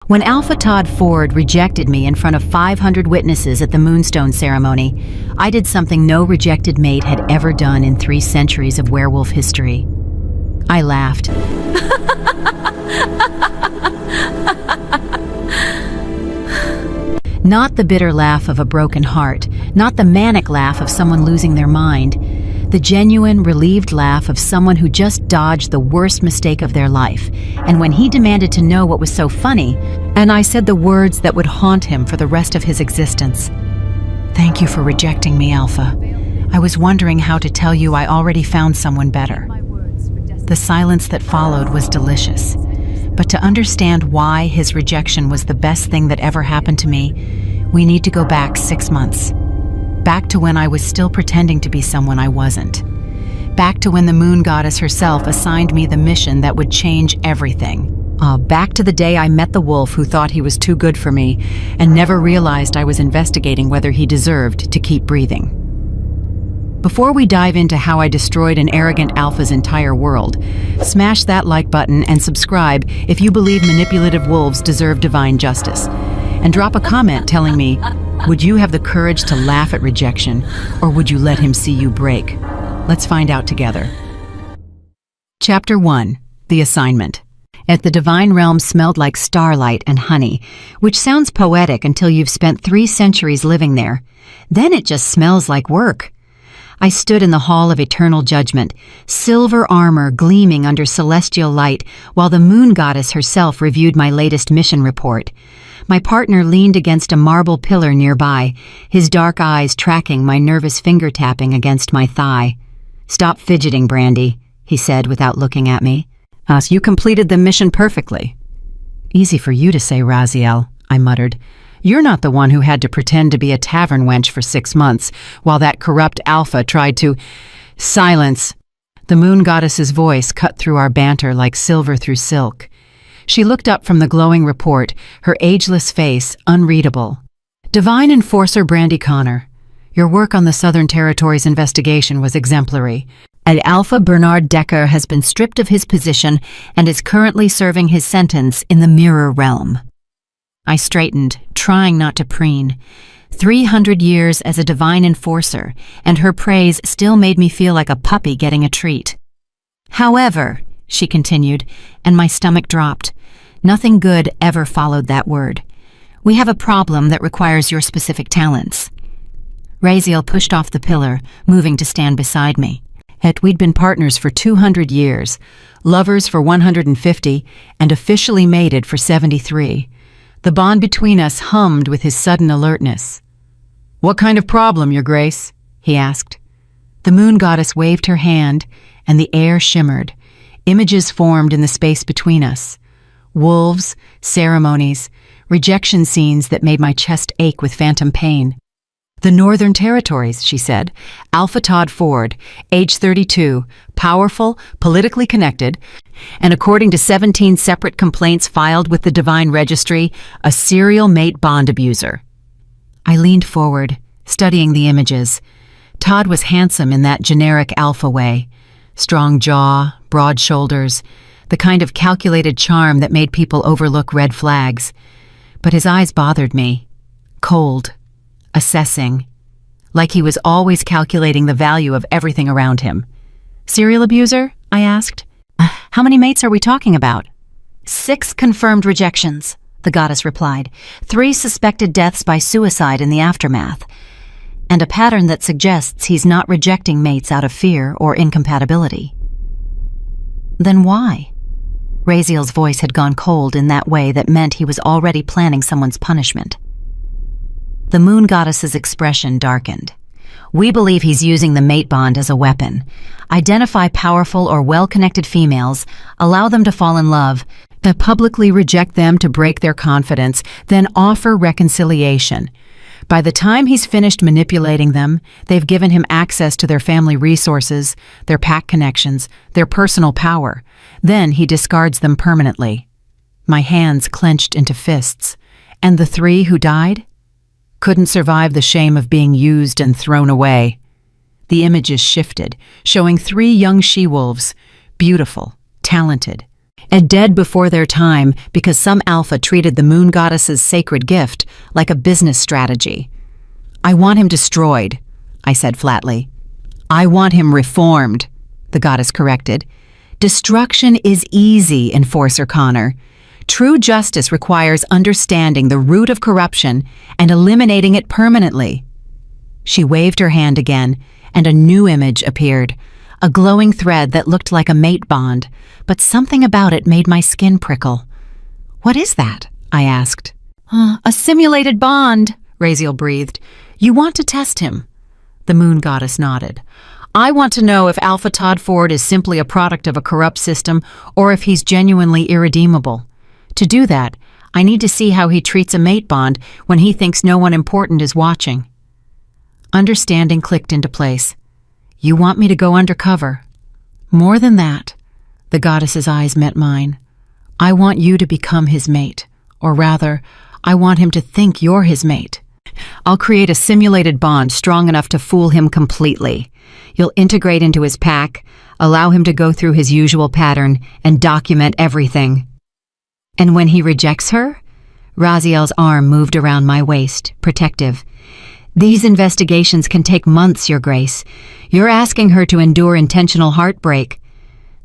When Alpha Todd Ford rejected me in front of 500 witnesses at the Moonstone ceremony, I did something no rejected mate had ever done in 3 centuries of werewolf history. I laughed. Not the bitter laugh of a broken heart, not the manic laugh of someone losing their mind, the genuine, relieved laugh of someone who just dodged the worst mistake of their life. And when he demanded to know what was so funny, and I said the words that would haunt him for the rest of his existence. "Thank you for rejecting me, Alpha. I was wondering how to tell you I already found someone better." The silence that followed was delicious. But to understand why his rejection was the best thing that ever happened to me, we need to go back 6 months. Back to when I was still pretending to be someone I wasn't. Back to when the moon goddess herself assigned me the mission that would change everything. Back to the day I met the wolf who thought he was too good for me and never realized I was investigating whether he deserved to keep breathing. Before we dive into how I destroyed an arrogant alpha's entire world, smash that like button and subscribe if you believe manipulative wolves deserve divine justice. And drop a comment telling me, would you have the courage to laugh at rejection, or would you let him see you break? Let's find out together. Chapter 1. The Assignment. At the divine realm smelled like starlight and honey, which sounds poetic until you've spent 3 centuries living there. Then it just smells like work. I stood in the Hall of Eternal Judgment, silver armor gleaming under celestial light, while the moon goddess herself reviewed my latest mission report. My partner leaned against a marble pillar nearby, his dark eyes tracking my nervous finger tapping against my thigh. "Stop fidgeting, Brandy," he said without looking at me. "You completed the mission perfectly." "Easy for you to say, Raziel," I muttered. "You're not the one who had to pretend to be a tavern wench for 6 months, while that corrupt alpha tried to—" "Silence!" The moon goddess's voice cut through our banter like silver through silk. She looked up from the glowing report, her ageless face unreadable. "Divine Enforcer Brandy Connor, your work on the Southern Territories investigation was exemplary. Alpha Bernard Decker has been stripped of his position and is currently serving his sentence in the Mirror Realm." I straightened, trying not to preen. 300 years as a divine enforcer, and her praise still made me feel like a puppy getting a treat. "However," she continued, and my stomach dropped. Nothing good ever followed that word. "We have a problem that requires your specific talents." Raziel pushed off the pillar, moving to stand beside me. We'd been partners for 200 years, lovers for 150, and officially mated for 73. The bond between us hummed with his sudden alertness. "What kind of problem, Your Grace?" he asked. The moon goddess waved her hand, and the air shimmered. Images formed in the space between us. Wolves, ceremonies, rejection scenes that made my chest ache with phantom pain. "The Northern Territories," she said. "Alpha Todd Ford, age 32, powerful, politically connected, and according to 17 separate complaints filed with the Divine Registry, a serial mate bond abuser." I leaned forward, studying the images. Todd was handsome in that generic alpha way. Strong jaw, broad shoulders, the kind of calculated charm that made people overlook red flags. But his eyes bothered me. Cold. Assessing, like he was always calculating the value of everything around him. "Serial abuser?" I asked. "How many mates are we talking about?" "6 confirmed rejections," the goddess replied. 3 suspected deaths by suicide in the aftermath. And a pattern that suggests he's not rejecting mates out of fear or incompatibility. "Then why?" Raziel's voice had gone cold in that way that meant he was already planning someone's punishment. The moon goddess's expression darkened. "We believe he's using the mate bond as a weapon. Identify powerful or well-connected females, allow them to fall in love, then publicly reject them to break their confidence, then offer reconciliation. By the time he's finished manipulating them, they've given him access to their family resources, their pack connections, their personal power. Then he discards them permanently." My hands clenched into fists. "And the 3 who died? Couldn't survive the shame of being used and thrown away." The images shifted, showing 3 young she-wolves, beautiful, talented, and dead before their time because some alpha treated the moon goddess's sacred gift like a business strategy. I want him destroyed, I said flatly. I want him reformed, the goddess corrected. Destruction is easy, Enforcer Connor. True justice requires understanding the root of corruption and eliminating it permanently. She waved her hand again, and a new image appeared, a glowing thread that looked like a mate bond, but something about it made my skin prickle. What is that? I asked. A simulated bond, Raziel breathed. You want to test him? The moon goddess nodded. I want to know if Alpha Todd Ford is simply a product of a corrupt system or if he's genuinely irredeemable. To do that, I need to see how he treats a mate bond when he thinks no one important is watching. Understanding clicked into place. You want me to go undercover? More than that, the goddess's eyes met mine. I want you to become his mate, or rather, I want him to think you're his mate. I'll create a simulated bond strong enough to fool him completely. You'll integrate into his pack, allow him to go through his usual pattern, and document everything. And when he rejects her? Raziel's arm moved around my waist, protective. These investigations can take months, Your Grace. You're asking her to endure intentional heartbreak.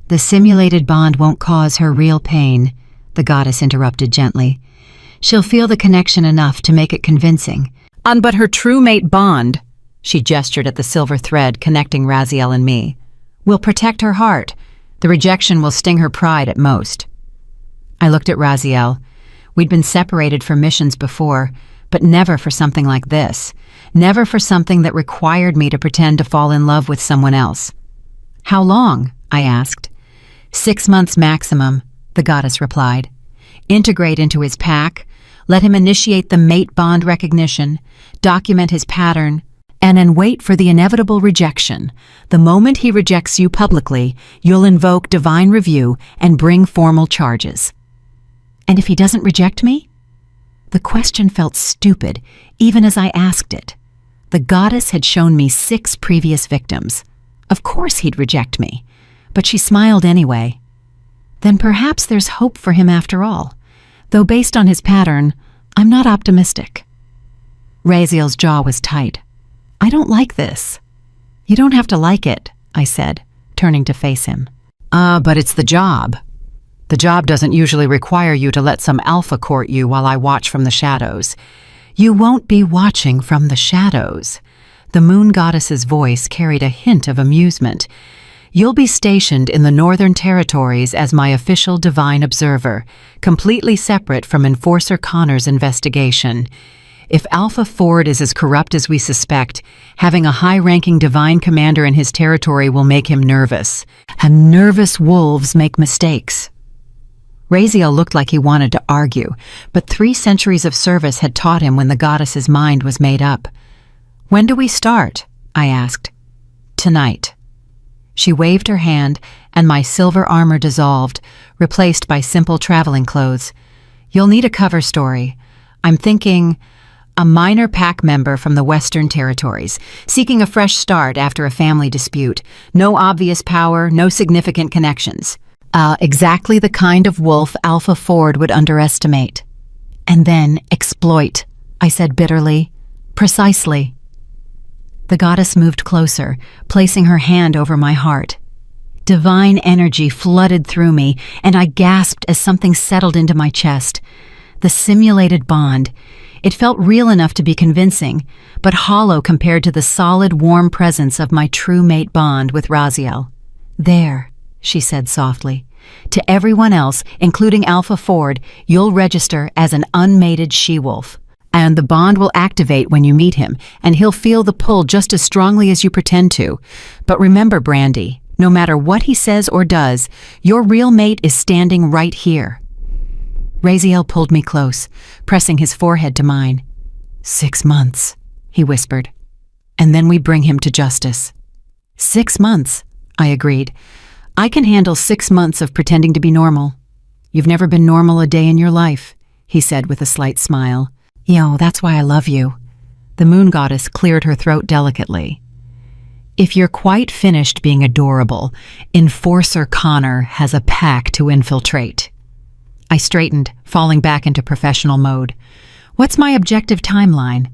The simulated bond won't cause her real pain, the goddess interrupted gently. She'll feel the connection enough to make it convincing. But her true mate bond, she gestured at the silver thread connecting Raziel and me, will protect her heart. The rejection will sting her pride at most. I looked at Raziel. We'd been separated for missions before, but never for something like this. Never for something that required me to pretend to fall in love with someone else. How long? I asked. 6 months maximum, the goddess replied. Integrate into his pack, let him initiate the mate bond recognition, document his pattern, and then wait for the inevitable rejection. The moment he rejects you publicly, you'll invoke divine review and bring formal charges. And if he doesn't reject me? The question felt stupid, even as I asked it. The goddess had shown me 6 previous victims. Of course he'd reject me, but she smiled anyway. Then perhaps there's hope for him after all, though based on his pattern, I'm not optimistic. Raziel's jaw was tight. I don't like this. You don't have to like it, I said, turning to face him. But it's the job. The job doesn't usually require you to let some alpha court you while I watch from the shadows. You won't be watching from the shadows. The moon goddess's voice carried a hint of amusement. You'll be stationed in the Northern Territories as my official divine observer, completely separate from Enforcer Connor's investigation. If Alpha Ford is as corrupt as we suspect, having a high-ranking divine commander in his territory will make him nervous. And nervous wolves make mistakes. Raziel looked like he wanted to argue, but 3 centuries of service had taught him when the goddess's mind was made up. When do we start? I asked. Tonight. She waved her hand, and my silver armor dissolved, replaced by simple traveling clothes. You'll need a cover story. I'm thinking a minor pack member from the Western Territories, seeking a fresh start after a family dispute. No obvious power, no significant connections. Exactly the kind of wolf Alpha Ford would underestimate. And then exploit, I said bitterly. Precisely. The goddess moved closer, placing her hand over my heart. Divine energy flooded through me, and I gasped as something settled into my chest. The simulated bond. It felt real enough to be convincing, but hollow compared to the solid, warm presence of my true mate bond with Raziel. There, she said softly. To everyone else, including Alpha Ford, you'll register as an unmated she-wolf. And the bond will activate when you meet him, and he'll feel the pull just as strongly as you pretend to. But remember, Brandy, no matter what he says or does, your real mate is standing right here. Raziel pulled me close, pressing his forehead to mine. 6 months, he whispered. And then we bring him to justice. 6 months, I agreed. I can handle 6 months of pretending to be normal. You've never been normal a day in your life, he said with a slight smile. That's why I love you. The moon goddess cleared her throat delicately. If you're quite finished being adorable, Enforcer Connor has a pack to infiltrate. I straightened, falling back into professional mode. What's my objective timeline?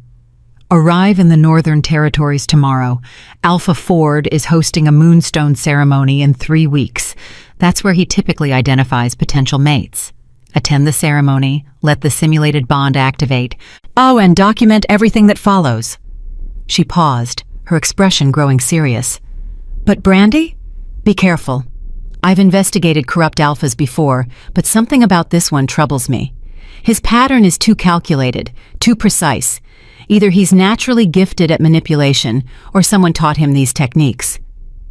Arrive in the Northern Territories tomorrow. Alpha Ford is hosting a moonstone ceremony in 3 weeks. That's where he typically identifies potential mates. Attend the ceremony, let the simulated bond activate. Oh, and document everything that follows. She paused, her expression growing serious. But Brandy? Be careful. I've investigated corrupt alphas before, but something about this one troubles me. His pattern is too calculated, too precise. Either he's naturally gifted at manipulation, or someone taught him these techniques.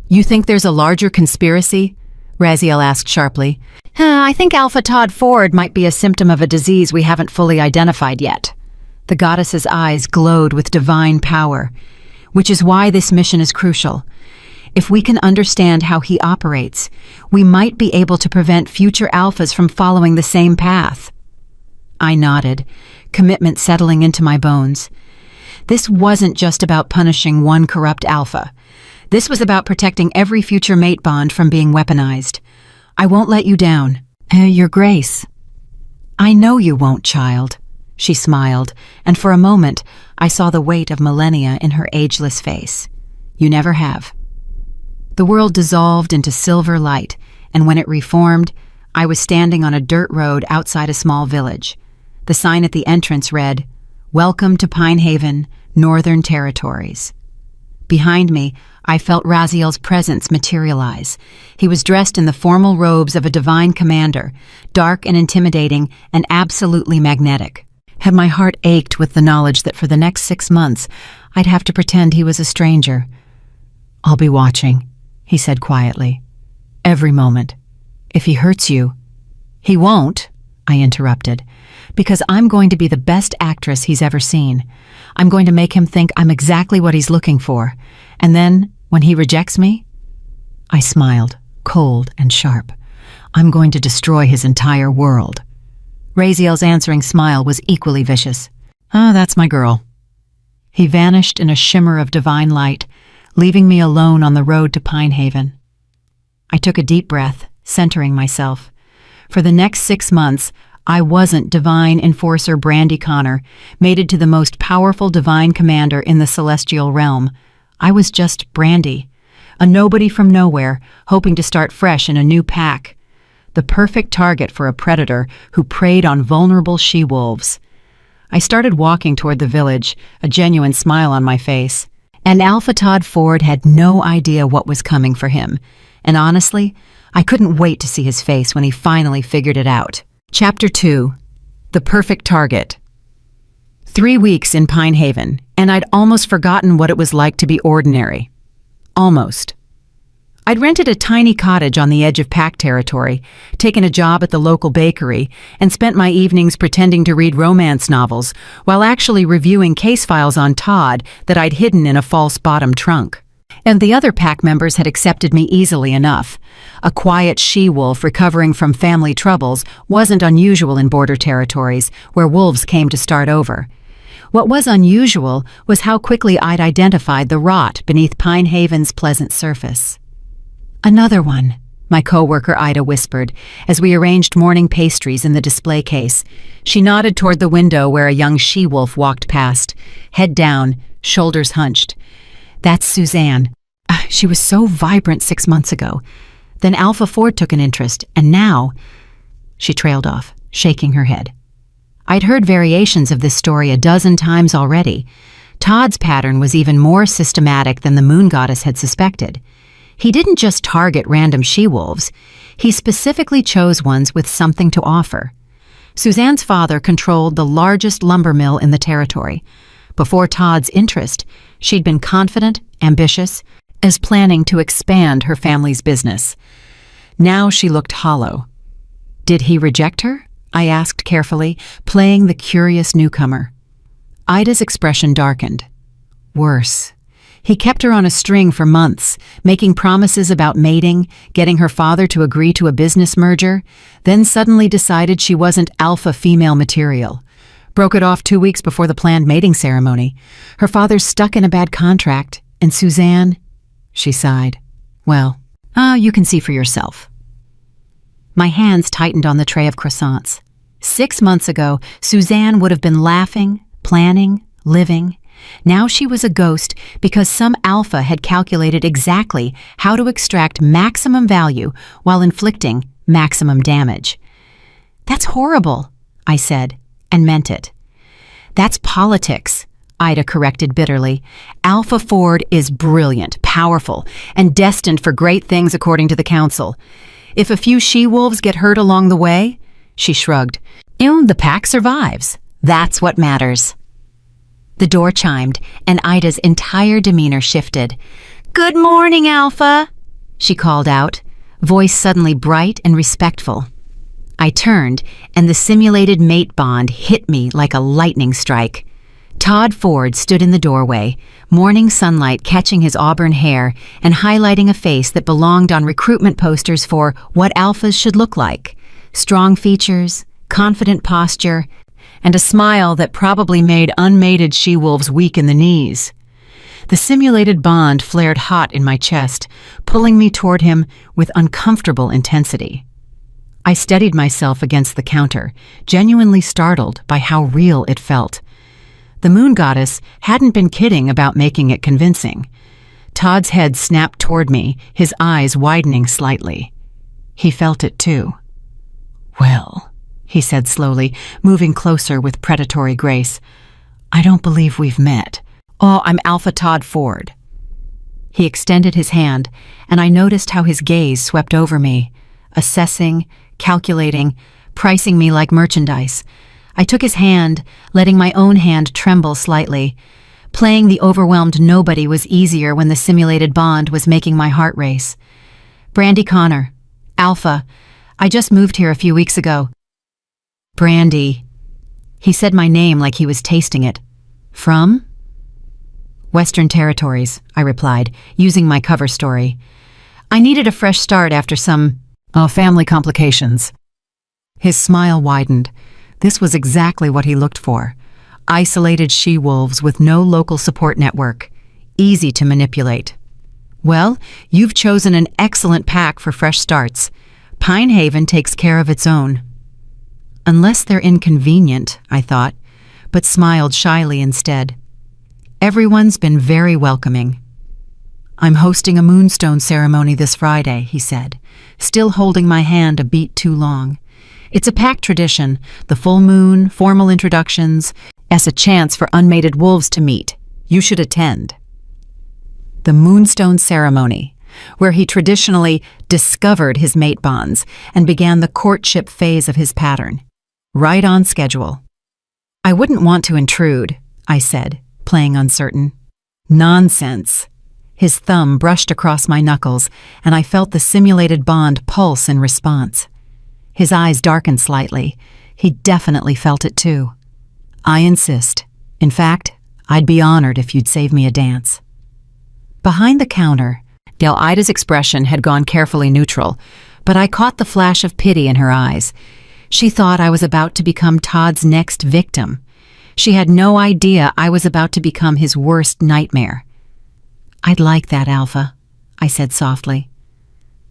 You think there's a larger conspiracy? Raziel asked sharply. I think Alpha Todd Ford might be a symptom of a disease we haven't fully identified yet. The goddess's eyes glowed with divine power, which is why this mission is crucial. If we can understand how he operates, we might be able to prevent future alphas from following the same path. I nodded, commitment settling into my bones. This wasn't just about punishing one corrupt alpha. This was about protecting every future mate bond from being weaponized. I won't let you down. Your Grace. I know you won't, child. She smiled, and for a moment, I saw the weight of millennia in her ageless face. You never have. The world dissolved into silver light, and when it reformed, I was standing on a dirt road outside a small village. The sign at the entrance read, "Welcome to Pine Haven, Northern Territories." Behind me, I felt Raziel's presence materialize. He was dressed in the formal robes of a divine commander, dark and intimidating and absolutely magnetic. Had my heart ached with the knowledge that for the next 6 months, I'd have to pretend he was a stranger. "I'll be watching," he said quietly. "Every moment. If he hurts you—" "He won't," I interrupted, "because I'm going to be the best actress he's ever seen. I'm going to make him think I'm exactly what he's looking for. And then, when he rejects me—" I smiled, cold and sharp. "I'm going to destroy his entire world." Raziel's answering smile was equally vicious. That's my girl." He vanished in a shimmer of divine light, leaving me alone on the road to Pine Haven. I took a deep breath, centering myself. For the next 6 months, I wasn't Divine Enforcer Brandy Connor, mated to the most powerful divine commander in the celestial realm. I was just Brandy, a nobody from nowhere, hoping to start fresh in a new pack. The perfect target for a predator who preyed on vulnerable she-wolves. I started walking toward the village, a genuine smile on my face. And Alpha Todd Ford had no idea what was coming for him. And honestly, I couldn't wait to see his face when he finally figured it out. Chapter 2. The Perfect Target. 3 weeks in Pine Haven, and I'd almost forgotten what it was like to be ordinary. Almost. I'd rented a tiny cottage on the edge of pack territory, taken a job at the local bakery, and spent my evenings pretending to read romance novels while actually reviewing case files on Todd that I'd hidden in a false bottom trunk. And the other pack members had accepted me easily enough. A quiet she-wolf recovering from family troubles wasn't unusual in border territories where wolves came to start over. What was unusual was how quickly I'd identified the rot beneath Pine Haven's pleasant surface. "Another one," my coworker Ida whispered, as we arranged morning pastries in the display case. She nodded toward the window where a young she-wolf walked past, head down, shoulders hunched. "That's Suzanne. She was so vibrant 6 months ago. Then Alpha Ford took an interest, and now—" She trailed off, shaking her head. I'd heard variations of this story a dozen times already. Todd's pattern was even more systematic than the moon goddess had suspected. He didn't just target random she-wolves. He specifically chose ones with something to offer. Suzanne's father controlled the largest lumber mill in the territory. Before Todd's interest, she'd been confident, ambitious, as planning to expand her family's business. Now she looked hollow. Did he reject her? I asked carefully, playing the curious newcomer. Ida's expression darkened. Worse. He kept her on a string for months, making promises about mating, getting her father to agree to a business merger, then suddenly decided she wasn't alpha female material. Broke it off 2 weeks before the planned mating ceremony. Her father's stuck in a bad contract, and Suzanne, she sighed. Well, you can see for yourself. My hands tightened on the tray of croissants. 6 months ago, Suzanne would have been laughing, planning, living. Now she was a ghost because some alpha had calculated exactly how to extract maximum value while inflicting maximum damage. That's horrible, I said, and meant it. That's politics, Ida corrected bitterly. Alpha Ford is brilliant, powerful, and destined for great things according to the council. If a few she-wolves get hurt along the way, she shrugged, the pack survives. That's what matters. The door chimed, and Ida's entire demeanor shifted. Good morning, Alpha, she called out, voice suddenly bright and respectful. I turned, and the simulated mate bond hit me like a lightning strike. Todd Ford stood in the doorway, morning sunlight catching his auburn hair and highlighting a face that belonged on recruitment posters for what alphas should look like. Strong features, confident posture, and a smile that probably made unmated she-wolves weak in the knees. The simulated bond flared hot in my chest, pulling me toward him with uncomfortable intensity. I steadied myself against the counter, genuinely startled by how real it felt. The moon goddess hadn't been kidding about making it convincing. Todd's head snapped toward me, his eyes widening slightly. He felt it too. Well, he said slowly, moving closer with predatory grace, I don't believe we've met. Oh, I'm Alpha Todd Ford. He extended his hand, and I noticed how his gaze swept over me, assessing, calculating, pricing me like merchandise. I took his hand, letting my own hand tremble slightly. Playing the overwhelmed nobody was easier when the simulated bond was making my heart race. Brandy Connor, Alpha. I just moved here a few weeks ago. Brandy. He said my name like he was tasting it. From? Western Territories, I replied, using my cover story. I needed a fresh start after some, family complications. His smile widened. This was exactly what he looked for. Isolated she-wolves with no local support network. Easy to manipulate. Well, you've chosen an excellent pack for fresh starts. Pine Haven takes care of its own. Unless they're inconvenient, I thought, but smiled shyly instead. Everyone's been very welcoming. I'm hosting a moonstone ceremony this Friday, he said, still holding my hand a beat too long. It's a pack tradition, the full moon, formal introductions, as a chance for unmated wolves to meet. You should attend. The moonstone ceremony, where he traditionally discovered his mate bonds and began the courtship phase of his pattern. Right on schedule. I wouldn't want to intrude, I said, playing uncertain. Nonsense. His thumb brushed across my knuckles, and I felt the simulated bond pulse in response. His eyes darkened slightly. He definitely felt it too. I insist. In fact, I'd be honored if you'd save me a dance. Behind the counter, Ida's expression had gone carefully neutral, but I caught the flash of pity in her eyes. She thought I was about to become Todd's next victim. She had no idea I was about to become his worst nightmare. I'd like that, Alpha, I said softly.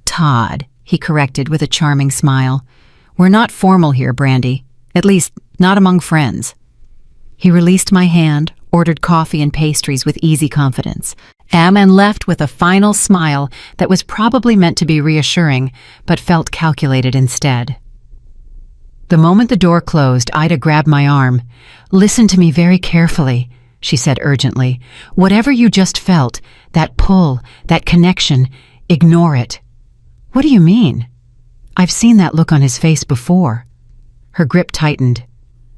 Todd, he corrected with a charming smile. We're not formal here, Brandy. At least, not among friends. He released my hand, ordered coffee and pastries with easy confidence, and left with a final smile that was probably meant to be reassuring, but felt calculated instead. The moment the door closed, Ida grabbed my arm. Listen to me very carefully, she said urgently. Whatever you just felt, that pull, that connection, ignore it. What do you mean? I've seen that look on his face before. Her grip tightened.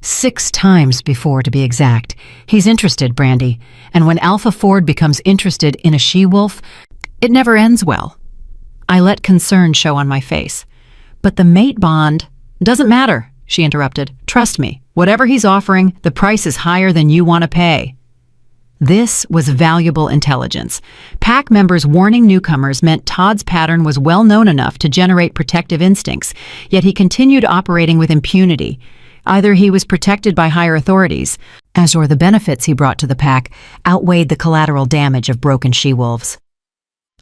6 times before, to be exact. He's interested, Brandy, and when Alpha Ford becomes interested in a she-wolf, it never ends well. I let concern show on my face. But the mate bond doesn't matter, she interrupted. Trust me, whatever he's offering, the price is higher than you want to pay. This was valuable intelligence. Pack members warning newcomers meant Todd's pattern was well known enough to generate protective instincts, yet he continued operating with impunity. Either he was protected by higher authorities, or the benefits he brought to the pack outweighed the collateral damage of broken she-wolves.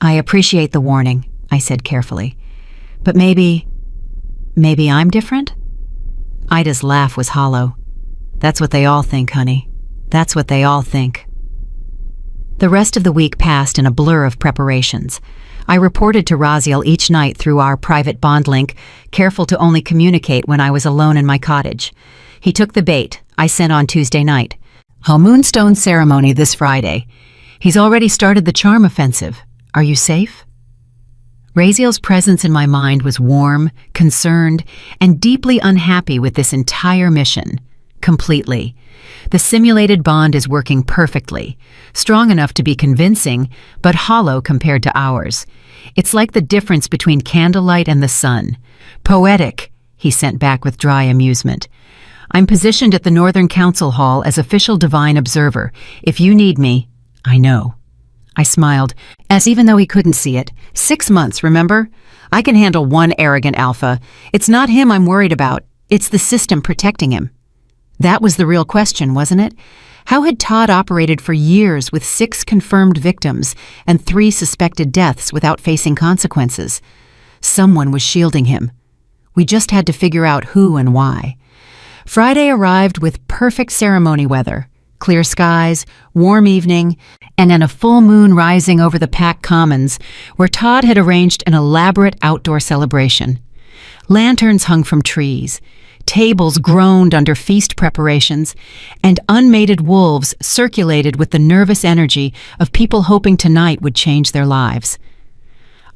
I appreciate the warning, I said carefully. But maybe I'm different? Ida's laugh was hollow. That's what they all think, honey. That's what they all think. The rest of the week passed in a blur of preparations. I reported to Raziel each night through our private bond link, careful to only communicate when I was alone in my cottage. He took the bait I sent on Tuesday night. A moonstone ceremony this Friday. He's already started the charm offensive. Are you safe? Raziel's presence in my mind was warm, concerned, and deeply unhappy with this entire mission. Completely. The simulated bond is working perfectly, strong enough to be convincing, but hollow compared to ours. It's like the difference between candlelight and the sun. Poetic, he sent back with dry amusement. I'm positioned at the Northern Council Hall as official divine observer. If you need me, I know. I smiled, as even though he couldn't see it. 6 months, remember? I can handle one arrogant alpha. It's not him I'm worried about. It's the system protecting him. That was the real question, wasn't it? How had Todd operated for years with 6 confirmed victims and 3 suspected deaths without facing consequences? Someone was shielding him. We just had to figure out who and why. Friday arrived with perfect ceremony weather. Clear skies, warm evening, and then a full moon rising over the Pack Commons, where Todd had arranged an elaborate outdoor celebration. Lanterns hung from trees, tables groaned under feast preparations, and unmated wolves circulated with the nervous energy of people hoping tonight would change their lives.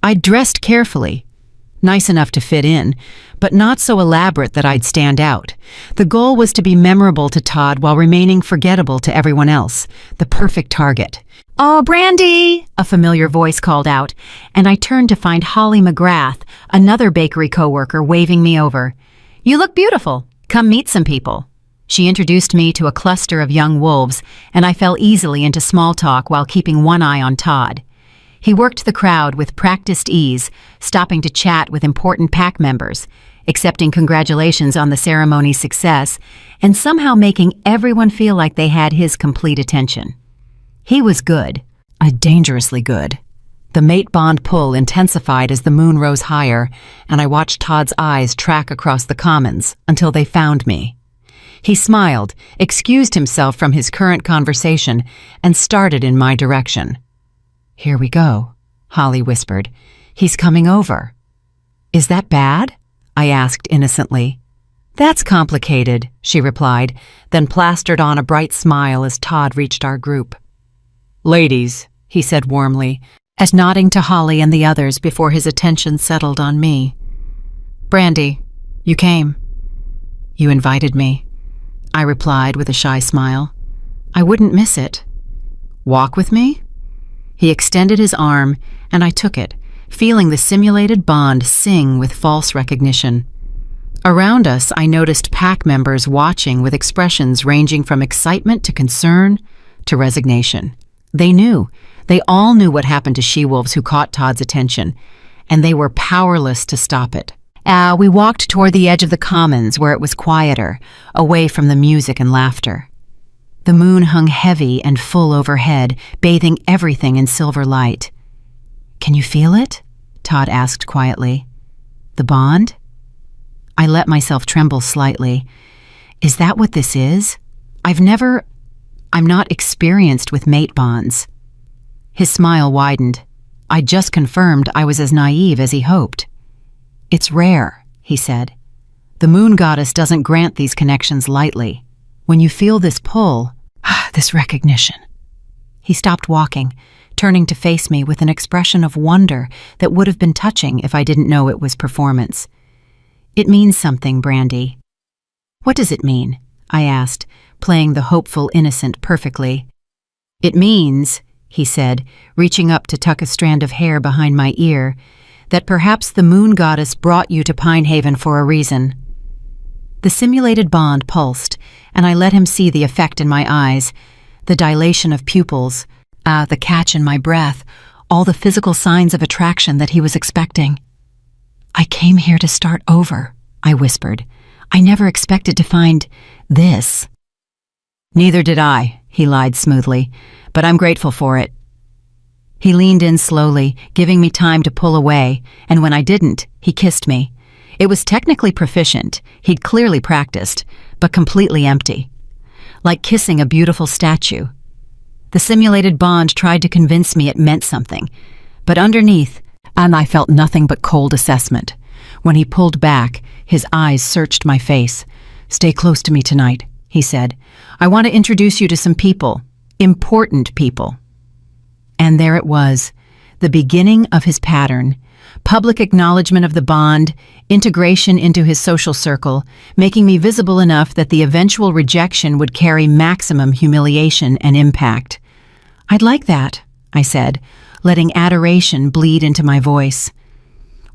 I dressed carefully, nice enough to fit in, but not so elaborate that I'd stand out. The goal was to be memorable to Todd while remaining forgettable to everyone else, the perfect target. "Oh, Brandy!" a familiar voice called out, and I turned to find Holly McGrath, another bakery coworker, waving me over. "You look beautiful. Come meet some people." She introduced me to a cluster of young wolves, and I fell easily into small talk while keeping one eye on Todd. He worked the crowd with practiced ease, stopping to chat with important pack members, accepting congratulations on the ceremony's success, and somehow making everyone feel like they had his complete attention. He was good, dangerously good. The mate bond pull intensified as the moon rose higher, and I watched Todd's eyes track across the commons until they found me. He smiled, excused himself from his current conversation, and started in my direction. "Here we go," Holly whispered. "He's coming over." "Is that bad?" I asked innocently. "That's complicated," she replied, then plastered on a bright smile as Todd reached our group. "Ladies," he said warmly, as nodding to Holly and the others before his attention settled on me. "Brandy, you came." "You invited me," I replied with a shy smile. "I wouldn't miss it." "Walk with me?" He extended his arm, and I took it, feeling the simulated bond sing with false recognition. Around us, I noticed pack members watching with expressions ranging from excitement to concern to resignation. They all knew what happened to she-wolves who caught Todd's attention, and they were powerless to stop it. We walked toward the edge of the commons where it was quieter, away from the music and laughter. The moon hung heavy and full overhead, bathing everything in silver light. "Can you feel it?" Todd asked quietly. "The bond?" I let myself tremble slightly. "Is that what this is? I'm not experienced with mate bonds." His smile widened. I just confirmed I was as naive as he hoped. "It's rare," he said. "The moon goddess doesn't grant these connections lightly. When you feel this pull, this recognition." He stopped walking, turning to face me with an expression of wonder that would have been touching if I didn't know it was performance. "It means something, Brandy." "What does it mean?" I asked, playing the hopeful innocent perfectly. "It means," he said, reaching up to tuck a strand of hair behind my ear, "that perhaps the moon goddess brought you to Pine Haven for a reason." The simulated bond pulsed, and I let him see the effect in my eyes, the dilation of pupils, the catch in my breath, all the physical signs of attraction that he was expecting. "I came here to start over," I whispered. "I never expected to find this." "Neither did I," he lied smoothly, "but I'm grateful for it." He leaned in slowly, giving me time to pull away, and when I didn't, he kissed me. It was technically proficient, he'd clearly practiced, but completely empty. Like kissing a beautiful statue. The simulated bond tried to convince me it meant something, but underneath, and I felt nothing but cold assessment. When he pulled back, his eyes searched my face. "Stay close to me tonight," he said. "I want to introduce you to some people, important people." And there it was, the beginning of his pattern. Public acknowledgement of the bond, integration into his social circle, making me visible enough that the eventual rejection would carry maximum humiliation and impact. "I'd like that," I said, letting adoration bleed into my voice.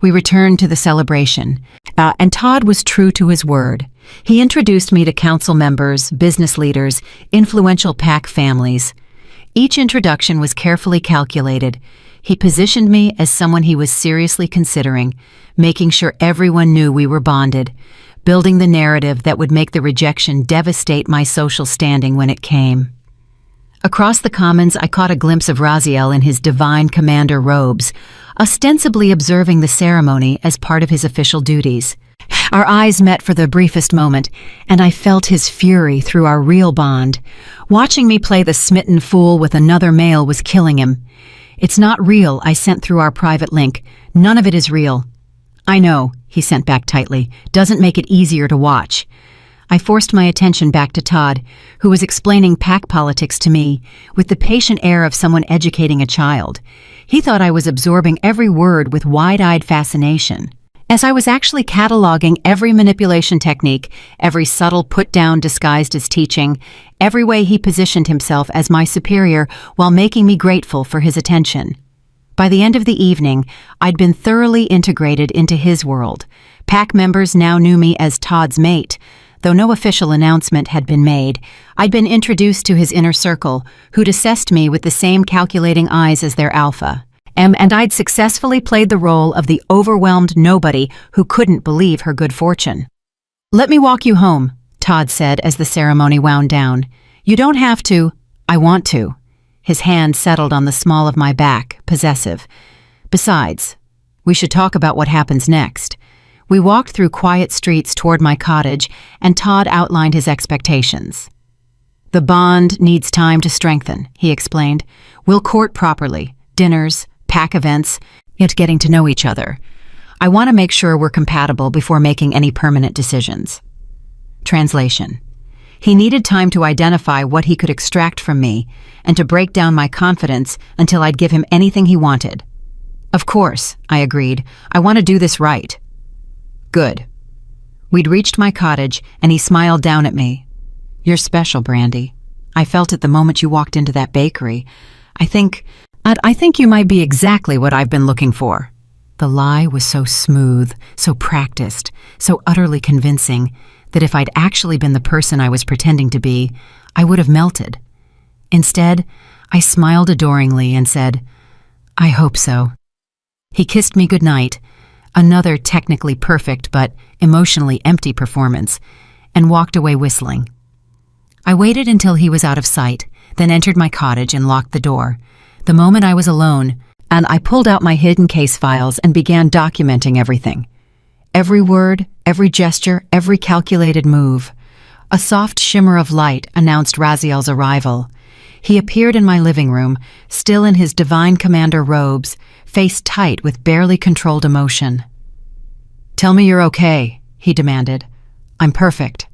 We returned to the celebration, and Todd was true to his word. He introduced me to council members, business leaders, influential PAC families. Each introduction was carefully calculated. He positioned me as someone he was seriously considering, making sure everyone knew we were bonded, building the narrative that would make the rejection devastate my social standing when it came. Across the commons, I caught a glimpse of Raziel in his divine commander robes, ostensibly observing the ceremony as part of his official duties. Our eyes met for the briefest moment, and I felt his fury through our real bond. Watching me play the smitten fool with another male was killing him. "It's not real," I sent through our private link. "None of it is real." "I know," he sent back tightly. "Doesn't make it easier to watch." I forced my attention back to Todd, who was explaining PAC politics to me, with the patient air of someone educating a child. He thought I was absorbing every word with wide-eyed fascination, as I was actually cataloging every manipulation technique, every subtle put-down disguised as teaching, every way he positioned himself as my superior while making me grateful for his attention. By the end of the evening, I'd been thoroughly integrated into his world. PAC members now knew me as Todd's mate. Though no official announcement had been made, I'd been introduced to his inner circle, who'd assessed me with the same calculating eyes as their alpha. And I'd successfully played the role of the overwhelmed nobody who couldn't believe her good fortune. "Let me walk you home," Todd said as the ceremony wound down. "You don't have to. I want to." His hand settled on the small of my back, possessive. "Besides, we should talk about what happens next." We walked through quiet streets toward my cottage, and Todd outlined his expectations. "The bond needs time to strengthen," he explained. "We'll court properly, dinners, PAC events, yet getting to know each other. I want to make sure we're compatible before making any permanent decisions." Translation. He needed time to identify what he could extract from me and to break down my confidence until I'd give him anything he wanted. "Of course," I agreed. "I want to do this right." "Good." We'd reached my cottage, and he smiled down at me. "You're special, Brandy. I felt it the moment you walked into that bakery. I think you might be exactly what I've been looking for." The lie was so smooth, so practiced, so utterly convincing that if I'd actually been the person I was pretending to be, I would have melted. Instead, I smiled adoringly and said, "I hope so." He kissed me goodnight, another technically perfect but emotionally empty performance, and walked away whistling. I waited until he was out of sight, then entered my cottage and locked the door. The moment I was alone, and I pulled out my hidden case files and began documenting everything. Every word, every gesture, every calculated move. A soft shimmer of light announced Raziel's arrival. He appeared in my living room, still in his divine commander robes, face tight with barely controlled emotion. "Tell me you're okay," he demanded. "I'm perfect."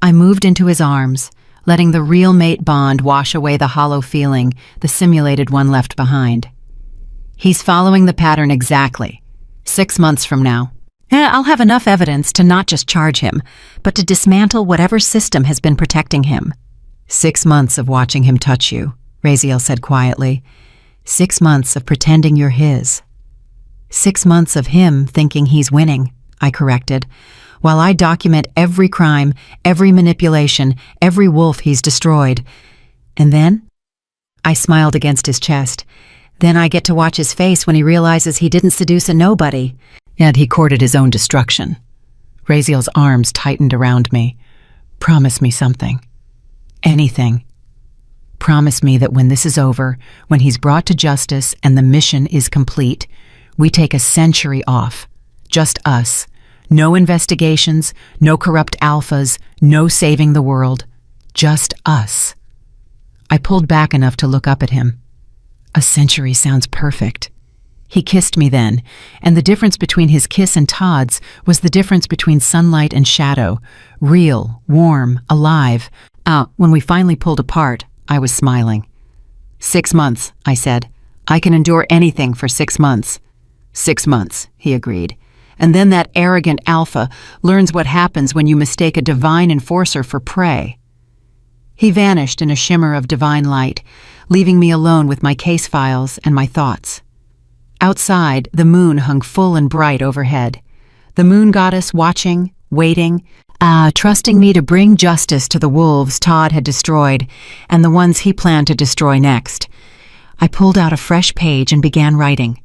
I moved into his arms, letting the real mate bond wash away the hollow feeling the simulated one left behind. "He's following the pattern exactly. 6 months from now. I'll have enough evidence to not just charge him, but to dismantle whatever system has been protecting him." 6 months of watching him touch you, Raziel said quietly. 6 months of pretending you're his. 6 months of him thinking he's winning, I corrected, while I document every crime, every manipulation, every wolf he's destroyed. And then? I smiled against his chest. Then I get to watch his face when he realizes he didn't seduce a nobody, and he courted his own destruction. Raziel's arms tightened around me. "Promise me something. Anything." promise me that when this is over, when he's brought to justice and the mission is complete, we take a century off. Just us. No investigations, no corrupt alphas, no saving the world. Just us. I pulled back enough to look up at him. A century sounds perfect. He kissed me then, and the difference between his kiss and Todd's was the difference between sunlight and shadow. Real, warm, alive. When we finally pulled apart, I was smiling. 6 months, I said. I can endure anything for 6 months. 6 months, he agreed. And then that arrogant alpha learns what happens when you mistake a divine enforcer for prey. He vanished in a shimmer of divine light, leaving me alone with my case files and my thoughts. Outside, the moon hung full and bright overhead. The moon goddess watching, waiting, trusting me to bring justice to the wolves Todd had destroyed and the ones he planned to destroy next. I pulled out a fresh page and began writing.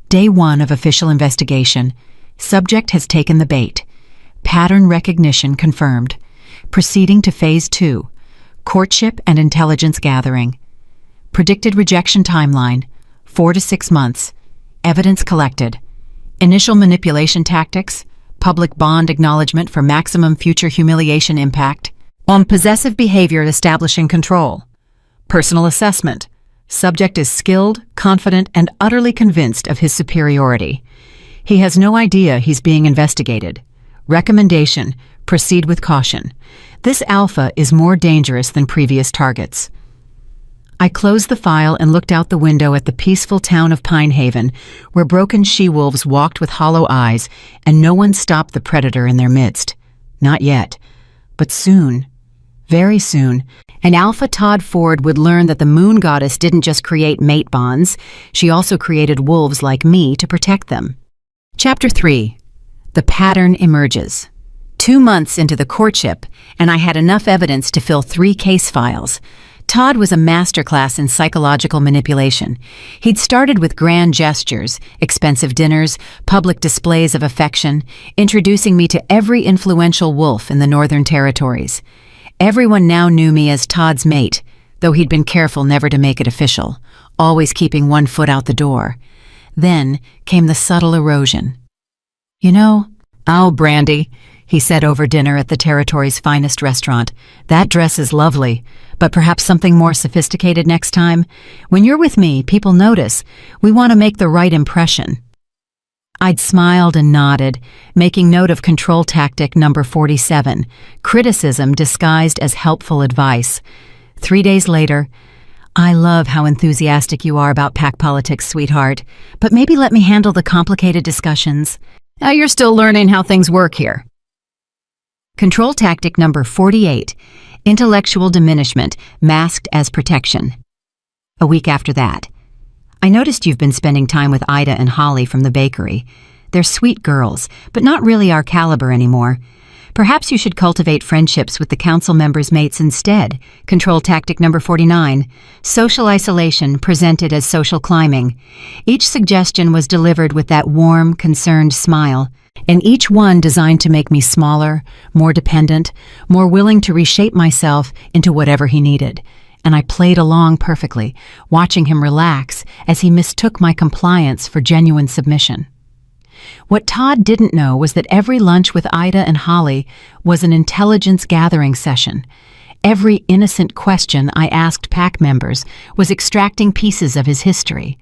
Day 1 of official investigation. Subject has taken the bait. Pattern recognition confirmed. Proceeding to Phase 2. Courtship and intelligence gathering. Predicted rejection timeline, 4 to 6 months. Evidence collected. Initial manipulation tactics. Public bond acknowledgement for maximum future humiliation impact. On possessive behavior establishing control. Personal assessment. Subject is skilled, confident, and utterly convinced of his superiority. He has no idea he's being investigated. Recommendation: proceed with caution. This alpha is more dangerous than previous targets. I closed the file and looked out the window at the peaceful town of Pinehaven, where broken she-wolves walked with hollow eyes, and no one stopped the predator in their midst. Not yet. But soon, very soon, an alpha Todd Ford would learn that the moon goddess didn't just create mate bonds, she also created wolves like me to protect them. Chapter 3. The pattern emerges. 2 months into the courtship, and I had enough evidence to fill 3 case files. Todd was a masterclass in psychological manipulation. He'd started with grand gestures, expensive dinners, public displays of affection, introducing me to every influential wolf in the Northern Territories. Everyone now knew me as Todd's mate, though he'd been careful never to make it official, always keeping one foot out the door. Then came the subtle erosion. You know, "Oh, Brandy," he said over dinner at the Territory's finest restaurant, "that dress is lovely, but perhaps something more sophisticated next time. When you're with me, people notice. We want to make the right impression." I'd smiled and nodded, making note of control tactic number 47, criticism disguised as helpful advice. 3 days later, "I love how enthusiastic you are about pack politics, sweetheart, but maybe let me handle the complicated discussions. You're still learning how things work here." Control tactic number 48, intellectual diminishment masked as protection. A week after that. "I noticed you've been spending time with Ida and Holly from the bakery. They're sweet girls, but not really our caliber anymore. Perhaps you should cultivate friendships with the council members' mates instead." Control tactic number 49, social isolation presented as social climbing. Each suggestion was delivered with that warm, concerned smile, and each one designed to make me smaller, more dependent, more willing to reshape myself into whatever he needed. And I played along perfectly, watching him relax as he mistook my compliance for genuine submission. What Todd didn't know was that every lunch with Ida and Holly was an intelligence gathering session. Every innocent question I asked pack members was extracting pieces of his history.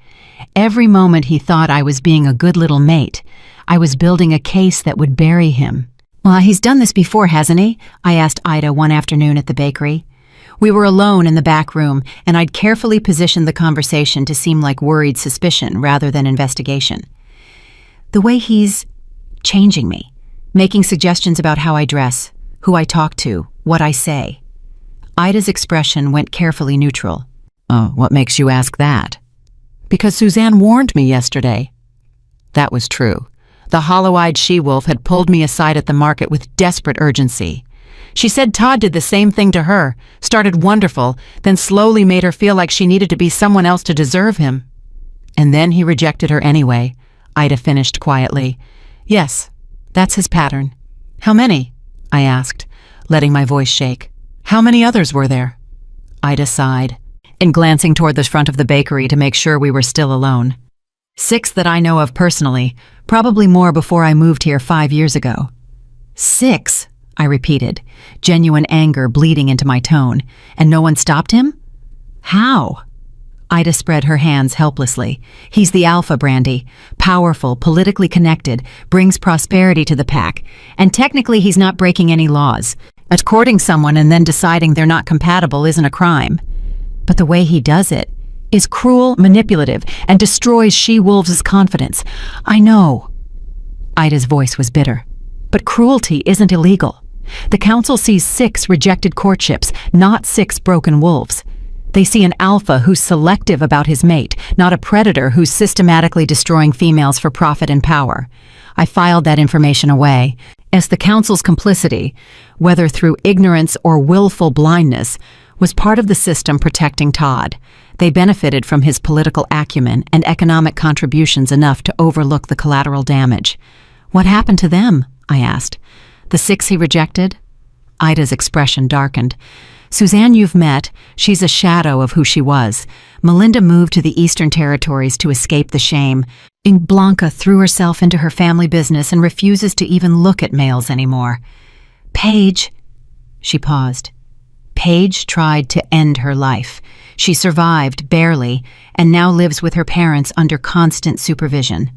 Every moment he thought I was being a good little mate, I was building a case that would bury him. "Well, he's done this before, hasn't he?" I asked Ida one afternoon at the bakery. We were alone in the back room, and I'd carefully positioned the conversation to seem like worried suspicion rather than investigation. "The way he's changing me, making suggestions about how I dress, who I talk to, what I say." Ida's expression went carefully neutral. "Oh, what makes you ask that?" "Because Suzanne warned me yesterday." That was true. The hollow-eyed she-wolf had pulled me aside at the market with desperate urgency. She said Todd did the same thing to her, started wonderful, then slowly made her feel like she needed to be someone else to deserve him. "And then he rejected her anyway," Ida finished quietly. "Yes, that's his pattern." "How many?" I asked, letting my voice shake. "How many others were there?" Ida sighed, and glancing toward the front of the bakery to make sure we were still alone. 6 that I know of personally, probably more before I moved here 5 years ago. 6, I repeated, genuine anger bleeding into my tone. And no one stopped him? How? Ida spread her hands helplessly. He's the alpha, Brandy. Powerful, politically connected, brings prosperity to the pack. And technically he's not breaking any laws. Courting someone and then deciding they're not compatible isn't a crime. But the way he does it is cruel, manipulative, and destroys she-wolves' confidence. I know. Ida's voice was bitter. But cruelty isn't illegal. The council sees 6 rejected courtships, not 6 broken wolves. They see an alpha who's selective about his mate, not a predator who's systematically destroying females for profit and power. I filed that information away, as the council's complicity, whether through ignorance or willful blindness, was part of the system protecting Todd. They benefited from his political acumen and economic contributions enough to overlook the collateral damage. What happened to them? I asked. The 6 he rejected? Ida's expression darkened. Suzanne you've met, she's a shadow of who she was. Melinda moved to the Eastern Territories to escape the shame. Blanca threw herself into her family business and refuses to even look at males anymore. Paige, she paused. Paige tried to end her life. She survived, barely, and now lives with her parents under constant supervision.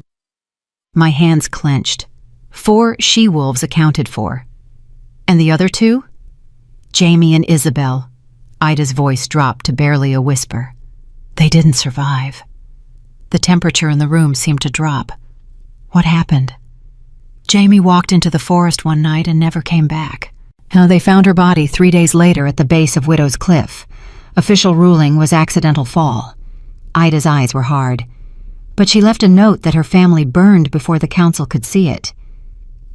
My hands clenched. 4 she-wolves accounted for. And the other 2? Jamie and Isabel. Ida's voice dropped to barely a whisper. They didn't survive. The temperature in the room seemed to drop. What happened? Jamie walked into the forest one night and never came back. They found her body 3 days later at the base of Widow's Cliff. Official ruling was accidental fall. Ida's eyes were hard. But she left a note that her family burned before the council could see it.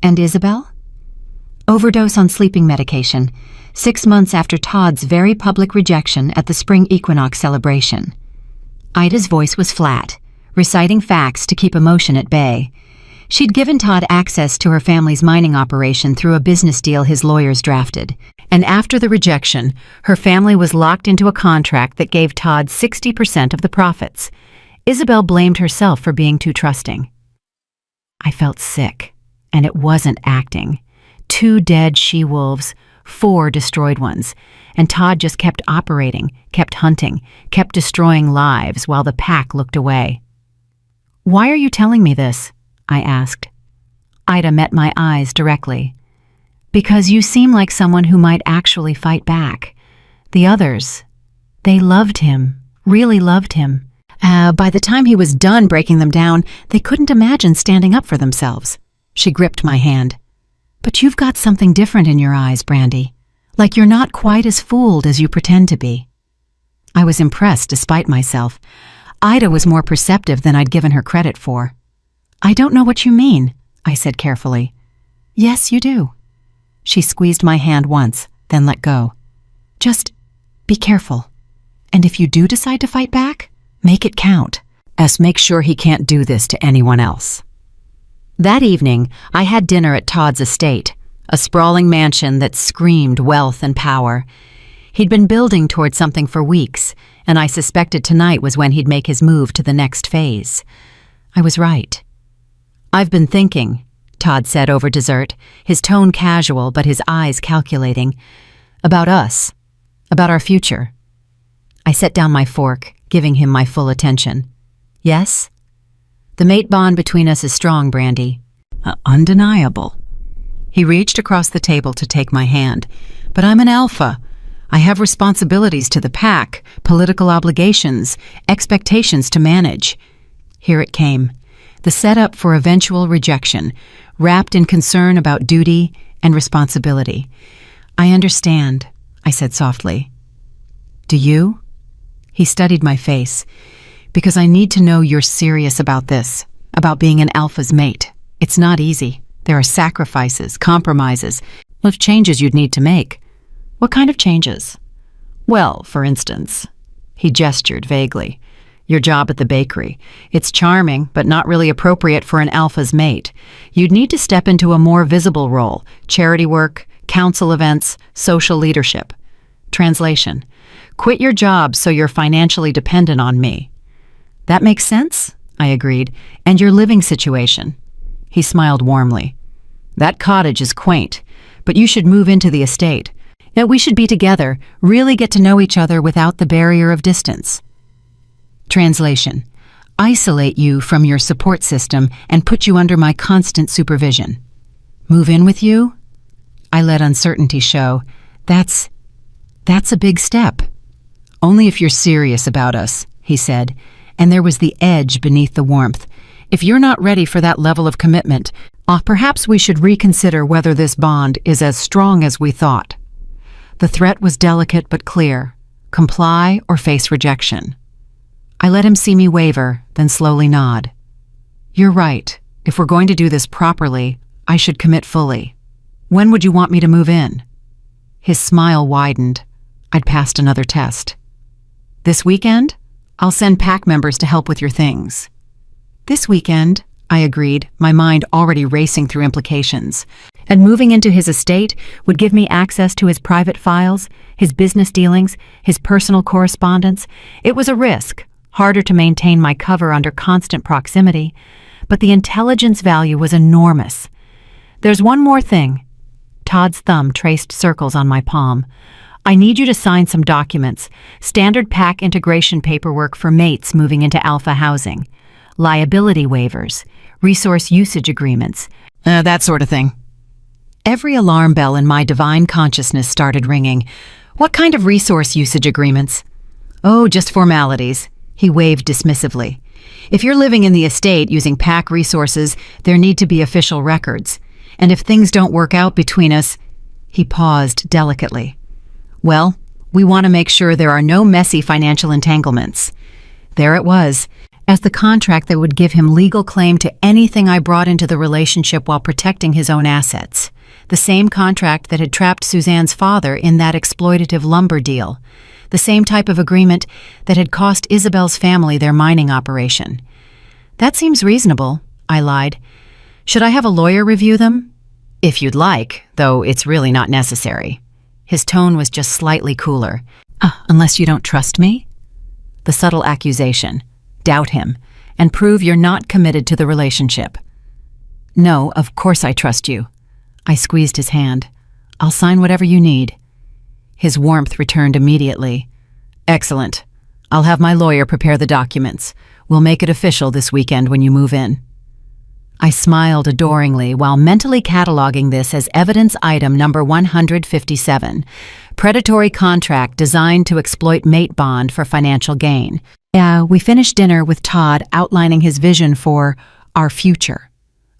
And Isabel? Overdose on sleeping medication, 6 months after Todd's very public rejection at the spring equinox celebration. Ida's voice was flat, reciting facts to keep emotion at bay. She'd given Todd access to her family's mining operation through a business deal his lawyers drafted. And after the rejection, her family was locked into a contract that gave Todd 60% of the profits. Isabel blamed herself for being too trusting. I felt sick, and it wasn't acting. 2 dead she-wolves, 4 destroyed ones, and Todd just kept operating, kept hunting, kept destroying lives while the pack looked away. Why are you telling me this? I asked. Ida met my eyes directly. Because you seem like someone who might actually fight back. The others, they loved him, really loved him. By the time he was done breaking them down, they couldn't imagine standing up for themselves. She gripped my hand. But you've got something different in your eyes, Brandy. Like you're not quite as fooled as you pretend to be. I was impressed despite myself. Ida was more perceptive than I'd given her credit for. I don't know what you mean, I said carefully. Yes, you do. She squeezed my hand once, then let go. Just be careful. And if you do decide to fight back, make it count. Make sure he can't do this to anyone else. That evening, I had dinner at Todd's estate, a sprawling mansion that screamed wealth and power. He'd been building toward something for weeks, and I suspected tonight was when he'd make his move to the next phase. I was right. I've been thinking, Todd said over dessert, his tone casual but his eyes calculating, about us, about our future. I set down my fork, giving him my full attention. Yes? The mate bond between us is strong, Brandy. Undeniable. He reached across the table to take my hand. But I'm an alpha. I have responsibilities to the pack, political obligations, expectations to manage. Here it came. The setup for eventual rejection, wrapped in concern about duty and responsibility. I understand, I said softly. Do you? He studied my face. Because I need to know you're serious about this, about being an alpha's mate. It's not easy. There are sacrifices, compromises, changes you'd need to make. What kind of changes? Well, for instance, he gestured vaguely. Your job at the bakery. It's charming, but not really appropriate for an alpha's mate. You'd need to step into a more visible role, charity work, council events, social leadership. Translation: quit your job so you're financially dependent on me. That makes sense, I agreed, and your living situation. He smiled warmly. That cottage is quaint, but you should move into the estate. That we should be together, really get to know each other without the barrier of distance. Translation: isolate you from your support system and put you under my constant supervision. Move in with you? I let uncertainty show. That's a big step. Only if you're serious about us, he said, and there was the edge beneath the warmth. If you're not ready for that level of commitment, perhaps we should reconsider whether this bond is as strong as we thought. The threat was delicate but clear: comply or face rejection. I let him see me waver, then slowly nod. You're right. If we're going to do this properly, I should commit fully. When would you want me to move in? His smile widened. I'd passed another test. This weekend? I'll send pack members to help with your things. This weekend, I agreed, my mind already racing through implications. And moving into his estate would give me access to his private files, his business dealings, his personal correspondence. It was a risk, harder to maintain my cover under constant proximity, but the intelligence value was enormous. There's one more thing. Todd's thumb traced circles on my palm. I need you to sign some documents, standard pack integration paperwork for mates moving into alpha housing, liability waivers, resource usage agreements, that sort of thing. Every alarm bell in my divine consciousness started ringing. What kind of resource usage agreements? Oh, just formalities. He waved dismissively. If you're living in the estate using pack resources, there need to be official records. And if things don't work out between us, he paused delicately. Well, we want to make sure there are no messy financial entanglements. There it was, as the contract that would give him legal claim to anything I brought into the relationship while protecting his own assets. The same contract that had trapped Suzanne's father in that exploitative lumber deal. The same type of agreement that had cost Isabel's family their mining operation. That seems reasonable, I lied. Should I have a lawyer review them? If you'd like, though it's really not necessary. His tone was just slightly cooler. Unless you don't trust me? The subtle accusation. Doubt him, and prove you're not committed to the relationship. No, of course I trust you. I squeezed his hand. I'll sign whatever you need. His warmth returned immediately. Excellent. I'll have my lawyer prepare the documents. We'll make it official this weekend when you move in. I smiled adoringly while mentally cataloging this as evidence item number 157, predatory contract designed to exploit mate bond for financial gain. We finished dinner with Todd outlining his vision for our future.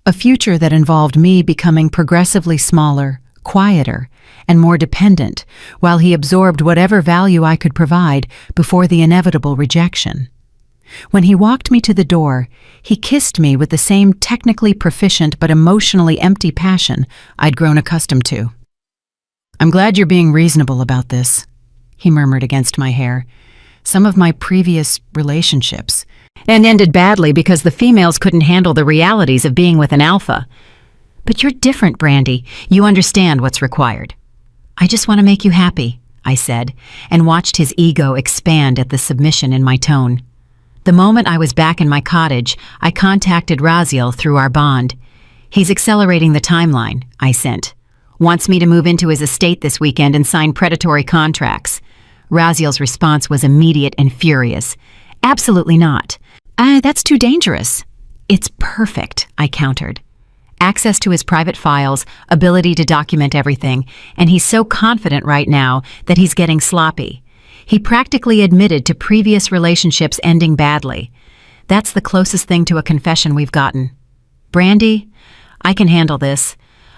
A future that involved me becoming progressively smaller, quieter, and more dependent, while he absorbed whatever value I could provide before the inevitable rejection. When he walked me to the door, he kissed me with the same technically proficient but emotionally empty passion I'd grown accustomed to. I'm glad you're being reasonable about this, he murmured against my hair. Some of my previous relationships, and ended badly because the females couldn't handle the realities of being with an alpha. But you're different, Brandy. You understand what's required. I just want to make you happy, I said, and watched his ego expand at the submission in my tone. The moment I was back in my cottage, I contacted Raziel through our bond. He's accelerating the timeline, I sent. Wants me to move into his estate this weekend and sign predatory contracts. Raziel's response was immediate and furious. Absolutely not. That's too dangerous. It's perfect, I countered. Access to his private files, ability to document everything, and he's so confident right now that he's getting sloppy. He practically admitted to previous relationships ending badly. That's the closest thing to a confession we've gotten. Brandy, I can handle this.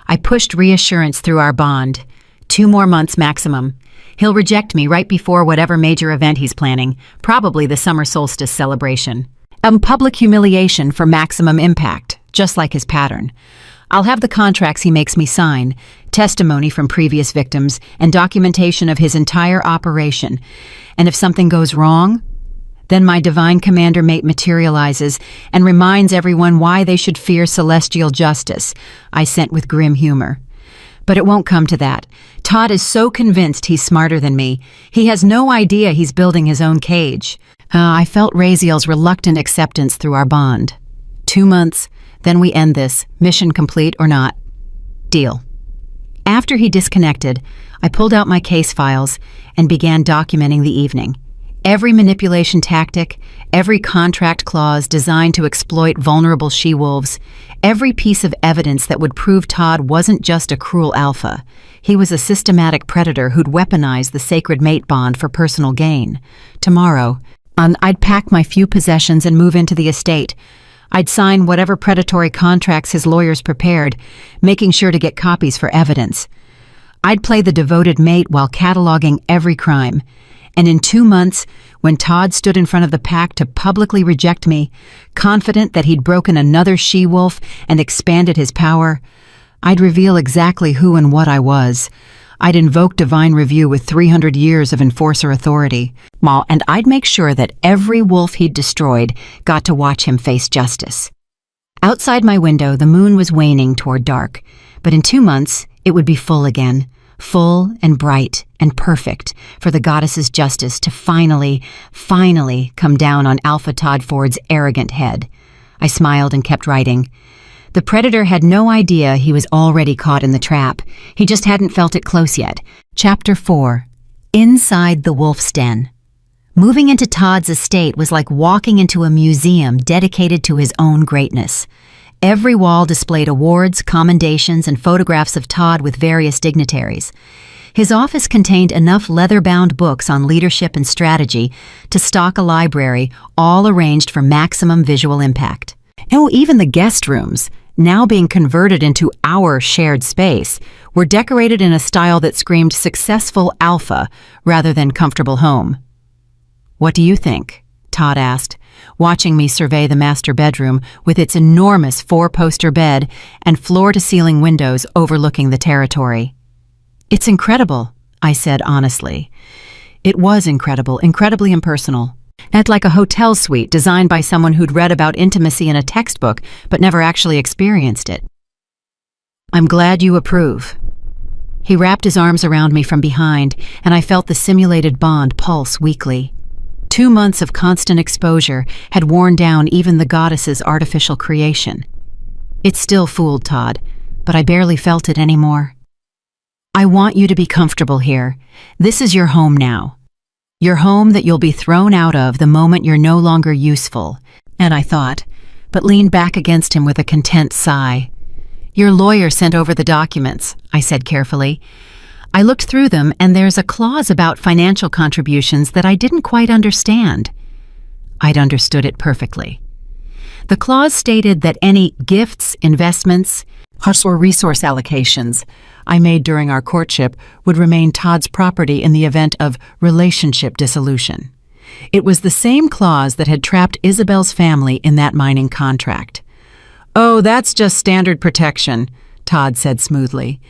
I pushed reassurance through our bond. 2 more months maximum. He'll reject me right before whatever major event he's planning, probably the summer solstice celebration. Public humiliation for maximum impact, just like his pattern. I'll have the contracts he makes me sign, testimony from previous victims, and documentation of his entire operation. And if something goes wrong, then my divine commander mate materializes and reminds everyone why they should fear celestial justice, I sent with grim humor. But it won't come to that. Todd is so convinced he's smarter than me. He has no idea he's building his own cage. I felt Raziel's reluctant acceptance through our bond. 2 months, then we end this, mission complete or not. Deal. After he disconnected, I pulled out my case files and began documenting the evening. Every manipulation tactic, every contract clause designed to exploit vulnerable she-wolves, every piece of evidence that would prove Todd wasn't just a cruel alpha. He was a systematic predator who'd weaponized the sacred mate bond for personal gain. Tomorrow, I'd pack my few possessions and move into the estate. I'd sign whatever predatory contracts his lawyers prepared, making sure to get copies for evidence. I'd play the devoted mate while cataloging every crime. And in 2 months, when Todd stood in front of the pack to publicly reject me, confident that he'd broken another she-wolf and expanded his power, I'd reveal exactly who and what I was. I'd invoke divine review with 300 years of enforcer authority, and I'd make sure that every wolf he'd destroyed got to watch him face justice. Outside my window, the moon was waning toward dark, but in 2 months, it would be full again. Full and bright and perfect for the goddess's justice to finally come down on Alpha Todd Ford's arrogant head. I smiled and kept writing. The predator had no idea he was already caught in the trap. He just hadn't felt it close yet. Chapter 4. Inside the Wolf's Den. Moving into Todd's estate was like walking into a museum dedicated to his own greatness. Every wall displayed awards, commendations, and photographs of Todd with various dignitaries. His office contained enough leather-bound books on leadership and strategy to stock a library, all arranged for maximum visual impact. Oh, even the guest rooms, now being converted into our shared space, were decorated in a style that screamed successful alpha rather than comfortable home. "What do you think?" Todd asked, watching me survey the master bedroom with its enormous 4-poster bed and floor-to-ceiling windows overlooking the territory. "It's incredible," I said honestly. It was incredible, incredibly impersonal. Not like a hotel suite designed by someone who'd read about intimacy in a textbook but never actually experienced it. "I'm glad you approve." He wrapped his arms around me from behind, and I felt the simulated bond pulse weakly. 2 months of constant exposure had worn down even the goddess's artificial creation. It still fooled Todd, but I barely felt it anymore. "I want you to be comfortable here. This is your home now. Your home that you'll be thrown out of the moment you're no longer useful," and I thought, but leaned back against him with a content sigh. "Your lawyer sent over the documents," I said carefully. I looked through them, and there's a clause about financial contributions that I didn't quite understand. I'd understood it perfectly. The clause stated that any gifts, investments, or resource allocations I made during our courtship would remain Todd's property in the event of relationship dissolution. It was the same clause that had trapped Isabel's family in that mining contract. "Oh, that's just standard protection," Todd said smoothly.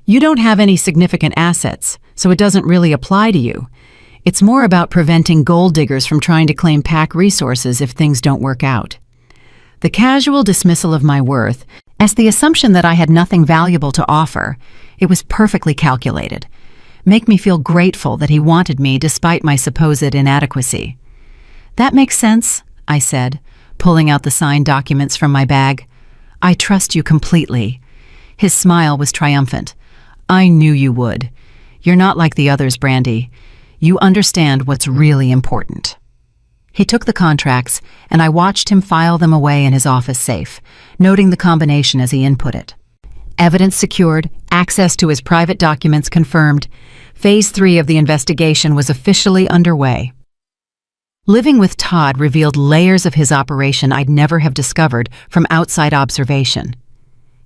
"You don't have any significant assets, so it doesn't really apply to you. It's more about preventing gold diggers from trying to claim pack resources if things don't work out." The casual dismissal of my worth, as the assumption that I had nothing valuable to offer, it was perfectly calculated. Make me feel grateful that he wanted me despite my supposed inadequacy. "That makes sense," I said, pulling out the signed documents from my bag. "I trust you completely." His smile was triumphant. "I knew you would. You're not like the others, Brandy. You understand what's really important." He took the contracts, and I watched him file them away in his office safe, noting the combination as he input it. Evidence secured, access to his private documents confirmed. Phase 3 of the investigation was officially underway. Living with Todd revealed layers of his operation I'd never have discovered from outside observation.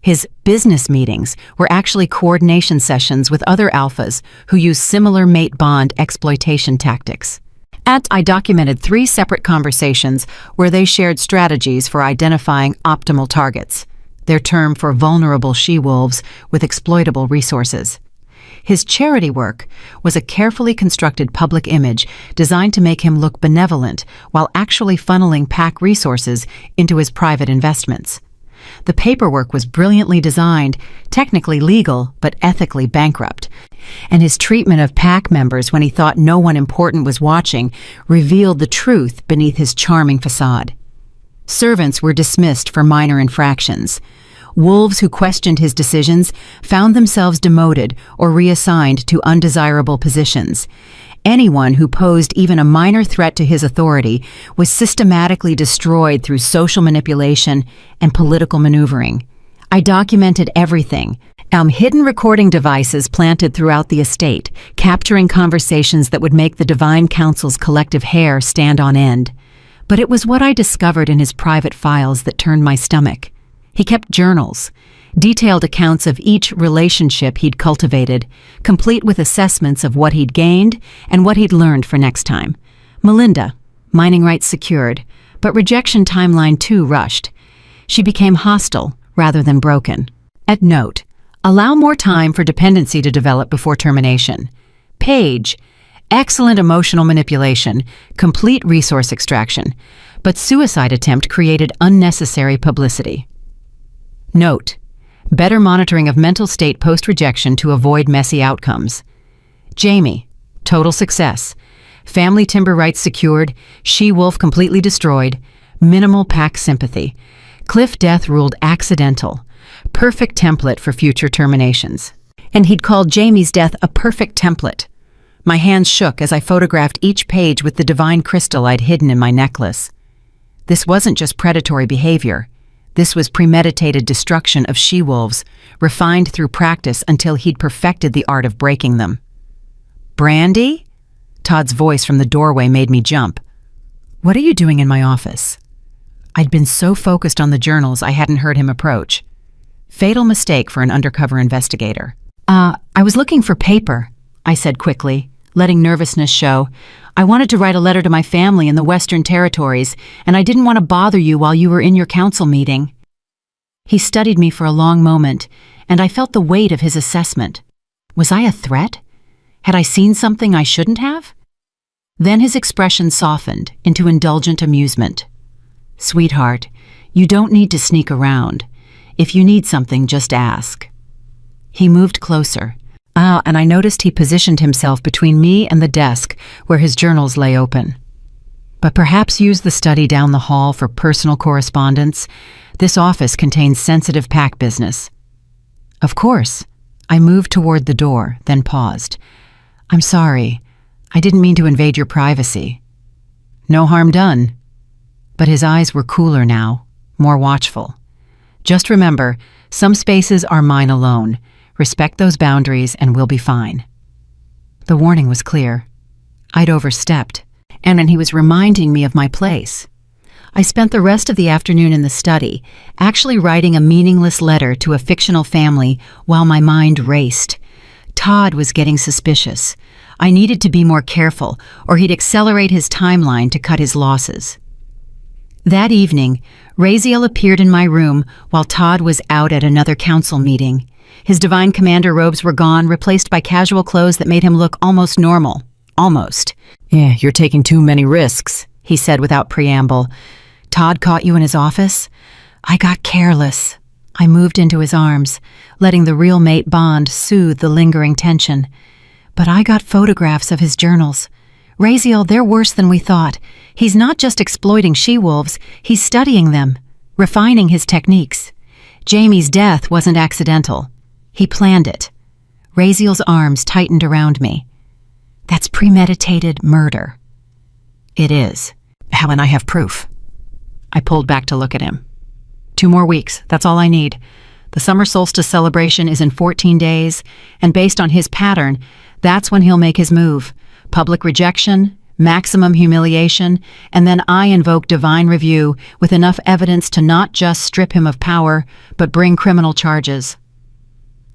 His business meetings were actually coordination sessions with other alphas who use similar mate bond exploitation tactics. I documented 3 separate conversations where they shared strategies for identifying optimal targets, their term for vulnerable she-wolves with exploitable resources. His charity work was a carefully constructed public image designed to make him look benevolent while actually funneling pack resources into his private investments. The paperwork was brilliantly designed, technically legal, but ethically bankrupt. And his treatment of PAC members when he thought no one important was watching revealed the truth beneath his charming facade. Servants were dismissed for minor infractions. Wolves who questioned his decisions found themselves demoted or reassigned to undesirable positions. Anyone who posed even a minor threat to his authority was systematically destroyed through social manipulation and political maneuvering. I documented everything. Hidden recording devices planted throughout the estate, capturing conversations that would make the Divine Council's collective hair stand on end. But it was what I discovered in his private files that turned my stomach. He kept journals, detailed accounts of each relationship he'd cultivated, complete with assessments of what he'd gained and what he'd learned for next time. Melinda, mining rights secured, but rejection timeline too rushed. She became hostile rather than broken. At note, allow more time for dependency to develop before termination. Page, excellent emotional manipulation, complete resource extraction, but suicide attempt created unnecessary publicity. Note, better monitoring of mental state post-rejection to avoid messy outcomes. Jamie, total success. Family timber rights secured, she-wolf completely destroyed, minimal PAC sympathy. Cliff death ruled accidental. Perfect template for future terminations. And he'd called Jamie's death a perfect template. My hands shook as I photographed each page with the divine crystal I'd hidden in my necklace. This wasn't just predatory behavior. This was premeditated destruction of she-wolves, refined through practice until he'd perfected the art of breaking them. Brandy? Todd's voice from the doorway made me jump. What are you doing in my office? I'd been so focused on the journals I hadn't heard him approach. Fatal mistake for an undercover investigator. I was looking for paper, I said quickly, letting nervousness show. I wanted to write a letter to my family in the Western Territories, and I didn't want to bother you while you were in your council meeting. He studied me for a long moment, and I felt the weight of his assessment. Was I a threat? Had I seen something I shouldn't have? Then his expression softened into indulgent amusement. Sweetheart, you don't need to sneak around. If you need something, just ask. He moved closer. And I noticed he positioned himself between me and the desk where his journals lay open. But perhaps use the study down the hall for personal correspondence. This office contains sensitive PAC business. Of course. I moved toward the door, then paused. I'm sorry. I didn't mean to invade your privacy. No harm done. But his eyes were cooler now, more watchful. Just remember, some spaces are mine alone. Respect those boundaries and we'll be fine. The warning was clear. I'd overstepped, and he was reminding me of my place. I spent the rest of the afternoon in the study, actually writing a meaningless letter to a fictional family while my mind raced. Todd was getting suspicious. I needed to be more careful, or he'd accelerate his timeline to cut his losses. That evening, Raziel appeared in my room while Todd was out at another council meeting. His divine commander robes were gone, replaced by casual clothes that made him look almost normal. Almost. Yeah, you're taking too many risks, he said without preamble. Todd caught you in his office? I got careless. I moved into his arms, letting the real mate bond soothe the lingering tension. But I got photographs of his journals. Raziel, they're worse than we thought. He's not just exploiting she-wolves, he's studying them, refining his techniques. Jamie's death wasn't accidental. He planned it. Raziel's arms tightened around me. That's premeditated murder. It is. And I have proof. I pulled back to look at him. 2 more weeks, that's all I need. The summer solstice celebration is in 14 days, and based on his pattern, that's when he'll make his move. Public rejection, maximum humiliation, and then I invoke divine review with enough evidence to not just strip him of power, but bring criminal charges.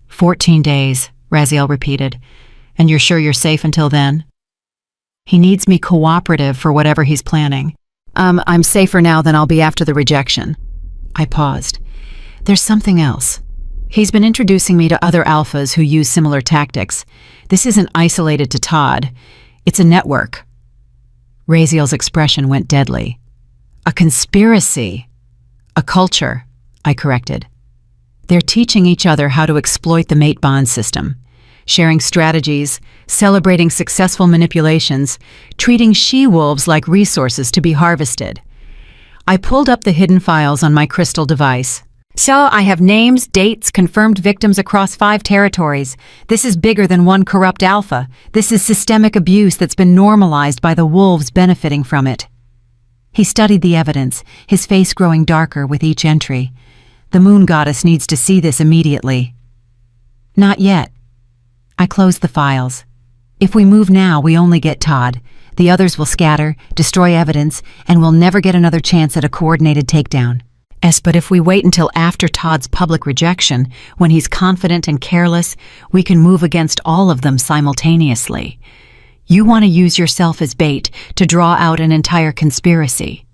14 days, Raziel repeated. And you're sure you're safe until then? He needs me cooperative for whatever he's planning. I'm safer now than I'll be after the rejection. I paused. There's something else. He's been introducing me to other alphas who use similar tactics. This isn't isolated to Todd. It's a network. Raziel's expression went deadly. A conspiracy. A culture. I corrected. They're teaching each other how to exploit the mate bond system, sharing strategies, celebrating successful manipulations, treating she-wolves like resources to be harvested. I pulled up the hidden files on my crystal device. So I have names, dates, confirmed victims across 5 territories. This is bigger than one corrupt alpha. This is systemic abuse that's been normalized by the wolves benefiting from it. He studied the evidence, his face growing darker with each entry. The moon goddess needs to see this immediately. Not yet. I closed the files. If we move now, we only get Todd. The others will scatter, destroy evidence, and we'll never get another chance at a coordinated takedown. But if we wait until after Todd's public rejection, when he's confident and careless, we can move against all of them simultaneously. You want to use yourself as bait to draw out an entire conspiracy,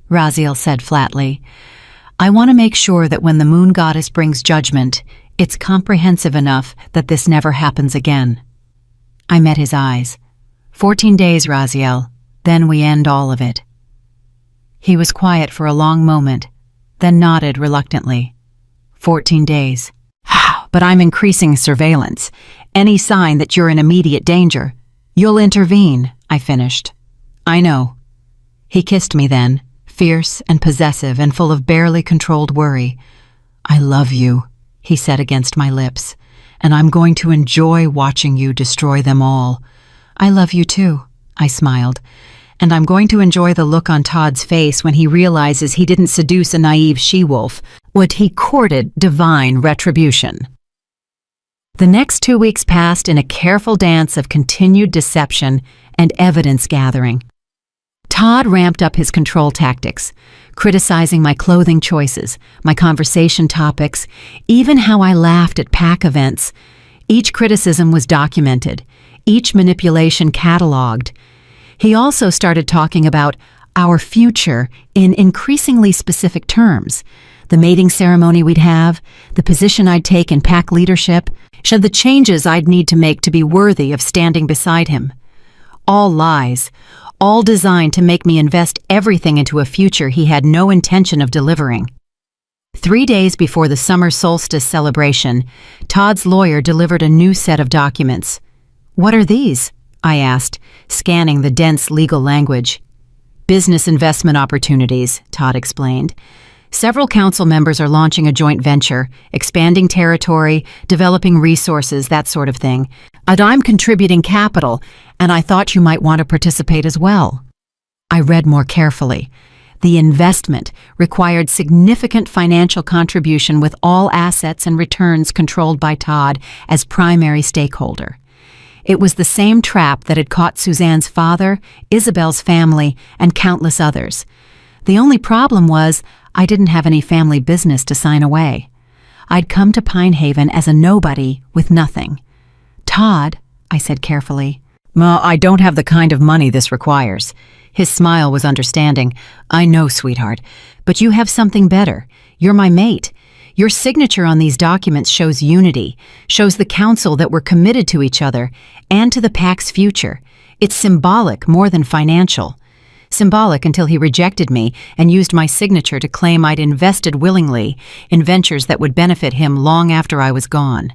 Raziel said flatly. I want to make sure that when the moon goddess brings judgment, it's comprehensive enough that this never happens again. I met his eyes. 14 days, Raziel. Then we end all of it. He was quiet for a long moment, then nodded reluctantly. 14 days. But I'm increasing surveillance. Any sign that you're in immediate danger, you'll intervene, I finished. I know. He kissed me then, fierce and possessive and full of barely controlled worry. I love you, he said against my lips, and I'm going to enjoy watching you destroy them all. I love you too, I smiled, and I'm going to enjoy the look on Todd's face when he realizes he didn't seduce a naive she-wolf, but he courted divine retribution. The next 2 weeks passed in a careful dance of continued deception and evidence gathering. Todd ramped up his control tactics, criticizing my clothing choices, my conversation topics, even how I laughed at pack events. Each criticism was documented, each manipulation cataloged. He also started talking about our future in increasingly specific terms. The mating ceremony we'd have, the position I'd take in pack leadership, the changes I'd need to make to be worthy of standing beside him. All lies, all designed to make me invest everything into a future he had no intention of delivering. 3 days before the summer solstice celebration, Todd's lawyer delivered a new set of documents. What are these? I asked, scanning the dense legal language. Business investment opportunities, Todd explained. Several council members are launching a joint venture, expanding territory, developing resources, that sort of thing. And I'm contributing capital, and I thought you might want to participate as well. I read more carefully. The investment required significant financial contribution with all assets and returns controlled by Todd as primary stakeholder. It was the same trap that had caught Suzanne's father, Isabel's family, and countless others. The only problem was I didn't have any family business to sign away. I'd come to Pine Haven as a nobody with nothing. Todd, I said carefully, I don't have the kind of money this requires. His smile was understanding. I know, sweetheart, but you have something better. You're my mate. Your signature on these documents shows unity, shows the council that we're committed to each other and to the pack's future. It's symbolic more than financial. Symbolic until he rejected me and used my signature to claim I'd invested willingly in ventures that would benefit him long after I was gone.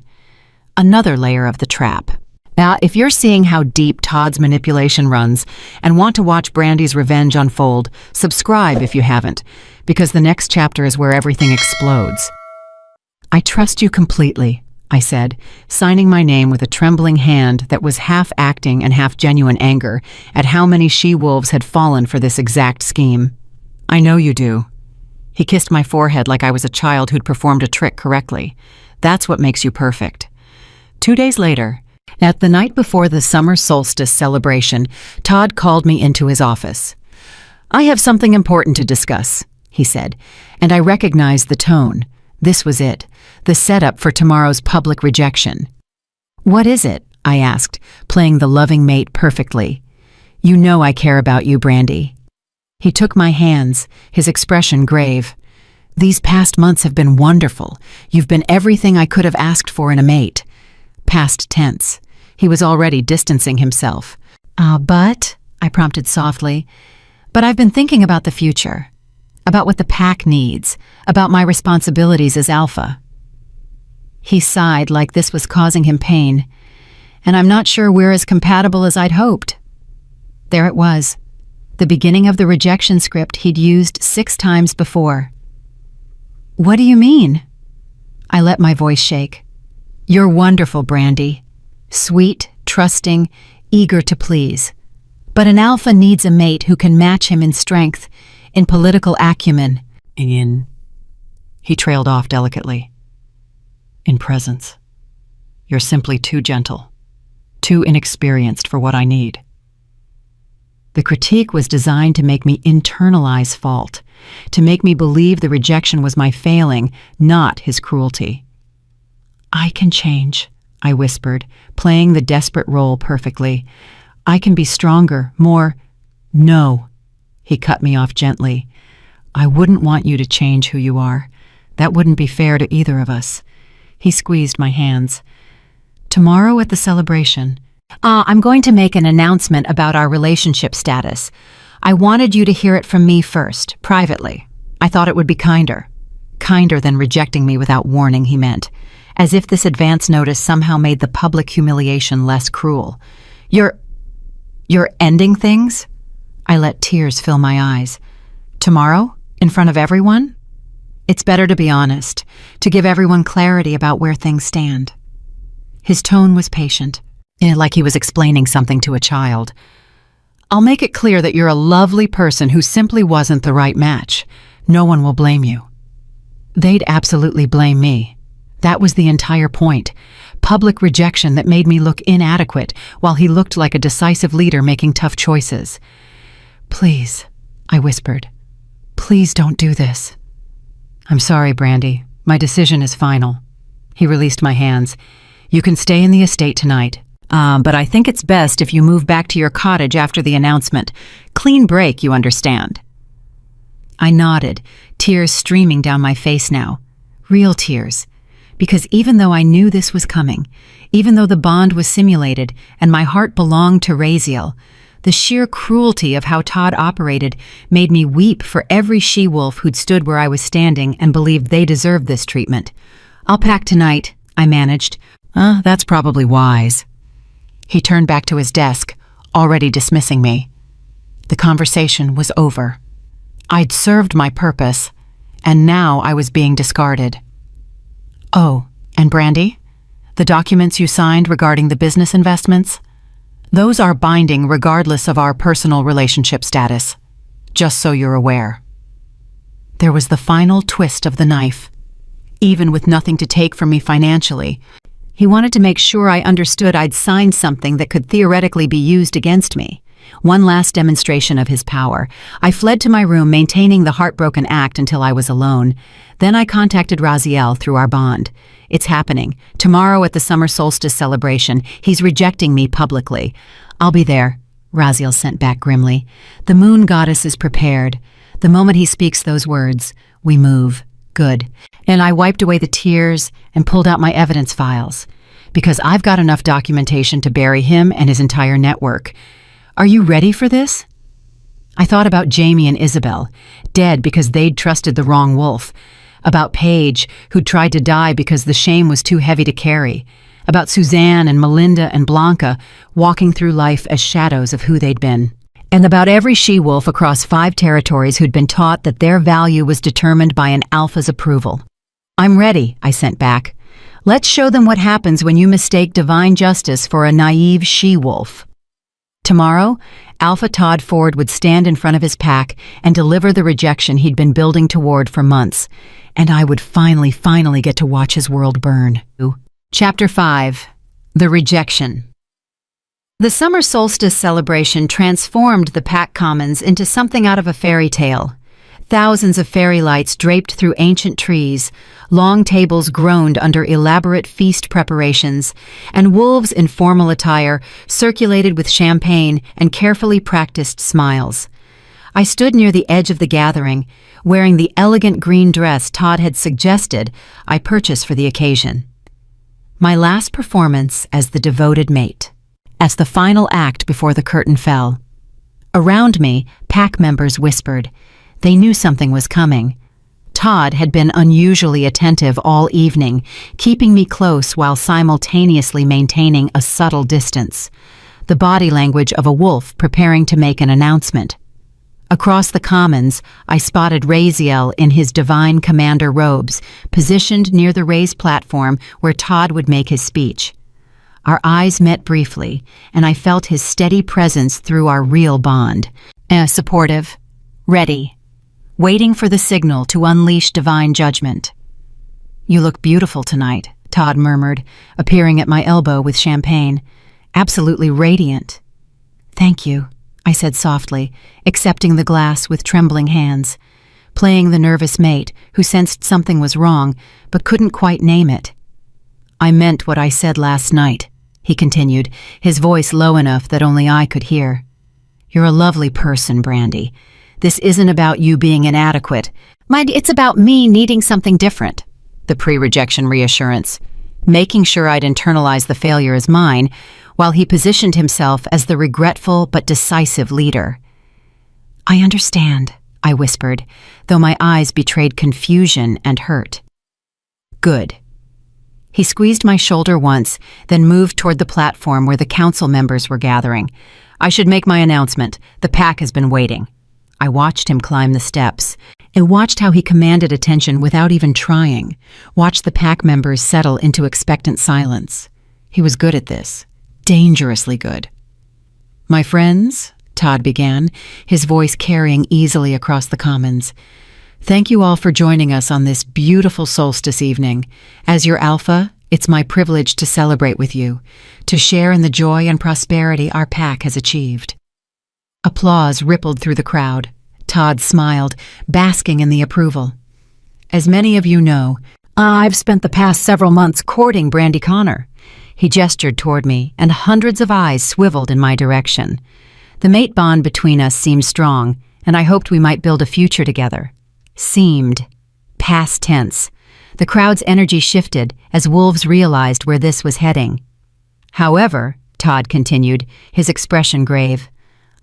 Another layer of the trap. Now, if you're seeing how deep Todd's manipulation runs and want to watch Brandy's revenge unfold, subscribe if you haven't, because the next chapter is where everything explodes. I trust you completely, I said, signing my name with a trembling hand that was half acting and half genuine anger at how many she-wolves had fallen for this exact scheme. I know you do. He kissed my forehead like I was a child who'd performed a trick correctly. That's what makes you perfect. 2 days later, at the night before the summer solstice celebration, Todd called me into his office. I have something important to discuss, he said, and I recognized the tone. This was it, the setup for tomorrow's public rejection. What is it? I asked, playing the loving mate perfectly. You know I care about you, Brandy. He took my hands, his expression grave. These past months have been wonderful. You've been everything I could have asked for in a mate. Past tense. He was already distancing himself. But, I prompted softly, but I've been thinking about the future. about what the pack needs, about my responsibilities as alpha. He sighed like this was causing him pain, and I'm not sure we're as compatible as I'd hoped. There it was, the beginning of the rejection script he'd used 6 times before. What do you mean? I let my voice shake. You're wonderful, Brandy. Sweet, trusting, eager to please. But an alpha needs a mate who can match him in strength, in political acumen. He trailed off delicately. In presence. You're simply too gentle, too inexperienced for what I need. The critique was designed to make me internalize fault, to make me believe the rejection was my failing, not his cruelty. I can change, I whispered, playing the desperate role perfectly. I can be stronger, more. No, he cut me off gently. I wouldn't want you to change who you are. That wouldn't be fair to either of us. He squeezed my hands. Tomorrow at the celebration, I'm going to make an announcement about our relationship status. I wanted you to hear it from me first, privately. I thought it would be kinder. Kinder than rejecting me without warning, he meant. As if this advance notice somehow made the public humiliation less cruel. You're ending things? I let tears fill my eyes. Tomorrow? In front of everyone? It's better to be honest, to give everyone clarity about where things stand. His tone was patient, like he was explaining something to a child. I'll make it clear that you're a lovely person who simply wasn't the right match. No one will blame you. They'd absolutely blame me. That was the entire point. Public rejection that made me look inadequate, while he looked like a decisive leader making tough choices. Please, I whispered. Please don't do this. I'm sorry, Brandy. My decision is final. He released my hands. You can stay in the estate tonight. But I think it's best if you move back to your cottage after the announcement. Clean break, you understand. I nodded, tears streaming down my face now. Real tears. Because even though I knew this was coming, even though the bond was simulated and my heart belonged to Raziel, the sheer cruelty of how Todd operated made me weep for every she-wolf who'd stood where I was standing and believed they deserved this treatment. I'll pack tonight, I managed. That's probably wise. He turned back to his desk, already dismissing me. The conversation was over. I'd served my purpose, and now I was being discarded. Oh, and Brandy? The documents you signed regarding the business investments? Those are binding regardless of our personal relationship status, just so you're aware. There was the final twist of the knife. Even with nothing to take from me financially, he wanted to make sure I understood I'd signed something that could theoretically be used against me. One last demonstration of his power. I fled to my room, maintaining the heartbroken act until I was alone. Then I contacted Raziel through our bond. It's happening. Tomorrow at the summer solstice celebration, he's rejecting me publicly. I'll be there, Raziel sent back grimly. The moon goddess is prepared. The moment he speaks those words, we move. Good. And I wiped away the tears and pulled out my evidence files. Because I've got enough documentation to bury him and his entire network. Are you ready for this? I thought about Jamie and Isabel, dead because they'd trusted the wrong wolf. About Paige, who'd tried to die because the shame was too heavy to carry. About Suzanne and Melinda and Blanca, walking through life as shadows of who they'd been. And about every she-wolf across 5 territories who'd been taught that their value was determined by an alpha's approval. I'm ready, I sent back. Let's show them what happens when you mistake divine justice for a naive she-wolf. Tomorrow, Alpha Todd Ford would stand in front of his pack and deliver the rejection he'd been building toward for months, and I would finally get to watch his world burn. Chapter 5. The Rejection. The summer solstice celebration transformed the Pack Commons into something out of a fairy tale. Thousands of fairy lights draped through ancient trees, long tables groaned under elaborate feast preparations, and wolves in formal attire circulated with champagne and carefully practiced smiles. I stood near the edge of the gathering, wearing the elegant green dress Todd had suggested I purchase for the occasion. My last performance as the devoted mate, as the final act before the curtain fell. Around me, pack members whispered, They knew something was coming. Todd had been unusually attentive all evening, keeping me close while simultaneously maintaining a subtle distance, the body language of a wolf preparing to make an announcement. Across the commons, I spotted Raziel in his divine commander robes, positioned near the raised platform where Todd would make his speech. Our eyes met briefly, and I felt his steady presence through our real bond. Supportive, ready, waiting for the signal to unleash divine judgment. "You look beautiful tonight," Todd murmured, appearing at my elbow with champagne. "Absolutely radiant." "Thank you," I said softly, accepting the glass with trembling hands, playing the nervous mate who sensed something was wrong but couldn't quite name it. "I meant what I said last night," he continued, his voice low enough that only I could hear. "You're a lovely person, Brandy. This isn't about you being inadequate. It's about me needing something different." The pre-rejection reassurance, making sure I'd internalize the failure as mine, while he positioned himself as the regretful but decisive leader. "I understand," I whispered, though my eyes betrayed confusion and hurt. "Good." He squeezed my shoulder once, then moved toward the platform where the council members were gathering. "I should make my announcement. The pack has been waiting." I watched him climb the steps, and watched how he commanded attention without even trying, watched the pack members settle into expectant silence. He was good at this, dangerously good. "My friends," Todd began, his voice carrying easily across the commons, "thank you all for joining us on this beautiful solstice evening. As your alpha, it's my privilege to celebrate with you, to share in the joy and prosperity our pack has achieved." Applause rippled through the crowd. Todd smiled, basking in the approval. "As many of you know, I've spent the past several months courting Brandy Connor." He gestured toward me, and hundreds of eyes swiveled in my direction. The mate bond between us seemed strong, and I hoped we might build a future together. Seemed. Past tense. The crowd's energy shifted as wolves realized where this was heading. "However," Todd continued, his expression grave,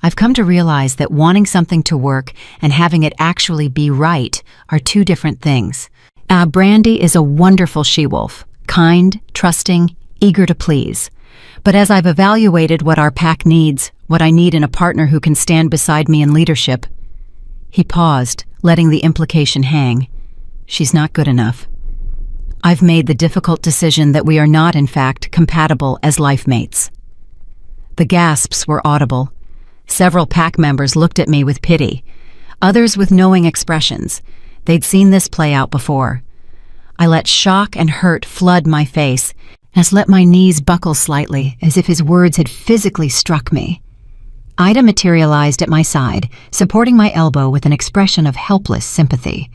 "I've come to realize that wanting something to work and having it actually be right are two different things. Brandy is a wonderful she-wolf, kind, trusting, eager to please. But as I've evaluated what our pack needs, what I need in a partner who can stand beside me in leadership..." He paused, letting the implication hang. "She's not good enough. I've made the difficult decision that we are not, in fact, compatible as life mates." The gasps were audible. Several pack members looked at me with pity, others with knowing expressions. They'd seen this play out before. I let shock and hurt flood my face, as let my knees buckle slightly, as if his words had physically struck me. Ida materialized at my side, supporting my elbow with an expression of helpless sympathy.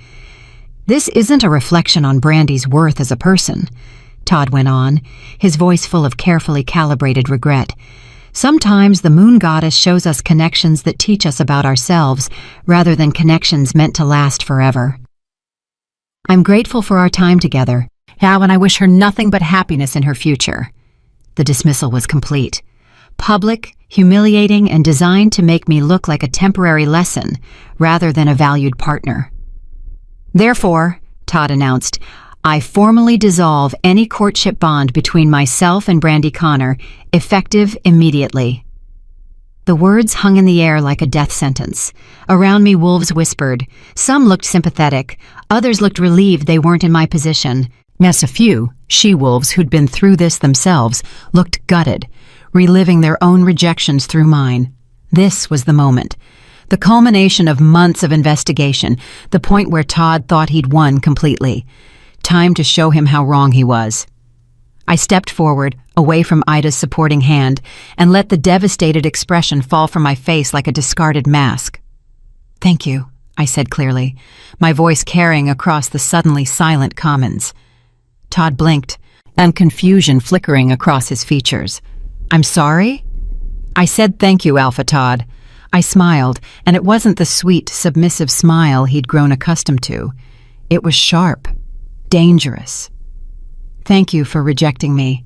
"This isn't a reflection on Brandy's worth as a person," Todd went on, his voice full of carefully calibrated regret. "Sometimes the moon goddess shows us connections that teach us about ourselves, rather than connections meant to last forever. I'm grateful for our time together, and I wish her nothing but happiness in her future." The dismissal was complete. Public, humiliating, and designed to make me look like a temporary lesson, rather than a valued partner. "Therefore," Todd announced, "I formally dissolve any courtship bond between myself and Brandy Connor, effective immediately." The words hung in the air like a death sentence. Around me, wolves whispered. Some looked sympathetic, others looked relieved they weren't in my position. Yes, a few, she-wolves who'd been through this themselves, looked gutted, reliving their own rejections through mine. This was the moment. The culmination of months of investigation, the point where Todd thought he'd won completely. Time to show him how wrong he was. I stepped forward, away from Ida's supporting hand, and let the devastated expression fall from my face like a discarded mask. "Thank you," I said clearly, my voice carrying across the suddenly silent commons. Todd blinked, and confusion flickering across his features. "I'm sorry?" I said thank you, Alpha Todd. I smiled, and it wasn't the sweet, submissive smile he'd grown accustomed to. It was sharp. Dangerous. "Thank you for rejecting me.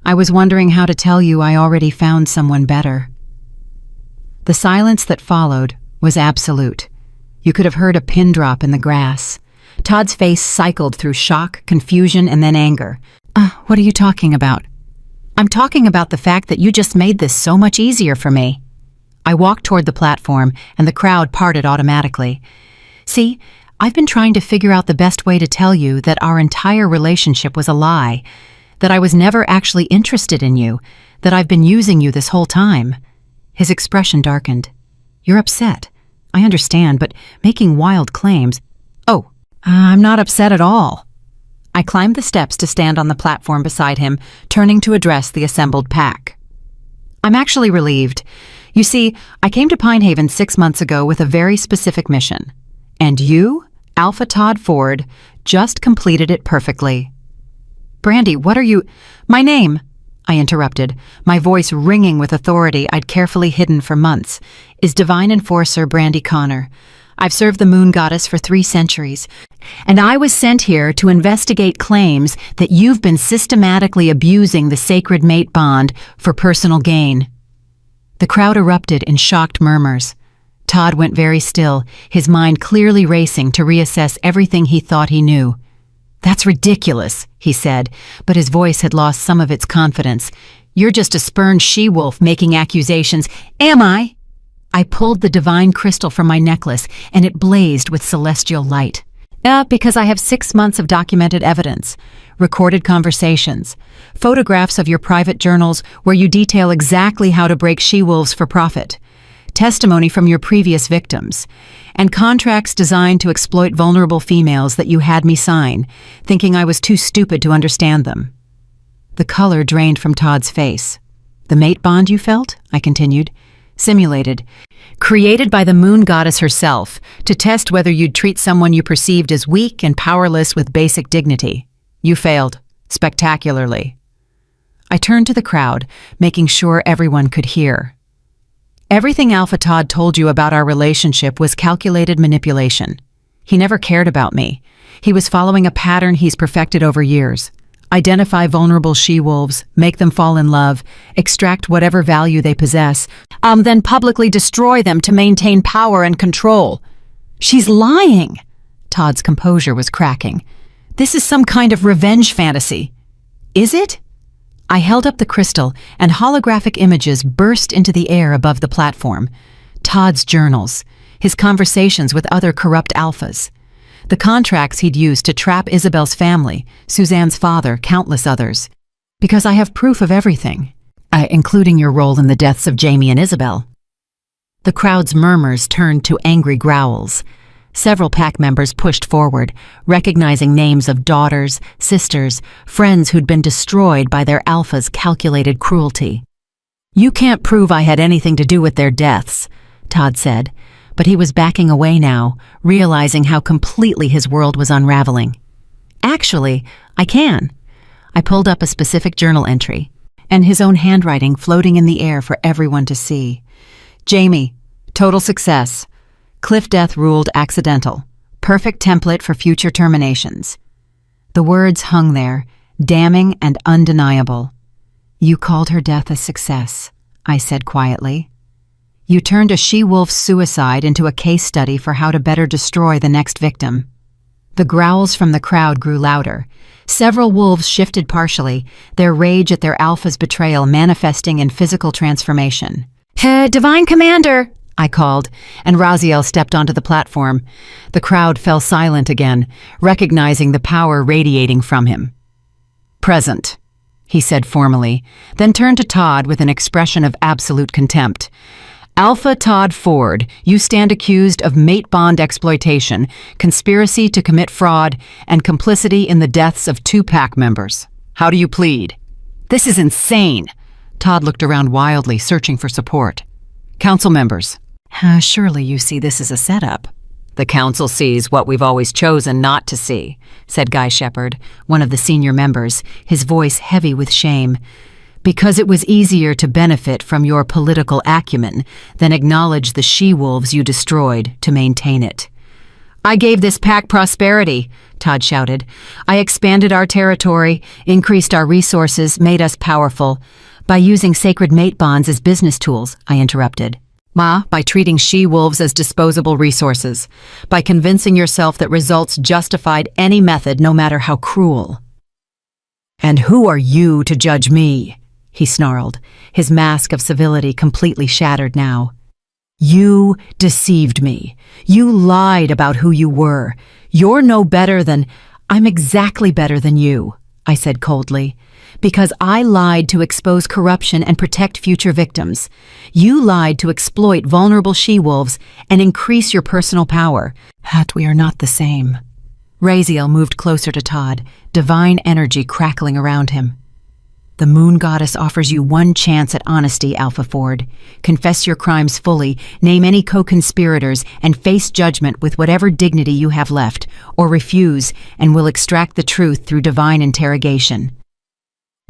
I was wondering how to tell you I already found someone better." The silence that followed was absolute. You could have heard a pin drop in the grass. Todd's face cycled through shock, confusion, and then anger. What are you talking about? I'm talking about the fact that you just made this so much easier for me. I walked toward the platform, and the crowd parted automatically. See, I've been trying to figure out the best way to tell you that our entire relationship was a lie, that I was never actually interested in you, that I've been using you this whole time. His expression darkened. You're upset. I understand, but making wild claims... Oh, I'm not upset at all. I climbed the steps to stand on the platform beside him, turning to address the assembled pack. I'm actually relieved. You see, I came to Pinehaven 6 months ago with a very specific mission. And you, Alpha Todd Ford, just completed it perfectly. Brandy, what are you... My name, I interrupted, my voice ringing with authority I'd carefully hidden for months, is Divine Enforcer Brandy Connor. I've served the Moon Goddess for 3 centuries, and I was sent here to investigate claims that you've been systematically abusing the sacred mate bond for personal gain. The crowd erupted in shocked murmurs. Todd went very still, his mind clearly racing to reassess everything he thought he knew. That's ridiculous, he said, but his voice had lost some of its confidence. You're just a spurned she-wolf making accusations. Am I? I pulled the divine crystal from my necklace, and it blazed with celestial light. Because I have 6 months of documented evidence, recorded conversations, photographs of your private journals where you detail exactly how to break she-wolves for profit, testimony from your previous victims, and contracts designed to exploit vulnerable females that you had me sign, thinking I was too stupid to understand them. The color drained from Todd's face. The mate bond you felt? I continued. Simulated. Created by the Moon Goddess herself to test whether you'd treat someone you perceived as weak and powerless with basic dignity. You failed. Spectacularly. I turned to the crowd, making sure everyone could hear. Everything Alpha Todd told you about our relationship was calculated manipulation. He never cared about me. He was following a pattern he's perfected over years. Identify vulnerable she-wolves, make them fall in love, extract whatever value they possess, then publicly destroy them to maintain power and control. She's lying. Todd's composure was cracking. This is some kind of revenge fantasy. Is it? I held up the crystal, and holographic images burst into the air above the platform. Todd's journals, his conversations with other corrupt alphas, the contracts he'd used to trap Isabel's family, Suzanne's father, countless others. Because I have proof of everything, including your role in the deaths of Jamie and Isabel. The crowd's murmurs turned to angry growls. Several pack members pushed forward, recognizing names of daughters, sisters, friends who'd been destroyed by their alpha's calculated cruelty. You can't prove I had anything to do with their deaths, Todd said, but he was backing away now, realizing how completely his world was unraveling. Actually, I can. I pulled up a specific journal entry, and his own handwriting floating in the air for everyone to see. Jamie, total success. Cliff death ruled accidental. Perfect template for future terminations. The words hung there, damning and undeniable. You called her death a success, I said quietly. You turned a she-wolf's suicide into a case study for how to better destroy the next victim. The growls from the crowd grew louder. Several wolves shifted partially, their rage at their alpha's betrayal manifesting in physical transformation. Divine Commander, I called, and Raziel stepped onto the platform. The crowd fell silent again, recognizing the power radiating from him. Present, he said formally, then turned to Todd with an expression of absolute contempt. Alpha Todd Ford, you stand accused of mate bond exploitation, conspiracy to commit fraud, and complicity in the deaths of 2 pack members. How do you plead? This is insane. Todd looked around wildly, searching for support. Council members. Surely you see this as a setup. The council sees what we've always chosen not to see, said Guy Shepherd, one of the senior members, his voice heavy with shame. Because it was easier to benefit from your political acumen than acknowledge the she-wolves you destroyed to maintain it. I gave this pack prosperity, Todd shouted. I expanded our territory, increased our resources, made us powerful. By using sacred mate bonds as business tools, I interrupted. By treating she-wolves as disposable resources, by convincing yourself that results justified any method, no matter how cruel. And who are you to judge me? He snarled, his mask of civility completely shattered now. You deceived me. You lied about who you were. You're no better than... I'm exactly better than you, I said coldly, because I lied to expose corruption and protect future victims. You lied to exploit vulnerable she-wolves and increase your personal power. But we are not the same. Raziel moved closer to Todd, divine energy crackling around him. The moon goddess offers you one chance at honesty, Alpha Ford. Confess your crimes fully, name any co-conspirators, and face judgment with whatever dignity you have left, or refuse, and we'll extract the truth through divine interrogation.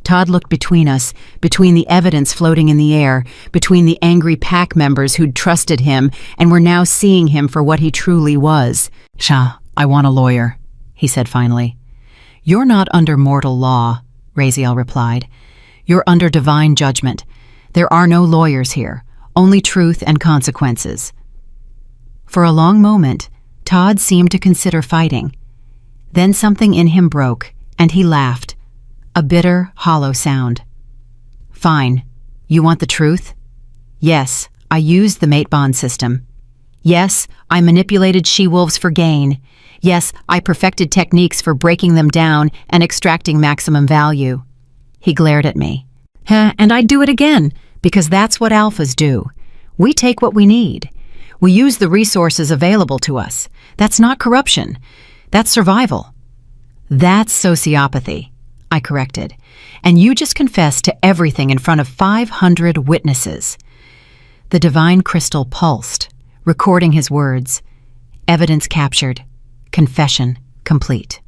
Todd looked between us, between the evidence floating in the air, between the angry pack members who'd trusted him and were now seeing him for what he truly was. "Shah, I want a lawyer," he said finally. "You're not under mortal law," Raziel replied. "You're under divine judgment. There are no lawyers here, only truth and consequences." For a long moment, Todd seemed to consider fighting. Then something in him broke, and he laughed, a bitter, hollow sound. "Fine. You want the truth? Yes, I used the mate bond system. Yes, I manipulated she-wolves for gain. Yes, I perfected techniques for breaking them down and extracting maximum value." He glared at me. "And I'd do it again, because that's what alphas do. We take what we need. We use the resources available to us. That's not corruption. That's survival." "That's sociopathy," I corrected. "And you just confessed to everything in front of 500 witnesses." The divine crystal pulsed, recording his words. Evidence captured. Confession complete.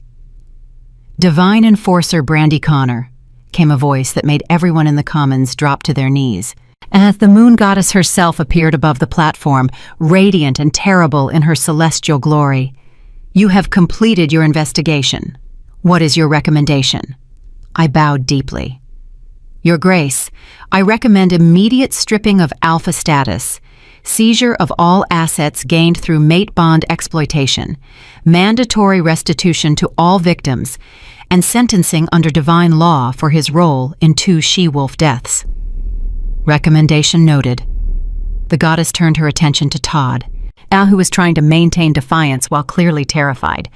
"Divine Enforcer Brandy Connor," came a voice that made everyone in the Commons drop to their knees. As the moon goddess herself appeared above the platform, radiant and terrible in her celestial glory. "You have completed your investigation. What is your recommendation?" I bowed deeply. "Your Grace, I recommend immediate stripping of alpha status, seizure of all assets gained through mate bond exploitation, mandatory restitution to all victims, and sentencing under divine law for his role in 2 she-wolf deaths." Recommendation noted. The goddess turned her attention to Todd, who was trying to maintain defiance while clearly terrified.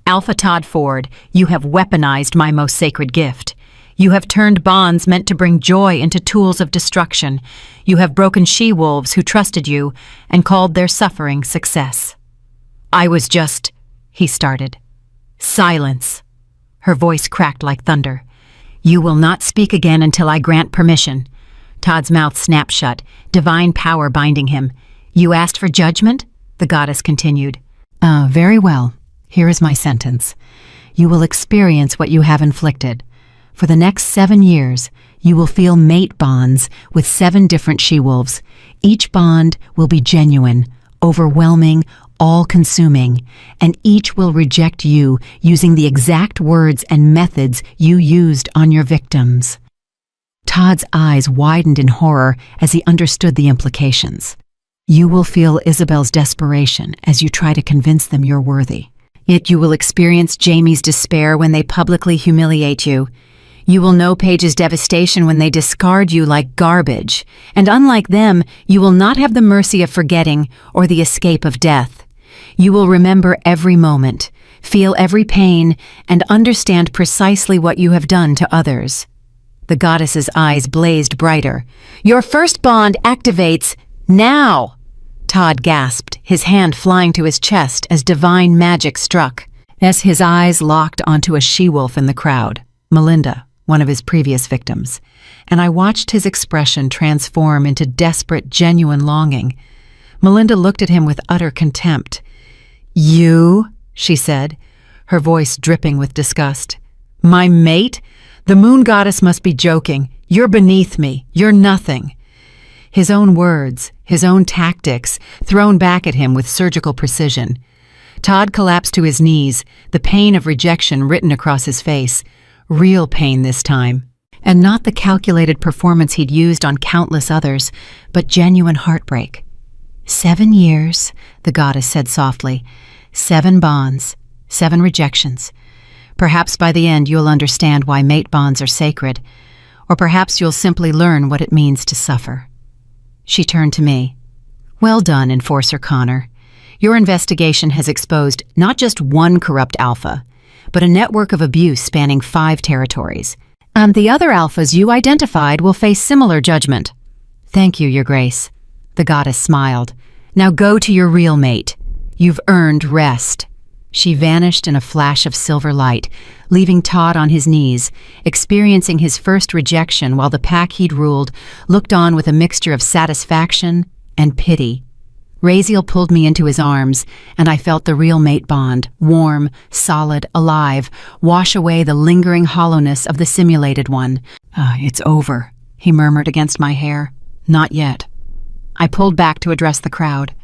"Alpha Todd Ford, you have weaponized my most sacred gift. You have turned bonds meant to bring joy into tools of destruction. You have broken she-wolves who trusted you and called their suffering success." "I was just..." he started. "Silence." Her voice cracked like thunder. "You will not speak again until I grant permission." Todd's mouth snapped shut, divine power binding him. "You asked for judgment?" the goddess continued. Very well. Here is my sentence. You will experience what you have inflicted. For the next 7 years, you will feel mate bonds with 7 different she-wolves. Each bond will be genuine, overwhelming, all-consuming, and each will reject you using the exact words and methods you used on your victims. Todd's eyes widened in horror as he understood the implications. You will feel Isabel's desperation as you try to convince them you're worthy. Yet you will experience Jamie's despair when they publicly humiliate you. You will know Paige's devastation when they discard you like garbage. And unlike them, you will not have the mercy of forgetting or the escape of death. You will remember every moment, feel every pain, and understand precisely what you have done to others. The goddess's eyes blazed brighter. "Your first bond activates now!" Todd gasped, his hand flying to his chest as divine magic struck. As his eyes locked onto a she-wolf in the crowd, Melinda, one of his previous victims, and I watched his expression transform into desperate, genuine longing. Melinda looked at him with utter contempt. "You?" she said, her voice dripping with disgust. "My mate? The moon goddess must be joking. You're beneath me. You're nothing." His own words, his own tactics, thrown back at him with surgical precision. Todd collapsed to his knees, the pain of rejection written across his face. Real pain this time. And not the calculated performance he'd used on countless others, but genuine heartbreak. 7 years, the goddess said softly. 7 bonds, 7 rejections. Perhaps by the end you'll understand why mate bonds are sacred, or perhaps you'll simply learn what it means to suffer. She turned to me. Well done, Enforcer Connor. Your investigation has exposed not just one corrupt alpha, but a network of abuse spanning 5 territories. And the other alphas you identified will face similar judgment. Thank you, Your Grace. The goddess smiled. Now go to your real mate. You've earned rest. She vanished in a flash of silver light, leaving Todd on his knees, experiencing his first rejection while the pack he'd ruled looked on with a mixture of satisfaction and pity. Raziel pulled me into his arms, and I felt the real mate bond, warm, solid, alive, wash away the lingering hollowness of the simulated one. It's over, he murmured against my hair. Not yet. I pulled back to address the crowd.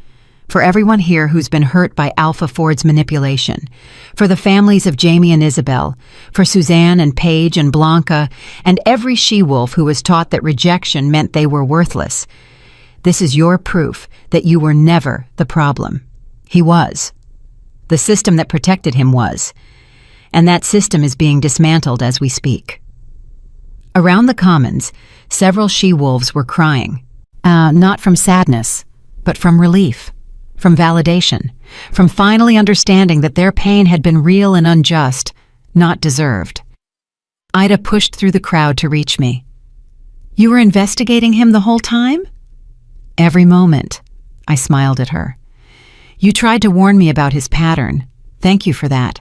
For everyone here who's been hurt by Alpha Ford's manipulation, for the families of Jamie and Isabel, for Suzanne and Paige and Blanca, and every she-wolf who was taught that rejection meant they were worthless, this is your proof that you were never the problem. He was. The system that protected him was. And that system is being dismantled as we speak. Around the commons, several she-wolves were crying. Not from sadness, but from relief, from validation, from finally understanding that their pain had been real and unjust, not deserved. Ida pushed through the crowd to reach me. You were investigating him the whole time? Every moment, I smiled at her. You tried to warn me about his pattern. Thank you for that.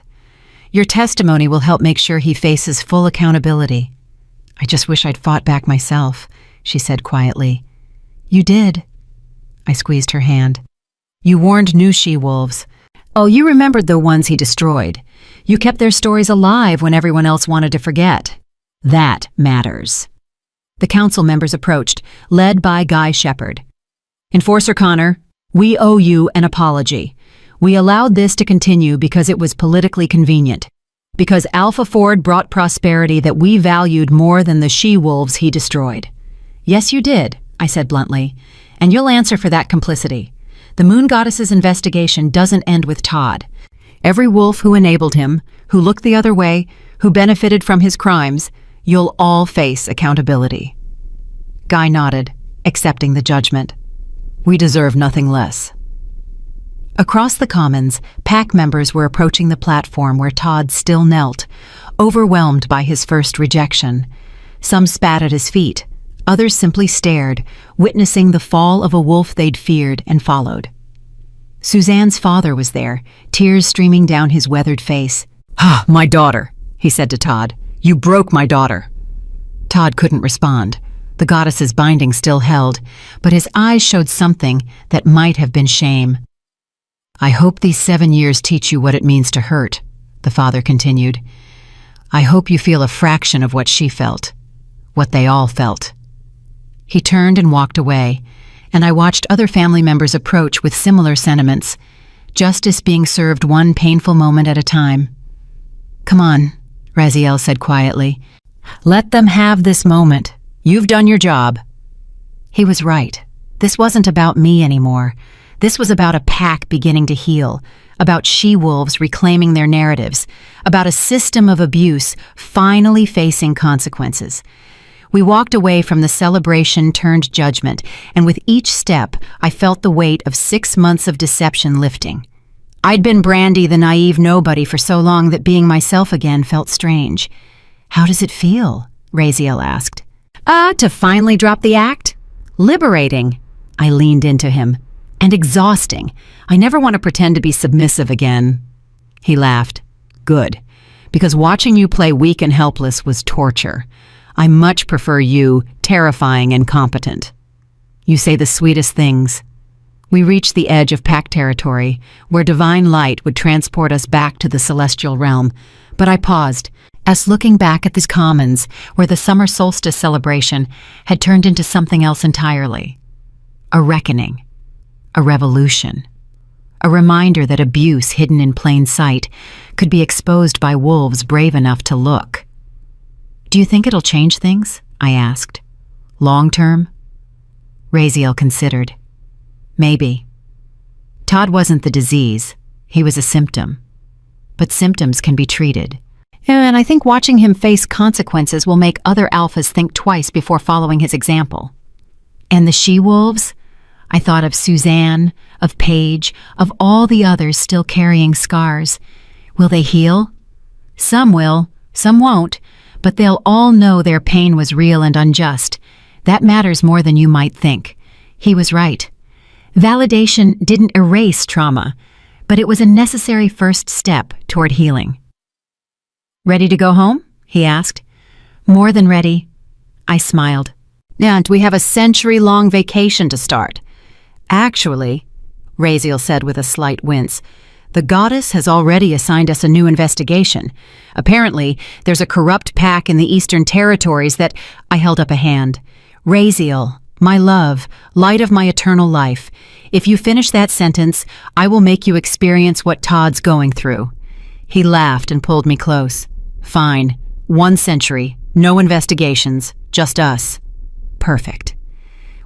Your testimony will help make sure he faces full accountability. I just wish I'd fought back myself, she said quietly. You did. I squeezed her hand. You warned new she-wolves. Oh, you remembered the ones he destroyed. You kept their stories alive when everyone else wanted to forget. That matters. The council members approached, led by Guy Shepherd. Enforcer Connor, we owe you an apology. We allowed this to continue because it was politically convenient. Because Alpha Ford brought prosperity that we valued more than the she-wolves he destroyed. Yes, you did, I said bluntly, and you'll answer for that complicity. The Moon Goddess's investigation doesn't end with Todd. Every wolf who enabled him, who looked the other way, who benefited from his crimes, you'll all face accountability. Guy nodded, accepting the judgment. We deserve nothing less. Across the commons, pack members were approaching the platform where Todd still knelt, overwhelmed by his first rejection. Some spat at his feet. Others simply stared, witnessing the fall of a wolf they'd feared and followed. Suzanne's father was there, tears streaming down his weathered face. My daughter, he said to Todd. You broke my daughter. Todd couldn't respond. The goddess's binding still held, but his eyes showed something that might have been shame. I hope these 7 years teach you what it means to hurt, the father continued. I hope you feel a fraction of what she felt, what they all felt. He turned and walked away, and I watched other family members approach with similar sentiments, justice being served one painful moment at a time. Come on, Raziel said quietly. Let them have this moment. You've done your job. He was right. This wasn't about me anymore. This was about a pack beginning to heal, about she-wolves reclaiming their narratives, about a system of abuse finally facing consequences. We walked away from the celebration turned judgment, and with each step, I felt the weight of 6 months of deception lifting. I'd been Brandy, the naive nobody, for so long that being myself again felt strange. How does it feel? Raziel asked. To finally drop the act? Liberating. I leaned into him. And exhausting. I never want to pretend to be submissive again. He laughed. Good. Because watching you play weak and helpless was torture. I much prefer you, terrifying and competent. You say the sweetest things. We reached the edge of pack territory, where divine light would transport us back to the celestial realm, but I paused, as looking back at these commons, where the summer solstice celebration had turned into something else entirely. A reckoning. A revolution. A reminder that abuse hidden in plain sight could be exposed by wolves brave enough to look. Do you think it'll change things? I asked. Long term? Raziel considered. Maybe, Todd wasn't the disease. He was a symptom. But symptoms can be treated. And I think watching him face consequences will make other alphas think twice before following his example. And the she-wolves? I thought of Suzanne, of Paige, of all the others still carrying scars. Will they heal? Some will, some won't, but they'll all know their pain was real and unjust. That matters more than you might think. He was right. Validation didn't erase trauma, but it was a necessary first step toward healing. "Ready to go home?" he asked. "More than ready." I smiled. "And we have a century-long vacation to start." "Actually," Raziel said with a slight wince, "the goddess has already assigned us a new investigation. Apparently, there's a corrupt pack in the Eastern Territories that—" I held up a hand. "Raziel, my love, light of my eternal life, if you finish that sentence, I will make you experience what Todd's going through." He laughed and pulled me close. "Fine. 1 century. No investigations. Just us." Perfect.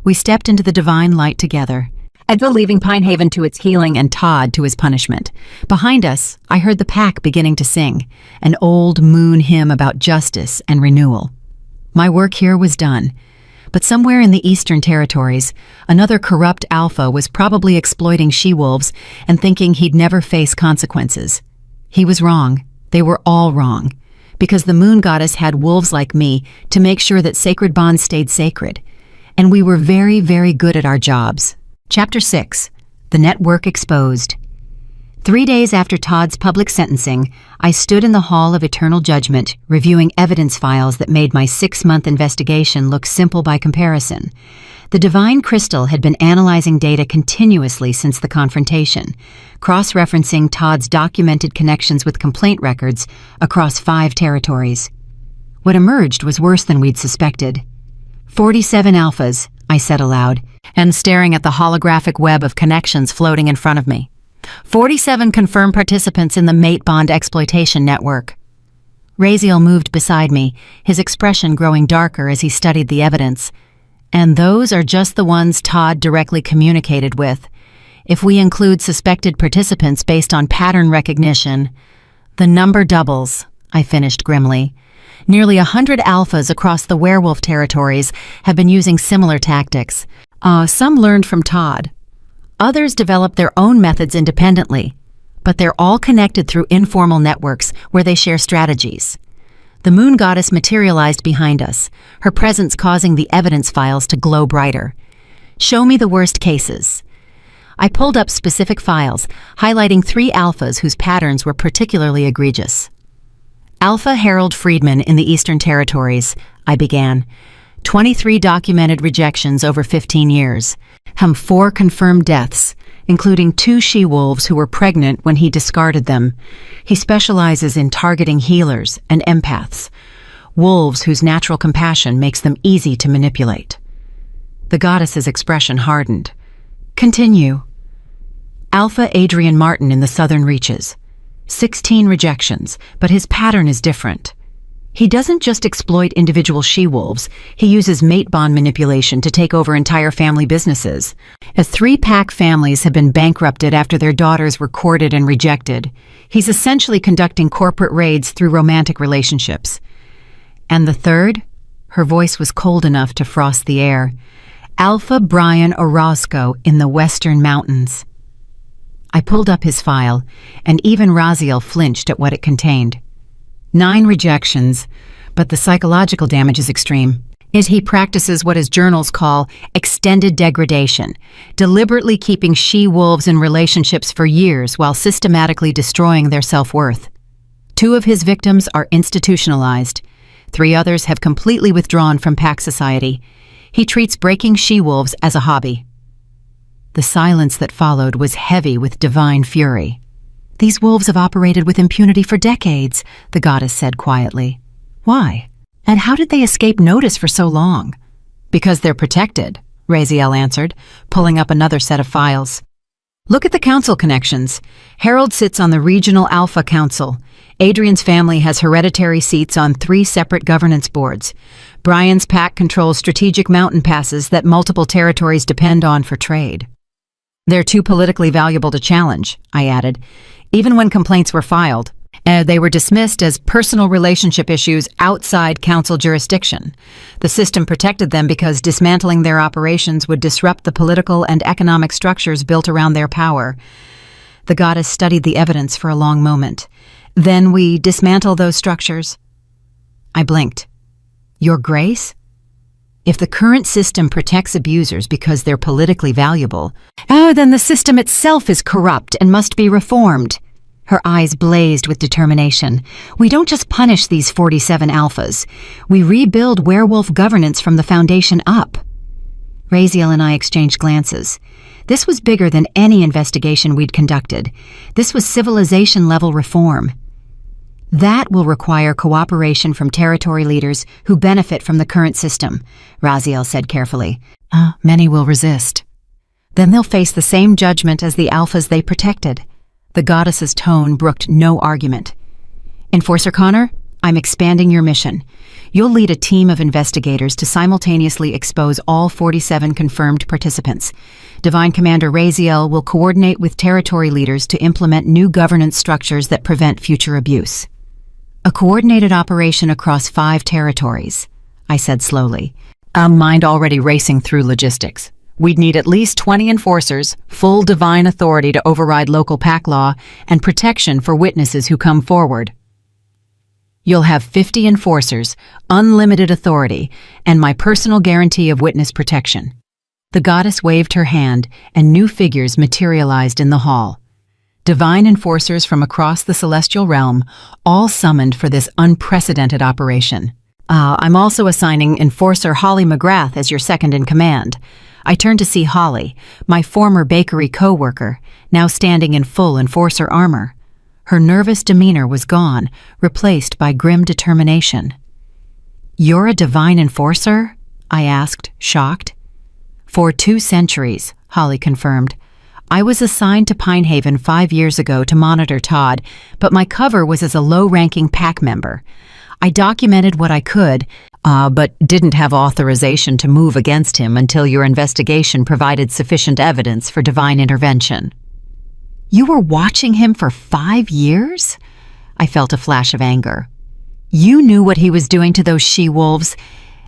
We stepped into the divine light together, Edva leaving Pine Haven to its healing and Todd to his punishment. Behind us, I heard the pack beginning to sing, an old moon hymn about justice and renewal. My work here was done. But somewhere in the Eastern Territories, another corrupt alpha was probably exploiting she-wolves and thinking he'd never face consequences. He was wrong. They were all wrong. Because the moon goddess had wolves like me to make sure that sacred bonds stayed sacred. And we were very, very good at our jobs. Chapter 6. The Network Exposed. 3 days after Todd's public sentencing, I stood in the Hall of Eternal Judgment, reviewing evidence files that made my 6-month investigation look simple by comparison. The Divine Crystal had been analyzing data continuously since the confrontation, cross-referencing Todd's documented connections with complaint records across 5 territories. What emerged was worse than we'd suspected. 47 alphas, I said aloud, and staring at the holographic web of connections floating in front of me. 47 confirmed participants in the mate bond exploitation network. Raziel moved beside me, his expression growing darker as he studied the evidence. And those are just the ones Todd directly communicated with. If we include suspected participants based on pattern recognition, the number doubles, I finished grimly. Nearly 100 alphas across the werewolf territories have been using similar tactics. Some learned from Todd. Others developed their own methods independently, but they're all connected through informal networks where they share strategies. The moon goddess materialized behind us, her presence causing the evidence files to glow brighter. "Show me the worst cases." I pulled up specific files, highlighting 3 alphas whose patterns were particularly egregious. Alpha Harold Friedman in the Eastern Territories, I began. 23 documented rejections over 15 years. 4 confirmed deaths, including 2 she-wolves who were pregnant when he discarded them. He specializes in targeting healers and empaths, wolves whose natural compassion makes them easy to manipulate. The goddess's expression hardened. "Continue." Alpha Adrian Martin in the Southern Reaches. 16 rejections, but his pattern is different. He doesn't just exploit individual she-wolves, he uses mate bond manipulation to take over entire family businesses. As 3-pack families have been bankrupted after their daughters were courted and rejected, he's essentially conducting corporate raids through romantic relationships. And the third? Her voice was cold enough to frost the air. Alpha Brian Orozco in the Western Mountains. I pulled up his file, and even Raziel flinched at what it contained. 9 rejections, but the psychological damage is extreme. He practices what his journals call extended degradation, deliberately keeping she-wolves in relationships for years while systematically destroying their self-worth. 2 of his victims are institutionalized. 3 others have completely withdrawn from pack society. He treats breaking she-wolves as a hobby. The silence that followed was heavy with divine fury. "These wolves have operated with impunity for decades," the goddess said quietly. "Why? And how did they escape notice for so long?" "Because they're protected," Raziel answered, pulling up another set of files. "Look at the council connections. Harold sits on the Regional Alpha Council. Adrian's family has hereditary seats on 3 separate governance boards. Brian's pack controls strategic mountain passes that multiple territories depend on for trade." They're too politically valuable to challenge, I added. Even when complaints were filed, they were dismissed as personal relationship issues outside council jurisdiction. The system protected them because dismantling their operations would disrupt the political and economic structures built around their power. The goddess studied the evidence for a long moment. Then we dismantle those structures. I blinked. Your Grace? If the current system protects abusers because they're politically valuable, then the system itself is corrupt and must be reformed. Her eyes blazed with determination. We don't just punish these 47 alphas. We rebuild werewolf governance from the foundation up. Raziel and I exchanged glances. This was bigger than any investigation we'd conducted. This was civilization-level reform. That will require cooperation from territory leaders who benefit from the current system, Raziel said carefully. Many will resist. Then they'll face the same judgment as the alphas they protected. The goddess's tone brooked no argument. Enforcer Connor, I'm expanding your mission. You'll lead a team of investigators to simultaneously expose all 47 confirmed participants. Divine Commander Raziel will coordinate with territory leaders to implement new governance structures that prevent future abuse. A coordinated operation across 5 territories, I said slowly, mind already racing through logistics. We'd need at least 20 enforcers, full divine authority to override local pack law, and protection for witnesses who come forward. You'll have 50 enforcers, unlimited authority, and my personal guarantee of witness protection. The goddess waved her hand, and new figures materialized in the hall. Divine enforcers from across the celestial realm, all summoned for this unprecedented operation. I'm also assigning Enforcer Holly McGrath as your second in command. I turned to see Holly, my former bakery co-worker, now standing in full Enforcer armor. Her nervous demeanor was gone, replaced by grim determination. You're a Divine Enforcer? I asked, shocked. For 2 centuries, Holly confirmed. I was assigned to Pinehaven 5 years ago to monitor Todd, but my cover was as a low-ranking pack member. I documented what I could, but didn't have authorization to move against him until your investigation provided sufficient evidence for divine intervention. You were watching him for 5 years? I felt a flash of anger. You knew what he was doing to those she-wolves,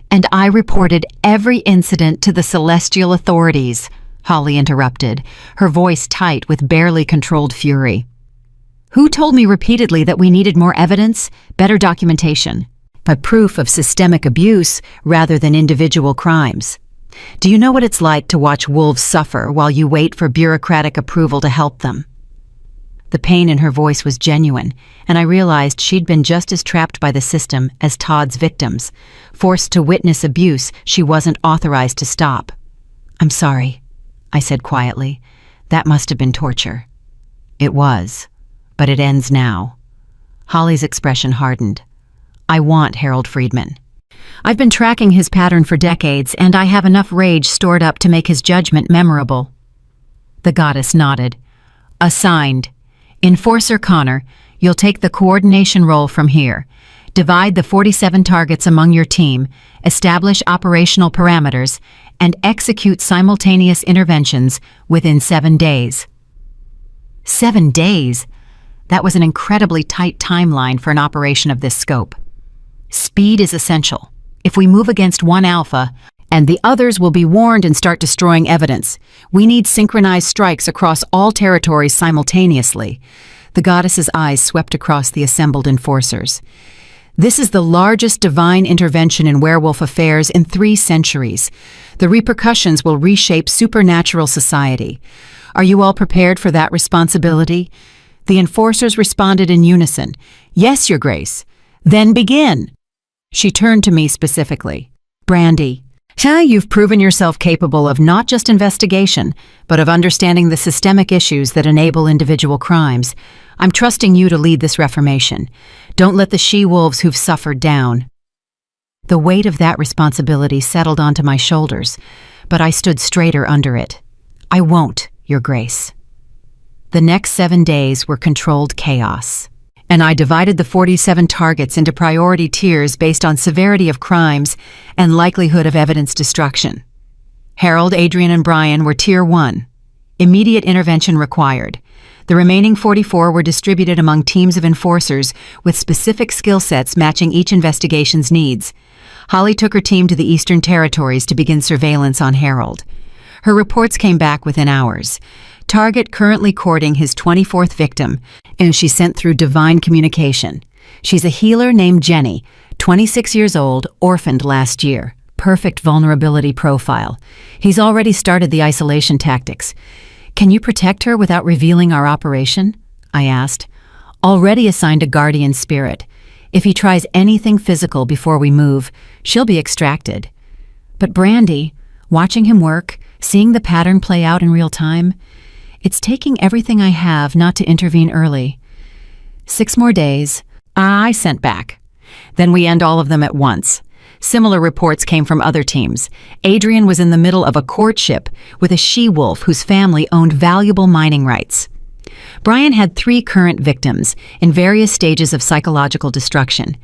and I reported every incident to the celestial authorities, Holly interrupted, her voice tight with barely controlled fury. Who told me repeatedly that we needed more evidence, better documentation, but proof of systemic abuse rather than individual crimes? Do you know what it's like to watch wolves suffer while you wait for bureaucratic approval to help them? The pain in her voice was genuine, and I realized she'd been just as trapped by the system as Todd's victims, forced to witness abuse she wasn't authorized to stop. I'm sorry, I said quietly. That must have been torture. It was, but it ends now. Holly's expression hardened. I want Harold Friedman. I've been tracking his pattern for decades, and I have enough rage stored up to make his judgment memorable. The goddess nodded. Assigned. Enforcer Connor, you'll take the coordination role from here. Divide the 47 targets among your team, establish operational parameters, and execute simultaneous interventions within 7 days. 7 days? That was an incredibly tight timeline for an operation of this scope. Speed is essential. If we move against one alpha, and the others will be warned and start destroying evidence. We need synchronized strikes across all territories simultaneously. The goddess's eyes swept across the assembled enforcers. This is the largest divine intervention in werewolf affairs in 3 centuries. The repercussions will reshape supernatural society. Are you all prepared for that responsibility? The enforcers responded in unison. Yes, Your Grace. Then begin. She turned to me specifically. Brandy, you've proven yourself capable of not just investigation, but of understanding the systemic issues that enable individual crimes. I'm trusting you to lead this reformation. Don't let the she-wolves who've suffered down. The weight of that responsibility settled onto my shoulders, but I stood straighter under it. I won't, Your Grace. The next 7 days were controlled chaos, and I divided the 47 targets into priority tiers based on severity of crimes and likelihood of evidence destruction. Harold, Adrian, and Brian were Tier 1. Immediate intervention required. The remaining 44 were distributed among teams of enforcers with specific skill sets matching each investigation's needs. Holly took her team to the Eastern Territories to begin surveillance on Harold. Her reports came back within hours. Target currently courting his 24th victim, and she sent through divine communication. She's a healer named Jenny, 26 years old, orphaned last year. Perfect vulnerability profile. He's already started the isolation tactics. Can you protect her without revealing our operation? I asked. Already assigned a guardian spirit. If he tries anything physical before we move, she'll be extracted. But Brandy, watching him work, seeing the pattern play out in real time, it's taking everything I have not to intervene early. 6 more days. I sent back. Then we end all of them at once. Similar reports came from other teams. Adrian was in the middle of a courtship with a she-wolf whose family owned valuable mining rights. Brian had 3 current victims in various stages of psychological destruction,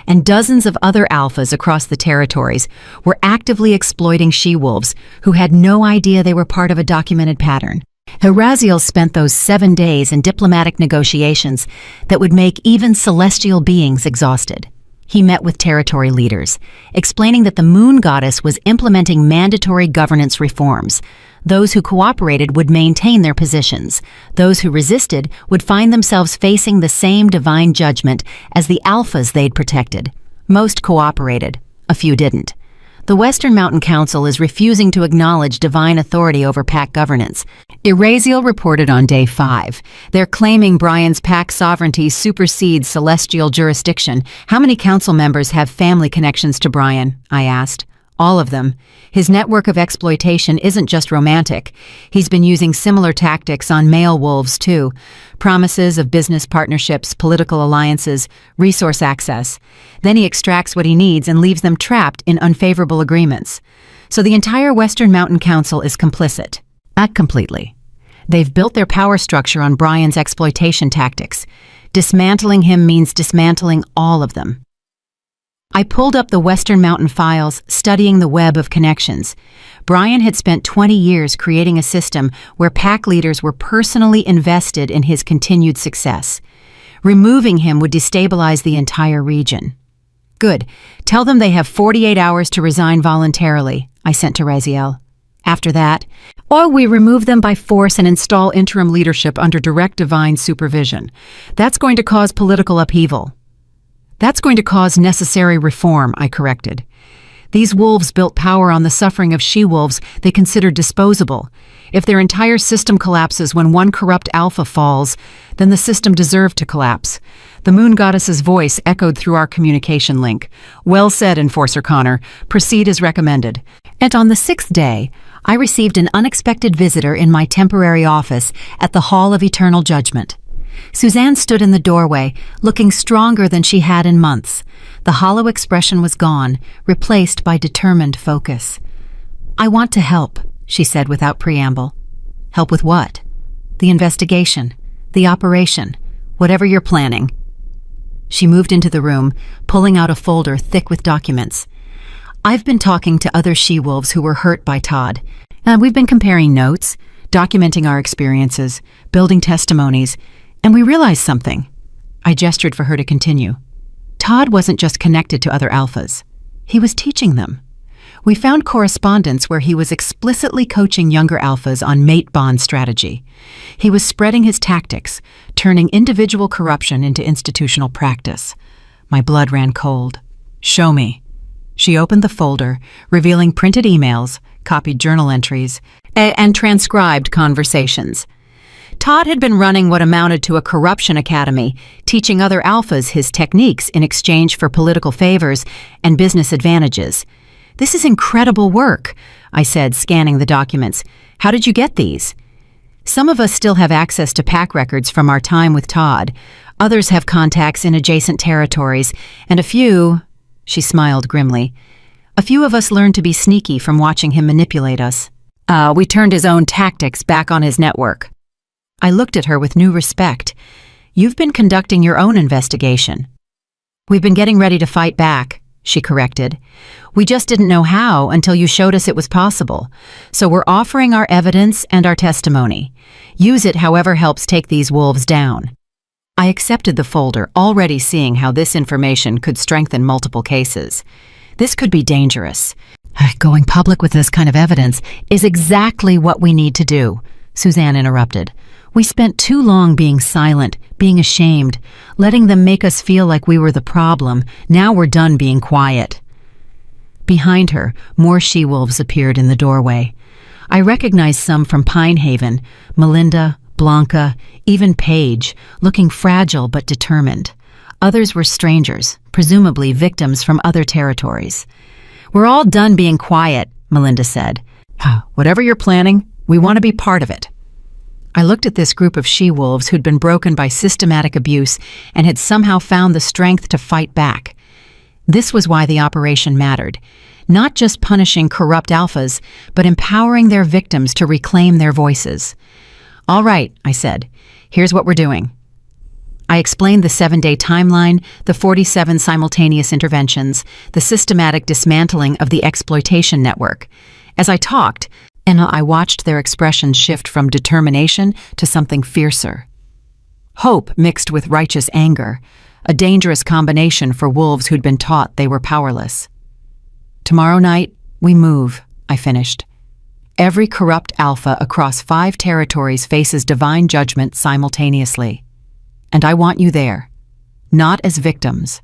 and dozens of other alphas across the territories were actively exploiting she-wolves who had no idea they were part of a documented pattern. Raziel spent those 7 days in diplomatic negotiations that would make even celestial beings exhausted. He met with territory leaders, explaining that the moon goddess was implementing mandatory governance reforms. Those who cooperated would maintain their positions. Those who resisted would find themselves facing the same divine judgment as the alphas they'd protected. Most cooperated. A few didn't. The Western Mountain Council is refusing to acknowledge divine authority over pack governance. Raziel reported on day 5. They're claiming Brian's pack sovereignty supersedes celestial jurisdiction. How many council members have family connections to Brian? I asked. All of them. His network of exploitation isn't just romantic. He's been using similar tactics on male wolves, too. Promises of business partnerships, political alliances, resource access. Then he extracts what he needs and leaves them trapped in unfavorable agreements. So the entire Western Mountain Council is complicit. Not completely. They've built their power structure on Brian's exploitation tactics. Dismantling him means dismantling all of them. I pulled up the Western Mountain files, studying the web of connections. Brian had spent 20 years creating a system where pack leaders were personally invested in his continued success. Removing him would destabilize the entire region. Good. Tell them they have 48 hours to resign voluntarily, I sent to Raziel. After that, or we remove them by force and install interim leadership under direct divine supervision. That's going to cause political upheaval. That's going to cause necessary reform, I corrected. These wolves built power on the suffering of she-wolves they considered disposable. If their entire system collapses when one corrupt alpha falls, then the system deserved to collapse. The moon goddess's voice echoed through our communication link. Well said, Enforcer Connor. Proceed as recommended. And on the 6th day, I received an unexpected visitor in my temporary office at the Hall of Eternal Judgment. Suzanne stood in the doorway, looking stronger than she had in months. The hollow expression was gone, replaced by determined focus. I want to help, she said without preamble. Help with what? The investigation, the operation, whatever you're planning. She moved into the room, pulling out a folder thick with documents. I've been talking to other she-wolves who were hurt by Todd. We've been comparing notes, documenting our experiences, building testimonies, and we realized something. I gestured for her to continue. Todd wasn't just connected to other alphas. He was teaching them. We found correspondence where he was explicitly coaching younger alphas on mate bond strategy. He was spreading his tactics, turning individual corruption into institutional practice. My blood ran cold. Show me. She opened the folder, revealing printed emails, copied journal entries, and transcribed conversations. Todd had been running what amounted to a corruption academy, teaching other alphas his techniques in exchange for political favors and business advantages. This is incredible work, I said, scanning the documents. How did you get these? Some of us still have access to pack records from our time with Todd. Others have contacts in adjacent territories, and a few, she smiled grimly, a few of us learned to be sneaky from watching him manipulate us. We turned his own tactics back on his network. I looked at her with new respect. You've been conducting your own investigation. We've been getting ready to fight back, she corrected. We just didn't know how until you showed us it was possible. So we're offering our evidence and our testimony. Use it however helps take these wolves down. I accepted the folder, already seeing how this information could strengthen multiple cases. This could be dangerous. Going public with this kind of evidence is exactly what we need to do, Suzanne interrupted. We spent too long being silent, being ashamed, letting them make us feel like we were the problem. Now we're done being quiet. Behind her, more she-wolves appeared in the doorway. I recognized some from Pine Haven, Melinda, Blanca, even Paige, looking fragile but determined. Others were strangers, presumably victims from other territories. We're all done being quiet, Melinda said. Whatever you're planning, we want to be part of it. I looked at this group of she-wolves who'd been broken by systematic abuse and had somehow found the strength to fight back. This was why the operation mattered. Not just punishing corrupt alphas, but empowering their victims to reclaim their voices. All right, I said. Here's what we're doing. I explained the 7-day timeline, the 47 simultaneous interventions, the systematic dismantling of the exploitation network. As I talked, and I watched their expressions shift from determination to something fiercer. Hope mixed with righteous anger, a dangerous combination for wolves who'd been taught they were powerless. Tomorrow night, we move, I finished. Every corrupt alpha across 5 territories faces divine judgment simultaneously. And I want you there, not as victims,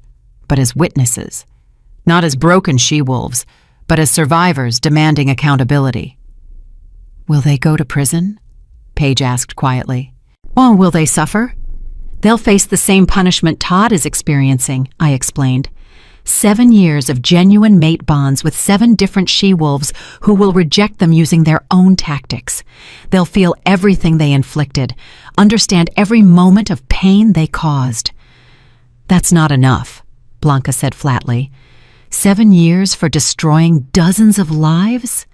but as witnesses. Not as broken she-wolves, but as survivors demanding accountability. Will they go to prison? Paige asked quietly. Oh, will they suffer? They'll face the same punishment Todd is experiencing, I explained. 7 years of genuine mate bonds with 7 different she-wolves who will reject them using their own tactics. They'll feel everything they inflicted, understand every moment of pain they caused. That's not enough, Blanca said flatly. 7 years for destroying dozens of lives?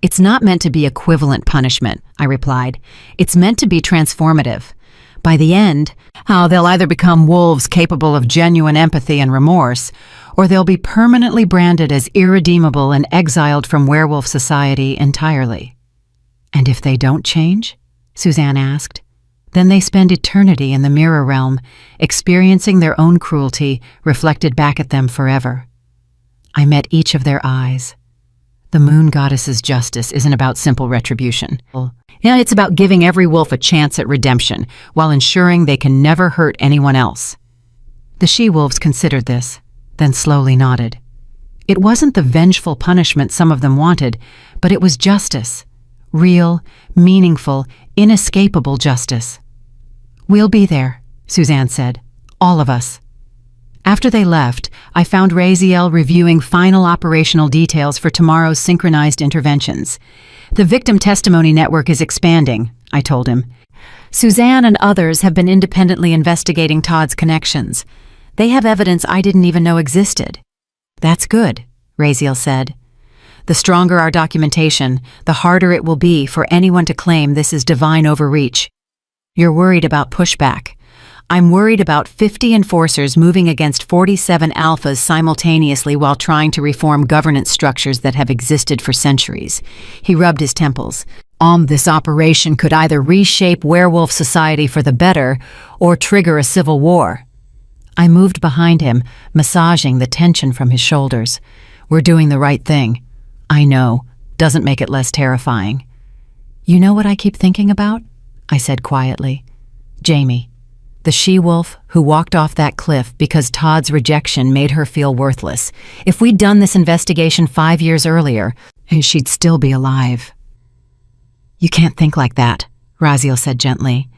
It's not meant to be equivalent punishment, I replied. It's meant to be transformative. By the end, they'll either become wolves capable of genuine empathy and remorse, or they'll be permanently branded as irredeemable and exiled from werewolf society entirely. And if they don't change? Suzanne asked. Then they spend eternity in the mirror realm, experiencing their own cruelty reflected back at them forever. I met each of their eyes. The moon goddess's justice isn't about simple retribution. It's about giving every wolf a chance at redemption, while ensuring they can never hurt anyone else. The she-wolves considered this, then slowly nodded. It wasn't the vengeful punishment some of them wanted, but it was justice. Real, meaningful, inescapable justice. We'll be there, Suzanne said. All of us. After they left, I found Raziel reviewing final operational details for tomorrow's synchronized interventions. The victim testimony network is expanding, I told him. Suzanne and others have been independently investigating Todd's connections. They have evidence I didn't even know existed. That's good, Raziel said. The stronger our documentation, the harder it will be for anyone to claim this is divine overreach. You're worried about pushback. I'm worried about 50 enforcers moving against 47 alphas simultaneously while trying to reform governance structures that have existed for centuries. He rubbed his temples. This operation could either reshape werewolf society for the better or trigger a civil war. I moved behind him, massaging the tension from his shoulders. We're doing the right thing. I know. Doesn't make it less terrifying. You know what I keep thinking about? I said quietly. Jamie. The she-wolf who walked off that cliff because Todd's rejection made her feel worthless. If we'd done this investigation 5 years earlier, she'd still be alive. You can't think like that, Raziel said gently.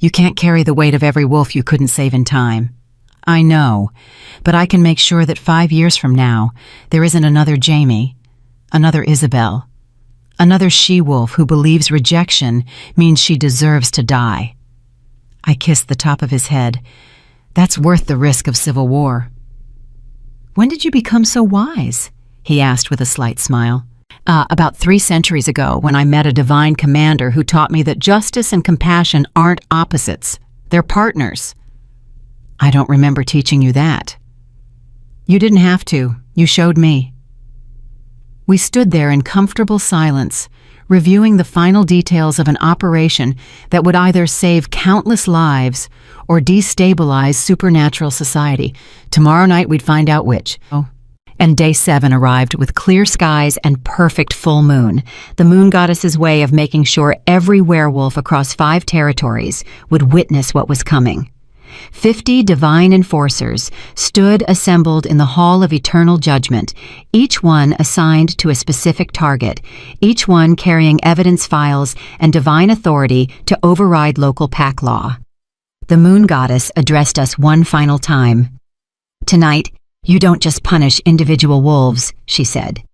You can't carry the weight of every wolf you couldn't save in time. I know, but I can make sure that 5 years from now, there isn't another Jamie, another Isabel, another she-wolf who believes rejection means she deserves to die. I kissed the top of his head. That's worth the risk of civil war. When did you become so wise? He asked with a slight smile. About 3 centuries ago, when I met a divine commander who taught me that justice and compassion aren't opposites. They're partners. I don't remember teaching you that. You didn't have to, You showed me. We stood there in comfortable silence, reviewing the final details of an operation that would either save countless lives or destabilize supernatural society. Tomorrow night we'd find out which. And day 7 arrived with clear skies and perfect full moon, the moon goddess's way of making sure every werewolf across 5 territories would witness what was coming. 50 divine enforcers stood assembled in the Hall of Eternal Judgment, each one assigned to a specific target, each one carrying evidence files and divine authority to override local pack law. The moon goddess addressed us one final time. "Tonight, you don't just punish individual wolves," she said.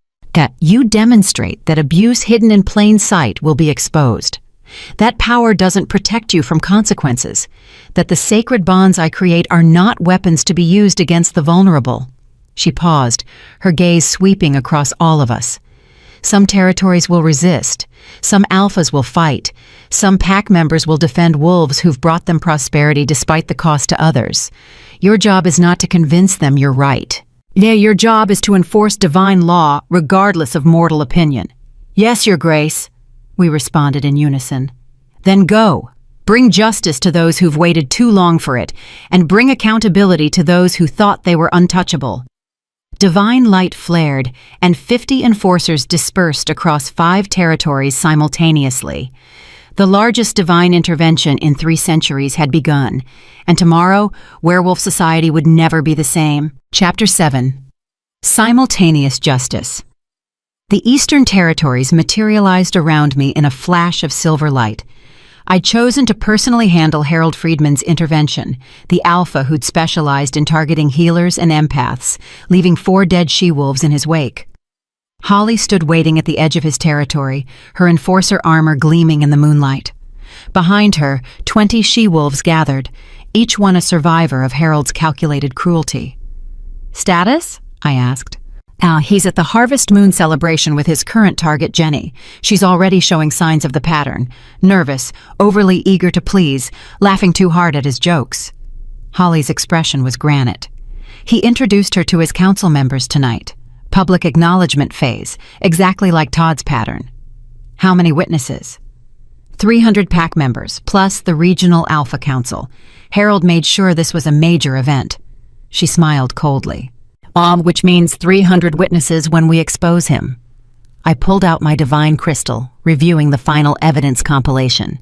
"You demonstrate that abuse hidden in plain sight will be exposed. That power doesn't protect you from consequences. That the sacred bonds I create are not weapons to be used against the vulnerable." She paused, her gaze sweeping across all of us. "Some territories will resist. Some alphas will fight. Some pack members will defend wolves who've brought them prosperity despite the cost to others. Your job is not to convince them you're right. Your job is to enforce divine law regardless of mortal opinion." "Yes, Your Grace," we responded in unison. "Then go. Bring justice to those who've waited too long for it, and bring accountability to those who thought they were untouchable." Divine light flared, and 50 enforcers dispersed across 5 territories simultaneously. The largest divine intervention in 3 centuries had begun, and tomorrow, werewolf society would never be the same. Chapter 7. Simultaneous Justice. The Eastern Territories materialized around me in a flash of silver light. I'd chosen to personally handle Harold Friedman's intervention, the alpha who'd specialized in targeting healers and empaths, leaving 4 dead she-wolves in his wake. Holly stood waiting at the edge of his territory, her enforcer armor gleaming in the moonlight. Behind her, 20 she-wolves gathered, each one a survivor of Harold's calculated cruelty. "Status?" I asked. He's at the Harvest Moon celebration with his current target, Jenny. She's already showing signs of the pattern. Nervous, overly eager to please, laughing too hard at his jokes. Holly's expression was granite. He introduced her to his council members tonight. Public acknowledgement phase, exactly like Todd's pattern. "How many witnesses?" 300 pack members, plus the Regional Alpha Council. Harold made sure this was a major event. She smiled coldly. "Which means 300 witnesses when we expose him." I pulled out my divine crystal, reviewing the final evidence compilation.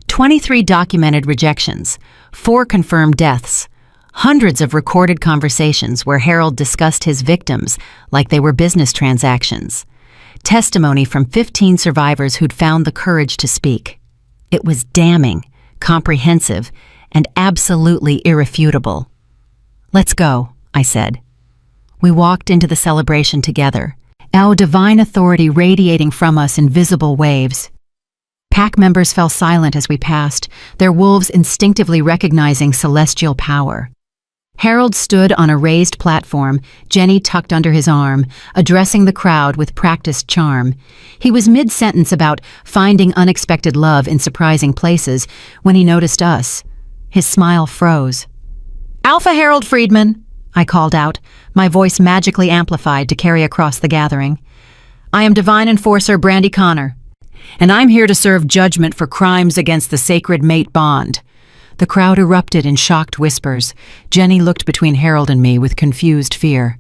23 documented rejections, 4 confirmed deaths, hundreds of recorded conversations where Harold discussed his victims like they were business transactions. Testimony from 15 survivors who'd found the courage to speak. It was damning, comprehensive, and absolutely irrefutable. "Let's go," I said. We walked into the celebration together, our divine authority radiating from us in visible waves. Pack members fell silent as we passed, their wolves instinctively recognizing celestial power. Harold stood on a raised platform, Jenny tucked under his arm, addressing the crowd with practiced charm. He was mid-sentence about finding unexpected love in surprising places when he noticed us. His smile froze. "Alpha Harold Friedman," I called out, my voice magically amplified to carry across the gathering. "I am Divine Enforcer Brandy Connor, and I'm here to serve judgment for crimes against the sacred mate bond." The crowd erupted in shocked whispers. Jenny looked between Harold and me with confused fear.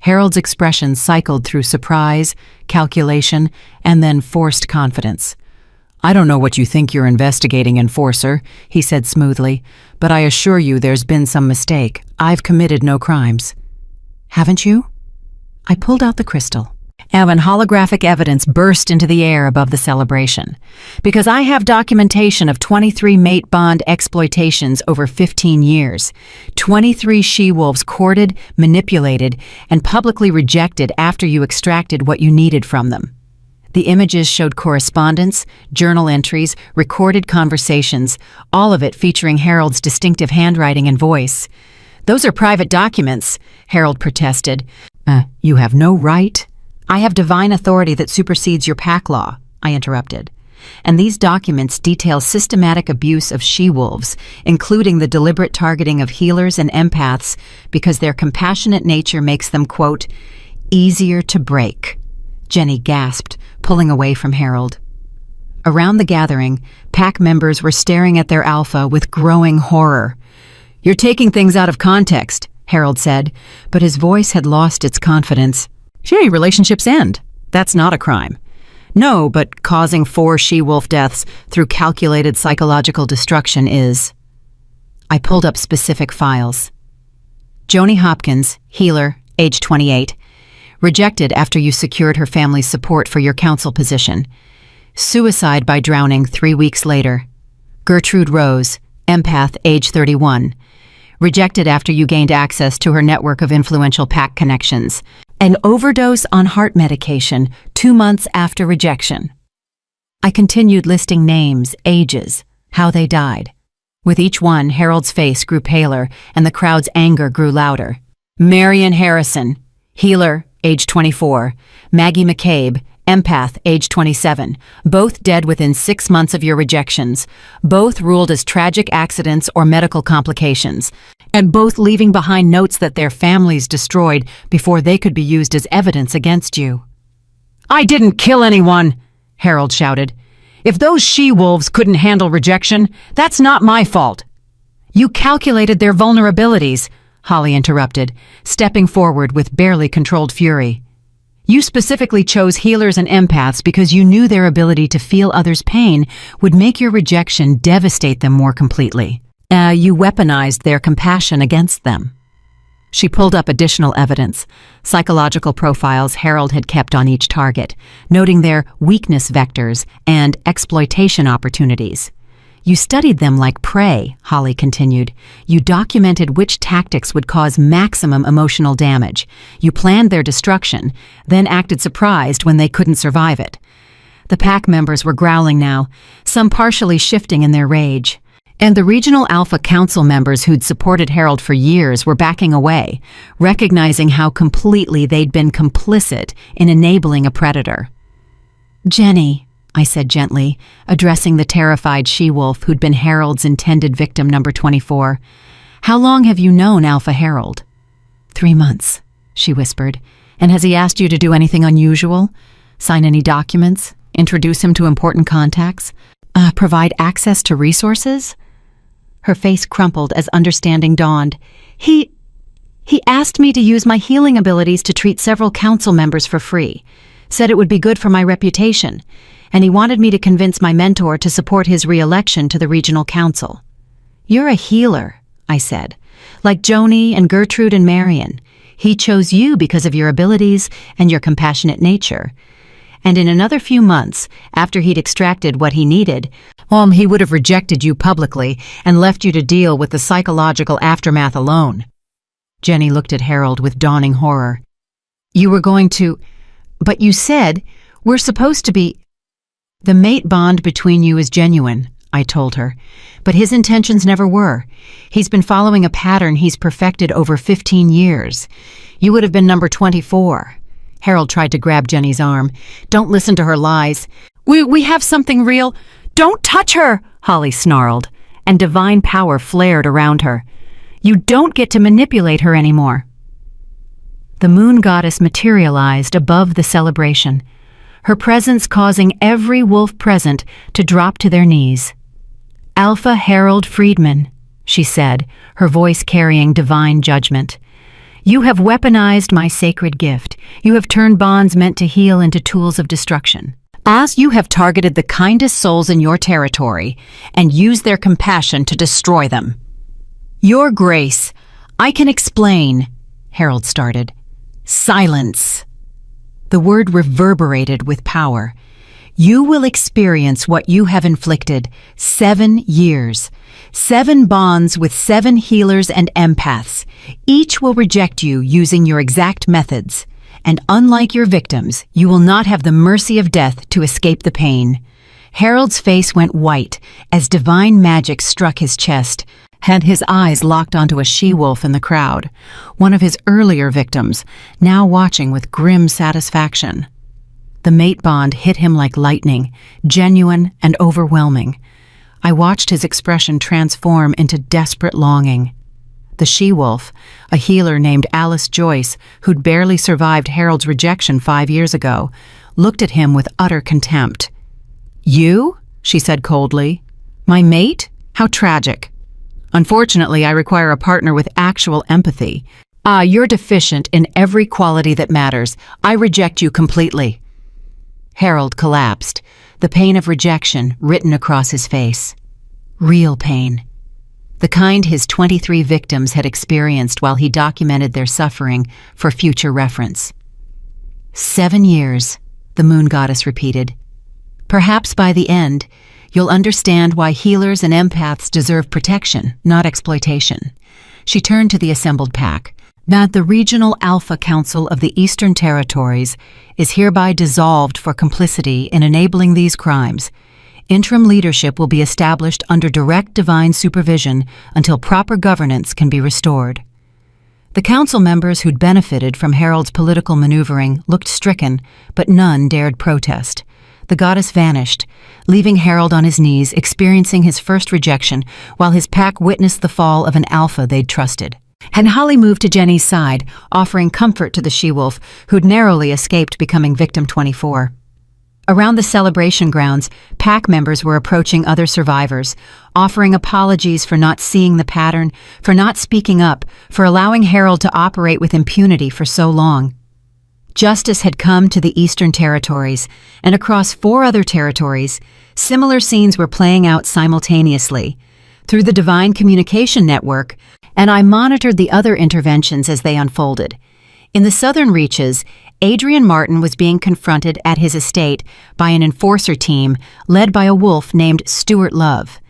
Harold's expression cycled through surprise, calculation, and then forced confidence. "I don't know what you think you're investigating, Enforcer," he said smoothly, "but I assure you there's been some mistake. I've committed no crimes." "Haven't you?" I pulled out the crystal. And holographic evidence burst into the air above the celebration. "Because I have documentation of 23 mate bond exploitations over 15 years. 23 she-wolves courted, manipulated, and publicly rejected after you extracted what you needed from them." The images showed correspondence, journal entries, recorded conversations, all of it featuring Harold's distinctive handwriting and voice. "Those are private documents," Harold protested. You have no right." "I have divine authority that supersedes your pack law," I interrupted. and these documents detail systematic abuse of she-wolves, including the deliberate targeting of healers and empaths because their compassionate nature makes them, quote, easier to break. Jenny gasped, pulling away from Harold. Around the gathering, pack members were staring at their alpha with growing horror. "You're taking things out of context," Harold said, but his voice had lost its confidence. "Gee, relationships end. That's not a crime." "No, but causing 4 she-wolf deaths through calculated psychological destruction is." I pulled up specific files. Joni Hopkins, healer, age 28, rejected after you secured her family's support for your counsel position. Suicide by drowning 3 weeks later. Gertrude Rose, empath, age 31, rejected after you gained access to her network of influential pack connections. An overdose on heart medication 2 months after rejection. I continued listing names, ages, how they died. With each one, Harold's face grew paler and the crowd's anger grew louder. Marion Harrison, healer, age 24. Maggie McCabe, empath, age 27. Both dead within 6 months of your rejections. Both ruled as tragic accidents or medical complications. And both leaving behind notes that their families destroyed before they could be used as evidence against you. "I didn't kill anyone," Harold shouted. "If those she-wolves couldn't handle rejection, that's not my fault." "You calculated their vulnerabilities," Holly interrupted, stepping forward with barely controlled fury. "You specifically chose healers and empaths because you knew their ability to feel others' pain would make your rejection devastate them more completely. You weaponized their compassion against them." She pulled up additional evidence, psychological profiles Harold had kept on each target, noting their weakness vectors and exploitation opportunities. "You studied them like prey," Holly continued. "You documented which tactics would cause maximum emotional damage. You planned their destruction, then acted surprised when they couldn't survive it." The pack members were growling now, some partially shifting in their rage. And the regional Alpha Council members who'd supported Harold for years were backing away, recognizing how completely they'd been complicit in enabling a predator. "Jenny," I said gently, addressing the terrified she-wolf who'd been Harold's intended victim number 24. "How long have you known Alpha Harold?" 3 months, she whispered. "And has he asked you to do anything unusual? Sign any documents? Introduce him to important contacts? Provide access to resources?" Her face crumpled as understanding dawned. He asked me to use my healing abilities to treat several council members for free. Said it would be good for my reputation. And he wanted me to convince my mentor to support his re-election to the regional council. "You're a healer," I said. "Like Joni and Gertrude and Marion. He chose you because of your abilities and your compassionate nature. And in another few months, after he'd extracted what he needed, he would have rejected you publicly and left you to deal with the psychological aftermath alone." Jenny looked at Harold with dawning horror. "You were going to... But you said, we're supposed to be..." "The mate bond between you is genuine," I told her, "but his intentions never were. He's been following a pattern he's perfected over 15 years. You would have been number 24. Harold tried to grab Jenny's arm. "Don't listen to her lies. We have something real." "Don't touch her!" Holly snarled, and divine power flared around her. "You don't get to manipulate her anymore." The moon goddess materialized above the celebration, her presence causing every wolf present to drop to their knees. "Alpha Harold Friedman," she said, her voice carrying divine judgment. "You have weaponized my sacred gift. You have turned bonds meant to heal into tools of destruction. As you have targeted the kindest souls in your territory and used their compassion to destroy them." "Your Grace, I can explain," Harold started. "Silence." The word reverberated with power. "You will experience what you have inflicted. 7 years. 7 bonds with 7 healers and empaths. Each will reject you using your exact methods. And unlike your victims, you will not have the mercy of death to escape the pain." Harold's face went white as divine magic struck his chest, and his eyes locked onto a she-wolf in the crowd, one of his earlier victims, now watching with grim satisfaction. The mate bond hit him like lightning, genuine and overwhelming. I watched his expression transform into desperate longing. The she-wolf, a healer named Alice Joyce, who'd barely survived Harold's rejection 5 years ago, looked at him with utter contempt. "You?" she said coldly. "My mate? How tragic. Unfortunately, I require a partner with actual empathy. You're deficient in every quality that matters. I reject you completely." Harold collapsed, the pain of rejection written across his face. Real pain. The kind his 23 victims had experienced while he documented their suffering for future reference. 7 years, the moon goddess repeated. "Perhaps by the end, you'll understand why healers and empaths deserve protection, not exploitation." She turned to the assembled pack. "That the Regional Alpha Council of the Eastern Territories is hereby dissolved for complicity in enabling these crimes. Interim leadership will be established under direct divine supervision until proper governance can be restored." The council members who'd benefited from Harold's political maneuvering looked stricken, but none dared protest. The goddess vanished, leaving Harold on his knees, experiencing his first rejection, while his pack witnessed the fall of an alpha they'd trusted. And Holly moved to Jenny's side, offering comfort to the she-wolf, who'd narrowly escaped becoming victim 24. Around the celebration grounds, pack members were approaching other survivors, offering apologies for not seeing the pattern, for not speaking up, for allowing Harold to operate with impunity for so long. Justice had come to the Eastern Territories, and across 4 other territories, similar scenes were playing out simultaneously. Through the Divine Communication Network, and I monitored the other interventions as they unfolded. In the southern reaches, Adrian Martin was being confronted at his estate by an enforcer team led by a wolf named Stuart Love.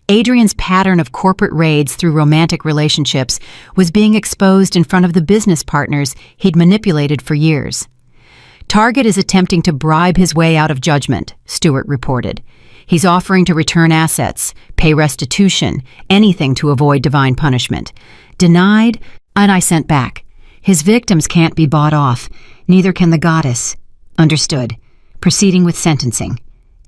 Adrian's pattern of corporate raids through romantic relationships was being exposed in front of the business partners he'd manipulated for years. "Target is attempting to bribe his way out of judgment," Stuart reported. "He's offering to return assets, pay restitution, anything to avoid divine punishment. Denied, and I sent back. His victims can't be bought off, neither can the goddess." "Understood. Proceeding with sentencing."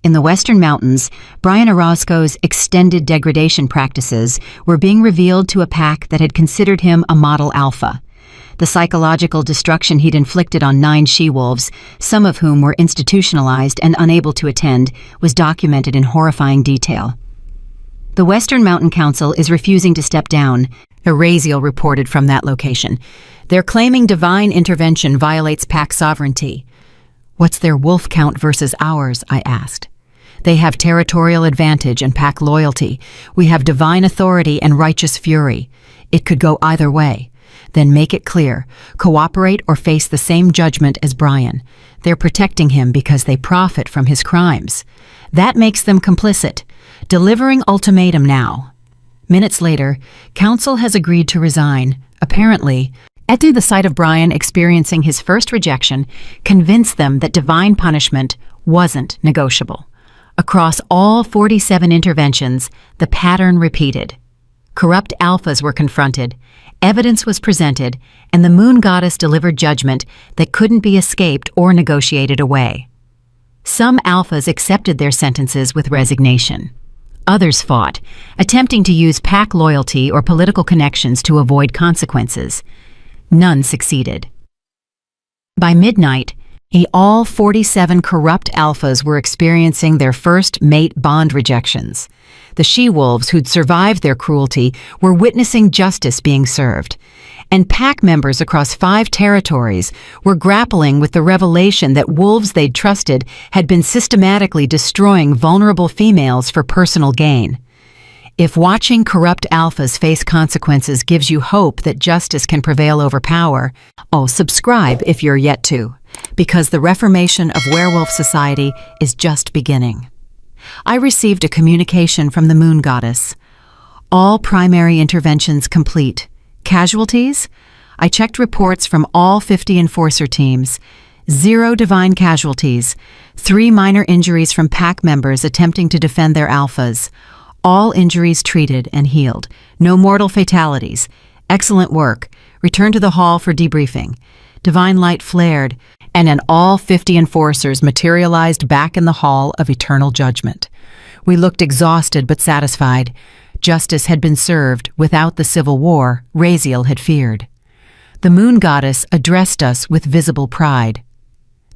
In the Western Mountains, Brian Orozco's extended degradation practices were being revealed to a pack that had considered him a model alpha. The psychological destruction he'd inflicted on 9 she-wolves, some of whom were institutionalized and unable to attend, was documented in horrifying detail. "The Western Mountain Council is refusing to step down," Eraziel reported from that location. "They're claiming divine intervention violates pack sovereignty." "What's their wolf count versus ours?" I asked. "They have territorial advantage and pack loyalty. We have divine authority and righteous fury. It could go either way. Then make it clear, cooperate or face the same judgment as Brian. They're protecting him because they profit from his crimes. That makes them complicit. Delivering ultimatum now." Minutes later, council has agreed to resign. Apparently, Etu, the sight of Brian experiencing his first rejection, convinced them that divine punishment wasn't negotiable. Across all 47 interventions, the pattern repeated. Corrupt alphas were confronted, evidence was presented, and the moon goddess delivered judgment that couldn't be escaped or negotiated away. Some alphas accepted their sentences with resignation. Others fought, attempting to use pack loyalty or political connections to avoid consequences. None succeeded. By midnight, all 47 corrupt alphas were experiencing their first mate bond rejections. The she-wolves who'd survived their cruelty were witnessing justice being served. And pack members across 5 territories were grappling with the revelation that wolves they'd trusted had been systematically destroying vulnerable females for personal gain. If watching corrupt alphas face consequences gives you hope that justice can prevail over power, subscribe if you're yet to, because the reformation of werewolf society is just beginning. I received a communication from the moon goddess. All primary interventions complete. Casualties? I checked reports from all 50 enforcer teams. 0 divine casualties. 3 minor injuries from pack members attempting to defend their alphas. All injuries treated and healed. No mortal fatalities. Excellent work. Return to the hall for debriefing. Divine light flared, and an all 50 enforcers materialized back in the hall of eternal judgment. We looked exhausted but satisfied. Justice had been served without the civil war Raziel had feared. The moon goddess addressed us with visible pride.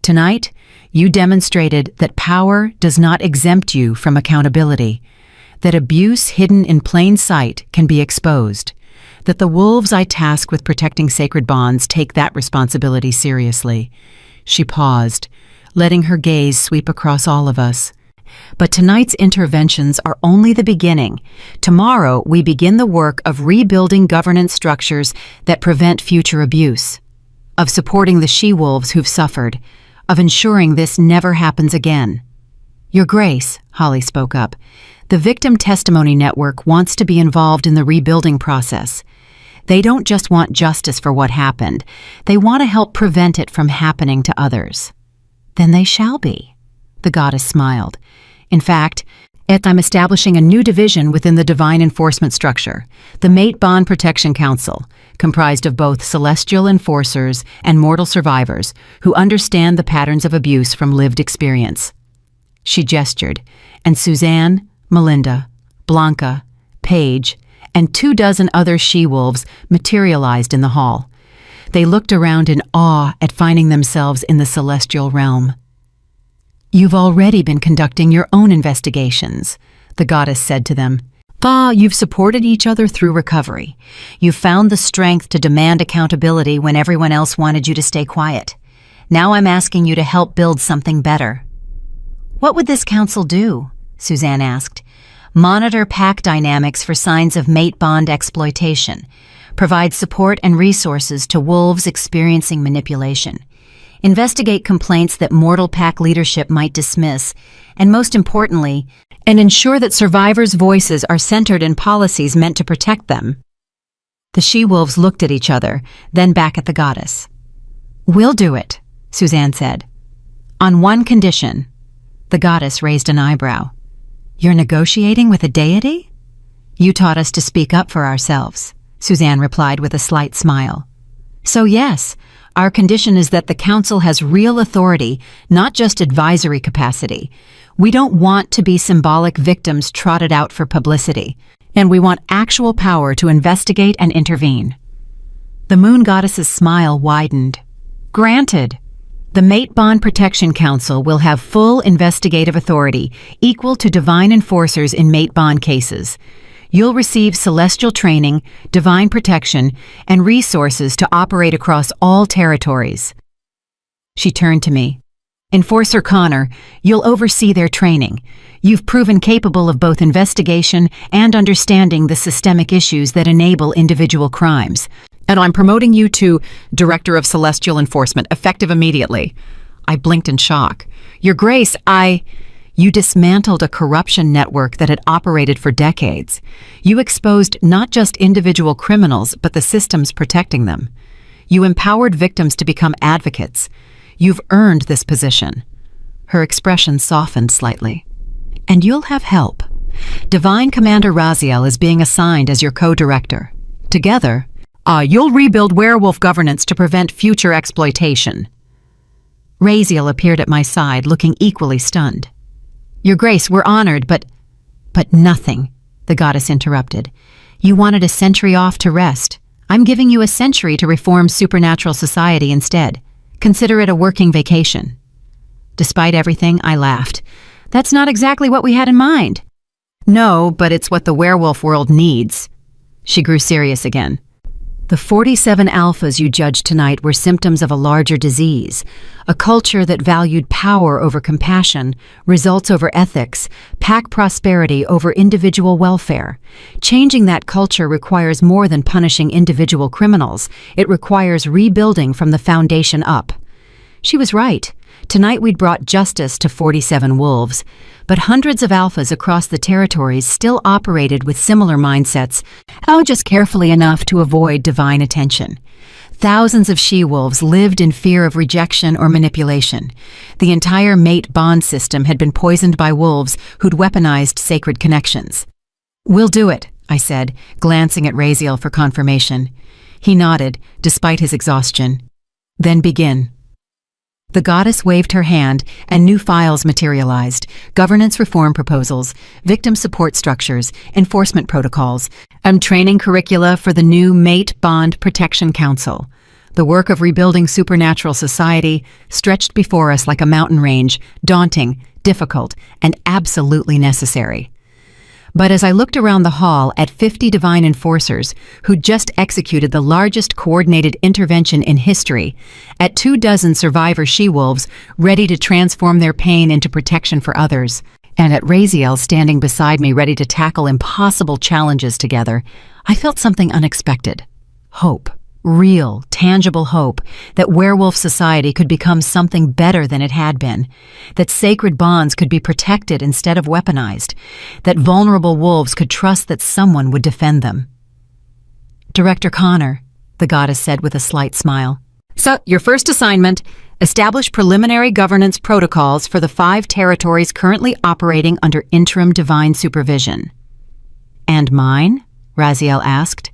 Tonight, you demonstrated that power does not exempt you from accountability, that abuse hidden in plain sight can be exposed, that the wolves I task with protecting sacred bonds take that responsibility seriously. She paused, letting her gaze sweep across all of us. But tonight's interventions are only the beginning. Tomorrow, we begin the work of rebuilding governance structures that prevent future abuse, of supporting the she-wolves who've suffered, of ensuring this never happens again. Your Grace, Holly spoke up, the Victim Testimony Network wants to be involved in the rebuilding process. They don't just want justice for what happened, they want to help prevent it from happening to others. Then they shall be. The goddess smiled. In fact, I'm establishing a new division within the divine enforcement structure, the Mate Bond Protection Council, comprised of both celestial enforcers and mortal survivors who understand the patterns of abuse from lived experience. She gestured, and Suzanne, Melinda, Blanca, Paige, and 24 other she-wolves materialized in the hall. They looked around in awe at finding themselves in the celestial realm. You've already been conducting your own investigations, the goddess said to them. You've supported each other through recovery. You've found the strength to demand accountability when everyone else wanted you to stay quiet. Now I'm asking you to help build something better. What would this council do? Suzanne asked. Monitor pack dynamics for signs of mate bond exploitation. Provide support and resources to wolves experiencing manipulation. Investigate complaints that mortal pack leadership might dismiss, and most importantly, ensure that survivors' voices are centered in policies meant to protect them. The she-wolves looked at each other, then back at the goddess. We'll do it, Suzanne said. On one condition. The goddess raised an eyebrow. You're negotiating with a deity? You taught us to speak up for ourselves, Suzanne replied with a slight smile. So yes, our condition is that the council has real authority, not just advisory capacity. We don't want to be symbolic victims trotted out for publicity, and we want actual power to investigate and intervene. The moon goddess's smile widened. Granted. The Mate Bond Protection Council will have full investigative authority, equal to divine enforcers in mate bond cases. You'll receive celestial training, divine protection, and resources to operate across all territories. She turned to me. Enforcer Connor, you'll oversee their training. You've proven capable of both investigation and understanding the systemic issues that enable individual crimes. And I'm promoting you to Director of Celestial Enforcement, effective immediately. I blinked in shock. Your Grace, You dismantled a corruption network that had operated for decades. You exposed not just individual criminals, but the systems protecting them. You empowered victims to become advocates. You've earned this position. Her expression softened slightly. And you'll have help. Divine Commander Raziel is being assigned as your co-director. Together, you'll rebuild werewolf governance to prevent future exploitation. Raziel appeared at my side, looking equally stunned. Your Grace, we're honored, but nothing, the goddess interrupted. You wanted a century off to rest. I'm giving you a century to reform supernatural society instead. Consider it a working vacation. Despite everything, I laughed. That's not exactly what we had in mind. No, but it's what the werewolf world needs. She grew serious again. The 47 alphas you judged tonight were symptoms of a larger disease, a culture that valued power over compassion, results over ethics, pack prosperity over individual welfare. Changing that culture requires more than punishing individual criminals. It requires rebuilding from the foundation up. She was right. Tonight we'd brought justice to 47 wolves, but hundreds of alphas across the territories still operated with similar mindsets, just carefully enough to avoid divine attention. Thousands of she-wolves lived in fear of rejection or manipulation. The entire mate bond system had been poisoned by wolves who'd weaponized sacred connections. We'll do it, I said, glancing at Raziel for confirmation. He nodded, despite his exhaustion. Then begin." The goddess waved her hand, and new files materialized: governance reform proposals, victim support structures, enforcement protocols, and training curricula for the new Mate Bond Protection Council. The work of rebuilding supernatural society stretched before us like a mountain range, daunting, difficult, and absolutely necessary. But as I looked around the hall at 50 divine enforcers who'd just executed the largest coordinated intervention in history, at 24 survivor she-wolves ready to transform their pain into protection for others, and at Raziel standing beside me ready to tackle impossible challenges together, I felt something unexpected. Hope. Real, tangible hope that werewolf society could become something better than it had been, that sacred bonds could be protected instead of weaponized, that vulnerable wolves could trust that someone would defend them. "Director Connor," the goddess said with a slight smile. "So, your first assignment, establish preliminary governance protocols for the 5 territories currently operating under interim divine supervision." "And mine?" Raziel asked.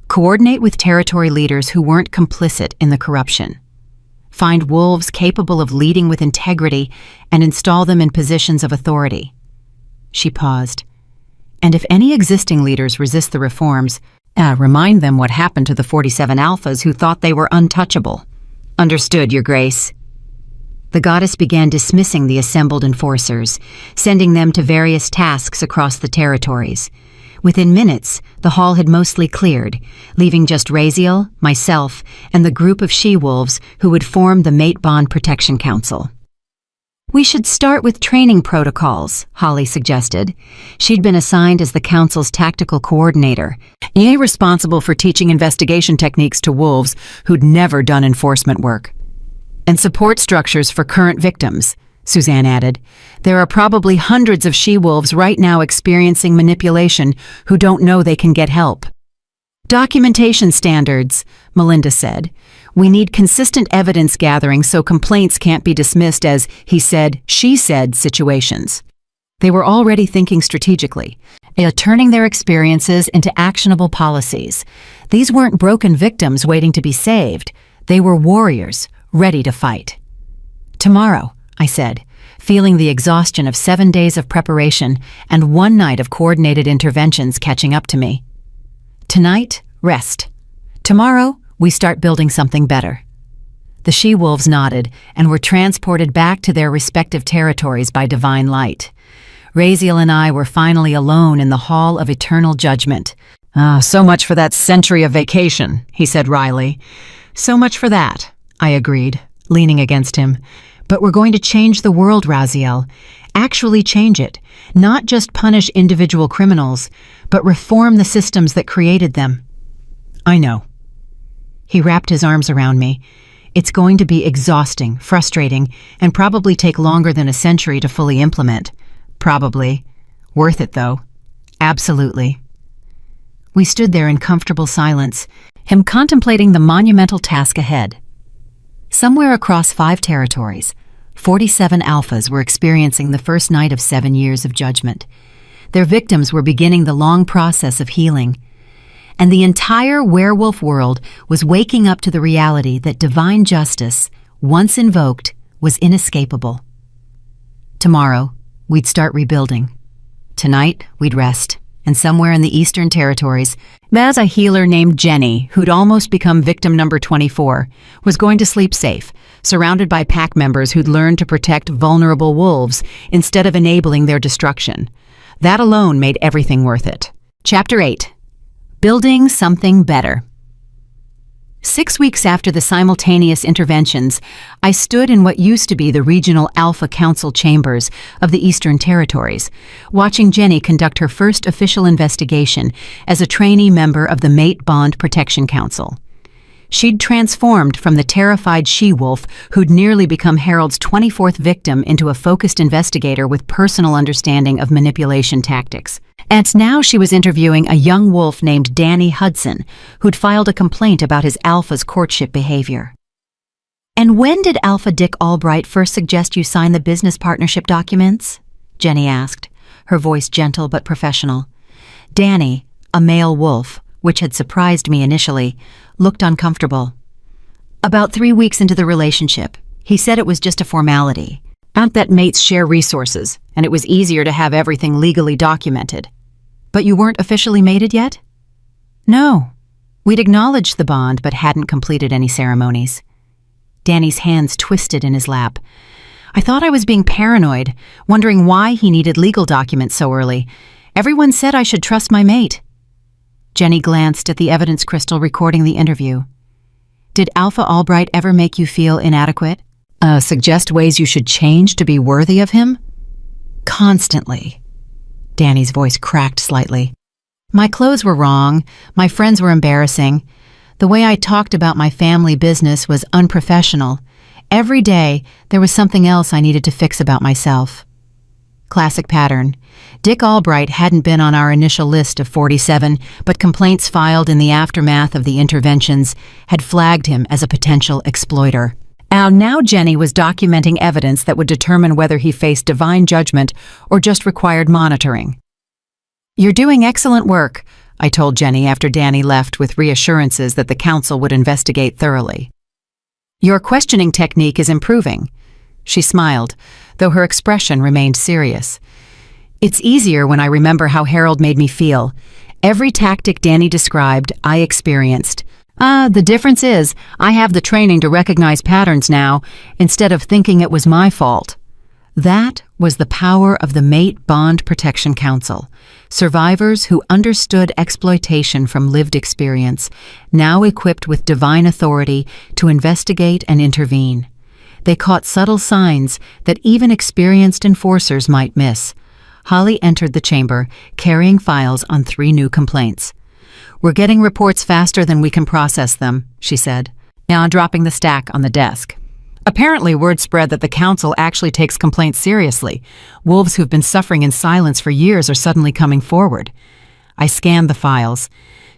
"Coordinate with territory leaders who weren't complicit in the corruption. Find wolves capable of leading with integrity and install them in positions of authority." She paused. "And if any existing leaders resist the reforms, remind them what happened to the 47 alphas who thought they were untouchable." "Understood, Your Grace." The goddess began dismissing the assembled enforcers, sending them to various tasks across the territories. Within minutes, the hall had mostly cleared, leaving just Raziel, myself, and the group of she-wolves who would form the Mate Bond Protection Council. "We should start with training protocols," Holly suggested. She'd been assigned as the council's tactical coordinator, responsible for teaching investigation techniques to wolves who'd never done enforcement work. "And support structures for current victims," Suzanne added. "There are probably hundreds of she-wolves right now experiencing manipulation who don't know they can get help." "Documentation standards," Melinda said. "We need consistent evidence gathering so complaints can't be dismissed as he said, she said situations." They were already thinking strategically, turning their experiences into actionable policies. These weren't broken victims waiting to be saved. They were warriors, ready to fight. "Tomorrow," I said, feeling the exhaustion of 7 days of preparation and 1 night of coordinated interventions catching up to me. "Tonight, rest. Tomorrow, we start building something better." The she-wolves nodded and were transported back to their respective territories by divine light. Raziel and I were finally alone in the Hall of Eternal Judgment. "So much for that century of vacation," he said wryly. "So much for that," I agreed, leaning against him. "But we're going to change the world, Raziel. Actually change it. Not just punish individual criminals, but reform the systems that created them." "I know." He wrapped his arms around me. "It's going to be exhausting, frustrating, and probably take longer than a century to fully implement. Probably. Worth it, though. Absolutely." We stood there in comfortable silence, him contemplating the monumental task ahead. Somewhere across 5 territories, 47 alphas were experiencing the first night of 7 years of judgment. Their victims were beginning the long process of healing. And the entire werewolf world was waking up to the reality that divine justice, once invoked, was inescapable. Tomorrow, we'd start rebuilding. Tonight, we'd rest. And somewhere in the Eastern Territories, there's a healer named Jenny, who'd almost become victim number 24, was going to sleep safe, surrounded by pack members who'd learned to protect vulnerable wolves instead of enabling their destruction. That alone made everything worth it. Chapter 8. Building Something Better. 6 weeks after the simultaneous interventions, I stood in what used to be the regional Alpha Council chambers of the Eastern Territories, watching Jenny conduct her first official investigation as a trainee member of the Mate Bond Protection Council. She'd transformed from the terrified she-wolf who'd nearly become Harold's 24th victim into a focused investigator with personal understanding of manipulation tactics. And now she was interviewing a young wolf named Danny Hudson, who'd filed a complaint about his alpha's courtship behavior. "And when did Alpha Dick Albright first suggest you sign the business partnership documents?" Jenny asked, her voice gentle but professional. Danny, a male wolf, which had surprised me initially, looked uncomfortable. About 3 weeks into the relationship, he said it was just a formality. Out that mates share resources, and it was easier to have everything legally documented. But you weren't officially mated yet? No. We'd acknowledged the bond, but hadn't completed any ceremonies. Danny's hands twisted in his lap. I thought I was being paranoid, wondering why he needed legal documents so early. Everyone said I should trust my mate. Jenny glanced at the evidence crystal recording the interview. Did Alpha Albright ever make you feel inadequate? Suggest ways you should change to be worthy of him? Constantly. Danny's voice cracked slightly. My clothes were wrong. My friends were embarrassing. The way I talked about my family business was unprofessional. Every day, there was something else I needed to fix about myself. Classic pattern. Dick Albright hadn't been on our initial list of 47, but complaints filed in the aftermath of the interventions had flagged him as a potential exploiter. Now Jenny was documenting evidence that would determine whether he faced divine judgment or just required monitoring. You're doing excellent work, I told Jenny after Danny left with reassurances that the council would investigate thoroughly. Your questioning technique is improving. She smiled, though her expression remained serious. It's easier when I remember how Harold made me feel. Every tactic Danny described, I experienced. The difference is, I have the training to recognize patterns now, instead of thinking it was my fault. That was the power of the Mate Bond Protection Council. Survivors who understood exploitation from lived experience, now equipped with divine authority to investigate and intervene. They caught subtle signs that even experienced enforcers might miss. Holly entered the chamber, carrying files on 3 new complaints. We're getting reports faster than we can process them, she said, now dropping the stack on the desk. Apparently, word spread that the council actually takes complaints seriously. Wolves who've been suffering in silence for years are suddenly coming forward. I scanned the files.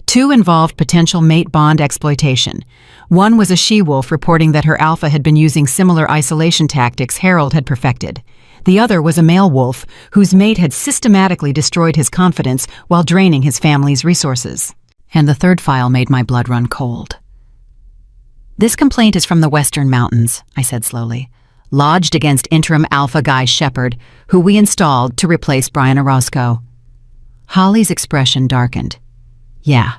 2 involved potential mate bond exploitation. One was a she-wolf reporting that her alpha had been using similar isolation tactics Harold had perfected. The other was a male wolf whose mate had systematically destroyed his confidence while draining his family's resources. And the 3rd file made my blood run cold. This complaint is from the Western Mountains, I said slowly, lodged against interim alpha Guy Shepard, who we installed to replace Brian Orozco. Holly's expression darkened. Yeah.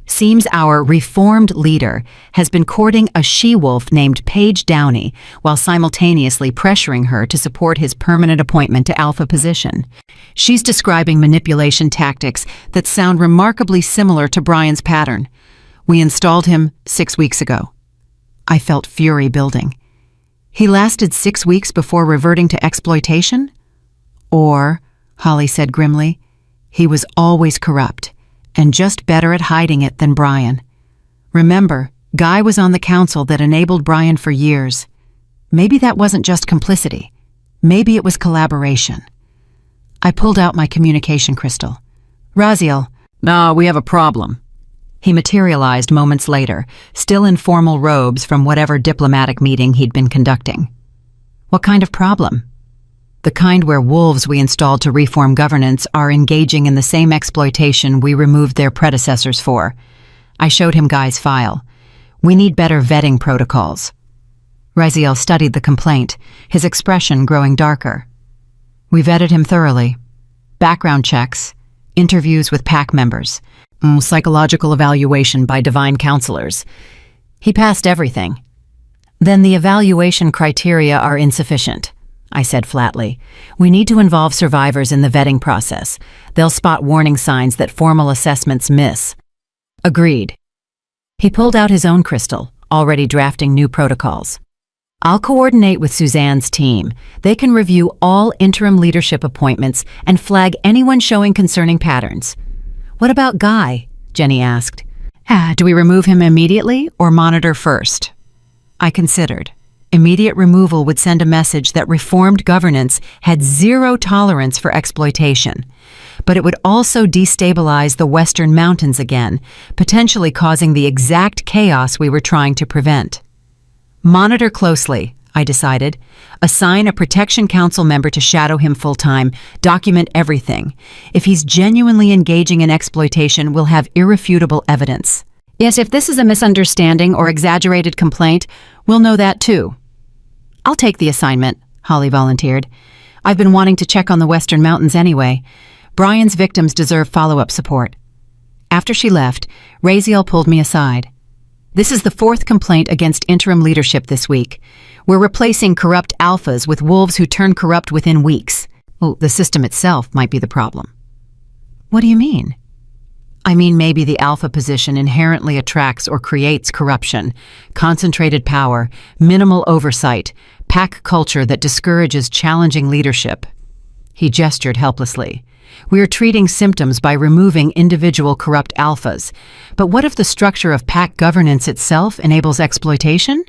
Seems our reformed leader has been courting a she-wolf named Paige Downey while simultaneously pressuring her to support his permanent appointment to alpha position. She's describing manipulation tactics that sound remarkably similar to Brian's pattern. We installed him 6 weeks ago. I felt fury building. He lasted 6 weeks before reverting to exploitation? Or, Holly said grimly, he was always corrupt and just better at hiding it than Brian. Remember, Guy was on the council that enabled Brian for years. Maybe that wasn't just complicity. Maybe it was collaboration. I pulled out my communication crystal. Raziel. No, we have a problem. He materialized moments later, still in formal robes from whatever diplomatic meeting he'd been conducting. What kind of problem? The kind where wolves we installed to reform governance are engaging in the same exploitation we removed their predecessors for. I showed him Guy's file. We need better vetting protocols. Raziel studied the complaint, his expression growing darker. We vetted him thoroughly. Background checks, interviews with PAC members, psychological evaluation by divine counselors. He passed everything. Then the evaluation criteria are insufficient, I said flatly. We need to involve survivors in the vetting process. They'll spot warning signs that formal assessments miss. Agreed. He pulled out his own crystal, already drafting new protocols. I'll coordinate with Suzanne's team. They can review all interim leadership appointments and flag anyone showing concerning patterns. What about Guy? Jenny asked. Do we remove him immediately or monitor first? I considered. Immediate removal would send a message that reformed governance had zero tolerance for exploitation. But it would also destabilize the Western Mountains again, potentially causing the exact chaos we were trying to prevent. Monitor closely, I decided. Assign a Protection Council member to shadow him full-time. Document everything. If he's genuinely engaging in exploitation, we'll have irrefutable evidence. Yes, if this is a misunderstanding or exaggerated complaint, we'll know that too. I'll take the assignment, Holly volunteered. I've been wanting to check on the Western Mountains anyway. Brian's victims deserve follow-up support. After she left, Raziel pulled me aside. This is the 4th complaint against interim leadership this week. We're replacing corrupt alphas with wolves who turn corrupt within weeks. Well, the system itself might be the problem. What do you mean? I mean, maybe the alpha position inherently attracts or creates corruption, concentrated power, minimal oversight, pack culture that discourages challenging leadership. He gestured helplessly. We are treating symptoms by removing individual corrupt alphas. But what if the structure of pack governance itself enables exploitation?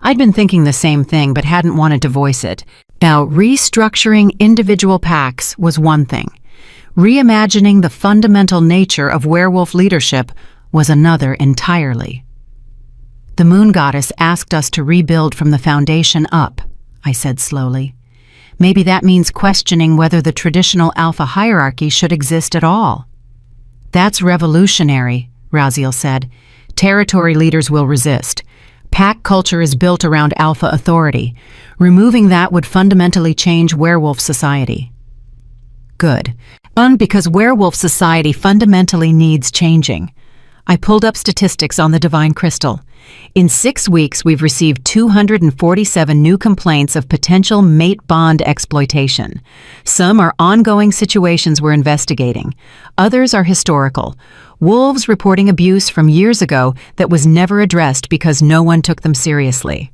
I'd been thinking the same thing but hadn't wanted to voice it. Now, restructuring individual packs was one thing. Reimagining the fundamental nature of werewolf leadership was another entirely. The moon goddess asked us to rebuild from the foundation up, I said slowly. Maybe that means questioning whether the traditional alpha hierarchy should exist at all. That's revolutionary, Raziel said. Territory leaders will resist. Pack culture is built around alpha authority. Removing that would fundamentally change werewolf society. Good. Because werewolf society fundamentally needs changing. I pulled up statistics on the divine crystal. In 6 weeks, we've received 247 new complaints of potential mate bond exploitation. Some are ongoing situations we're investigating. Others are historical. Wolves reporting abuse from years ago that was never addressed because no one took them seriously.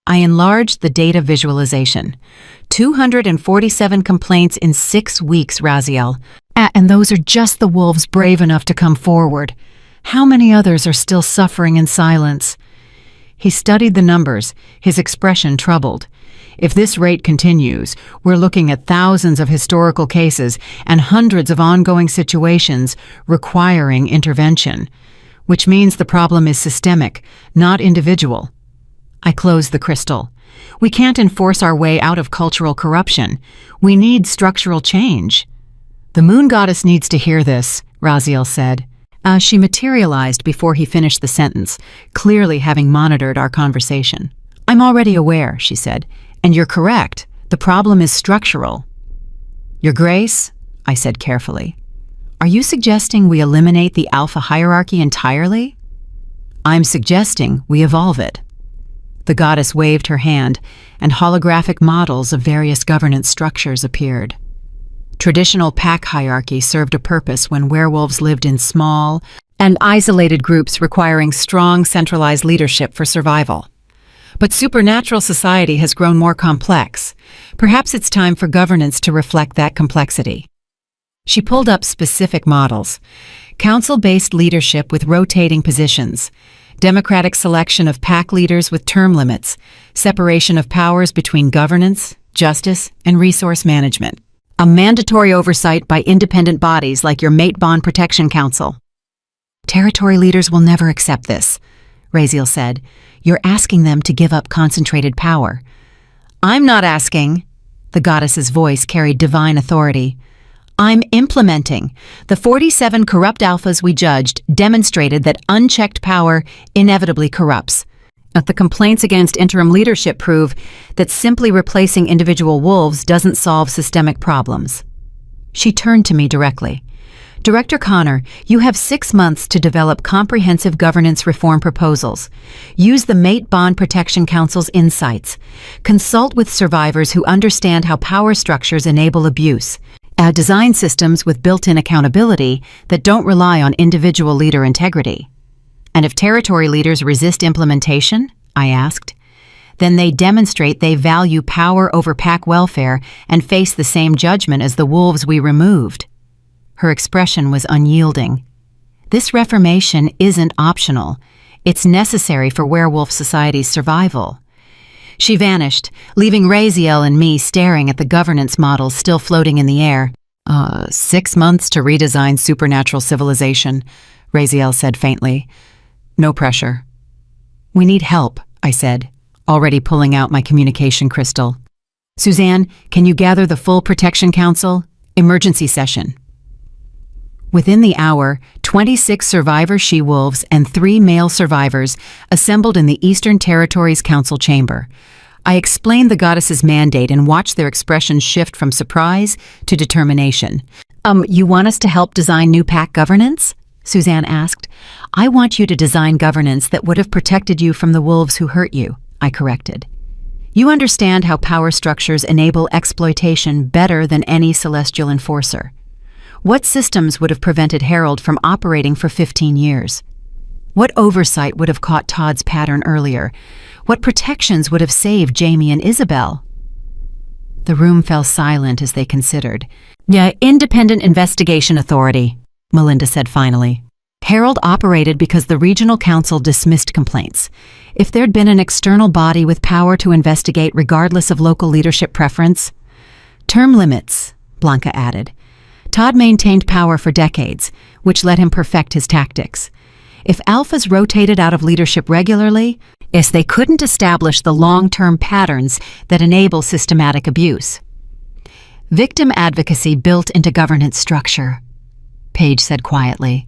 I enlarged the data visualization. 247 complaints in 6 weeks, Raziel. And those are just the wolves brave enough to come forward. How many others are still suffering in silence? He studied the numbers, his expression troubled. If this rate continues, we're looking at thousands of historical cases and hundreds of ongoing situations requiring intervention, which means the problem is systemic, not individual. I closed the crystal. We can't enforce our way out of cultural corruption. We need structural change. The moon goddess needs to hear this, Raziel said. She materialized before he finished the sentence, clearly having monitored our conversation. I'm already aware, she said, and you're correct. The problem is structural. Your Grace, I said carefully, are you suggesting we eliminate the alpha hierarchy entirely? I'm suggesting we evolve it. The goddess waved her hand, and holographic models of various governance structures appeared. Traditional pack hierarchy served a purpose when werewolves lived in small and isolated groups requiring strong centralized leadership for survival. But supernatural society has grown more complex. Perhaps it's time for governance to reflect that complexity. She pulled up specific models. Council-based leadership with rotating positions, democratic selection of pack leaders with term limits, separation of powers between governance, justice, and resource management. A mandatory oversight by independent bodies like your Mate Bond Protection Council. Territory leaders will never accept this, Raziel said. You're asking them to give up concentrated power. I'm not asking. The goddess's voice carried divine authority. I'm implementing. The 47 corrupt alphas we judged demonstrated that unchecked power inevitably corrupts. The complaints against interim leadership prove that simply replacing individual wolves doesn't solve systemic problems. She turned to me directly. Director Connor, you have 6 months to develop comprehensive governance reform proposals. Use the Mate Bond Protection Council's insights. Consult with survivors who understand how power structures enable abuse. Design systems with built-in accountability that don't rely on individual leader integrity. And if territory leaders resist implementation, I asked, then they demonstrate they value power over pack welfare and face the same judgment as the wolves we removed. Her expression was unyielding. This reformation isn't optional. It's necessary for werewolf society's survival. She vanished, leaving Raziel and me staring at the governance models still floating in the air. 6 months to redesign supernatural civilization, Raziel said faintly. No pressure. We need help, I said, already pulling out my communication crystal. Suzanne, can you gather the full Protection Council? Emergency session. Within the hour, 26 survivor she-wolves and 3 male survivors assembled in the Eastern Territories Council chamber. I explained the goddess's mandate and watched their expressions shift from surprise to determination. You want us to help design new pack governance? Suzanne asked. I want you to design governance that would have protected you from the wolves who hurt you, I corrected. You understand how power structures enable exploitation better than any celestial enforcer. What systems would have prevented Harold from operating for 15 years? What oversight would have caught Todd's pattern earlier? What protections would have saved Jamie and Isabel? The room fell silent as they considered. Yeah, Independent Investigation Authority, Melinda said finally. Harold operated because the regional council dismissed complaints. If there'd been an external body with power to investigate regardless of local leadership preference. Term limits, Blanca added. Todd maintained power for decades, which let him perfect his tactics. If alphas rotated out of leadership regularly, they couldn't establish the long-term patterns that enable systematic abuse. Victim advocacy built into governance structure, Paige said quietly.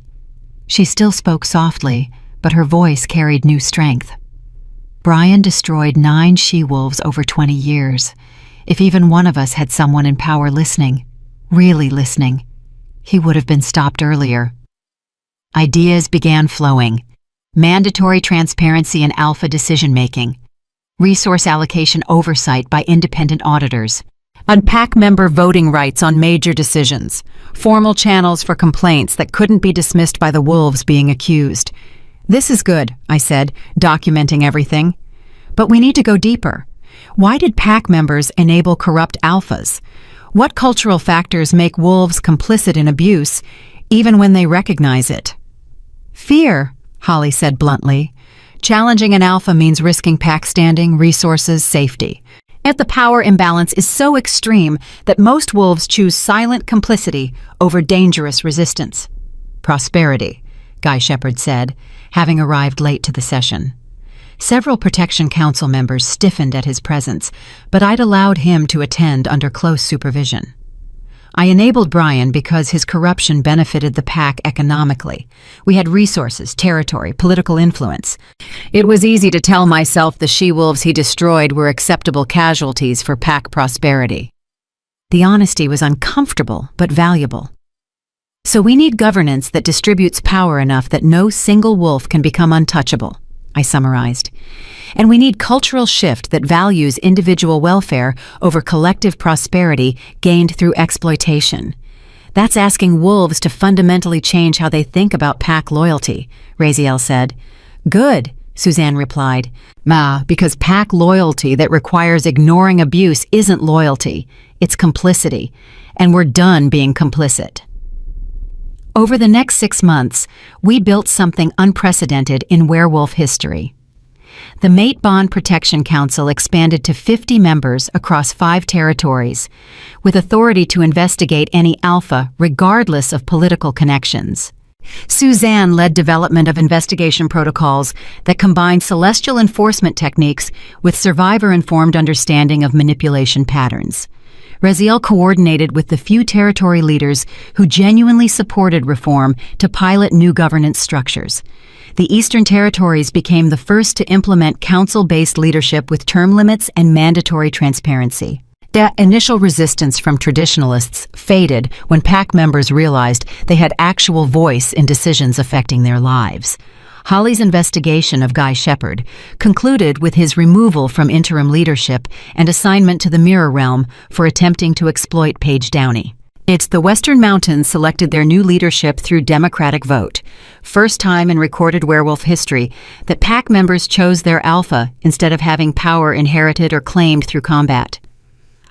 She still spoke softly, but her voice carried new strength. Brian destroyed 9 she-wolves over 20 years. If even one of us had someone in power listening, really listening, he would have been stopped earlier. Ideas began flowing. Mandatory transparency in alpha decision-making. Resource allocation oversight by independent auditors. Unpack member voting rights on major decisions. Formal channels for complaints that couldn't be dismissed by the wolves being accused. This is good, I said, documenting everything. But we need to go deeper. Why did pack members enable corrupt alphas? What cultural factors make wolves complicit in abuse, even when they recognize it? Fear, Holly said bluntly. Challenging an alpha means risking pack standing, resources, safety. Yet the power imbalance is so extreme that most wolves choose silent complicity over dangerous resistance. Prosperity, Guy Shepherd said, having arrived late to the session. Several Protection Council members stiffened at his presence, but I'd allowed him to attend under close supervision. I enabled Brian because his corruption benefited the pack economically. We had resources, territory, political influence. It was easy to tell myself the she-wolves he destroyed were acceptable casualties for pack prosperity. The honesty was uncomfortable but valuable. So we need governance that distributes power enough that no single wolf can become untouchable, I summarized. And we need cultural shift that values individual welfare over collective prosperity gained through exploitation. That's asking wolves to fundamentally change how they think about pack loyalty, Raziel said. Good, Suzanne replied. Because pack loyalty that requires ignoring abuse isn't loyalty, it's complicity, and we're done being complicit. Over the next 6 months, we built something unprecedented in werewolf history. The Mate Bond Protection Council expanded to 50 members across 5 territories, with authority to investigate any alpha regardless of political connections. Suzanne led development of investigation protocols that combined celestial enforcement techniques with survivor-informed understanding of manipulation patterns. Raziel coordinated with the few territory leaders who genuinely supported reform to pilot new governance structures. The Eastern Territories became the first to implement council-based leadership with term limits and mandatory transparency. The initial resistance from traditionalists faded when pack members realized they had actual voice in decisions affecting their lives. Holly's investigation of Guy Shepherd concluded with his removal from interim leadership and assignment to the Mirror Realm for attempting to exploit Paige Downey. It's the Western Mountains selected their new leadership through democratic vote. First time in recorded werewolf history that pack members chose their alpha instead of having power inherited or claimed through combat.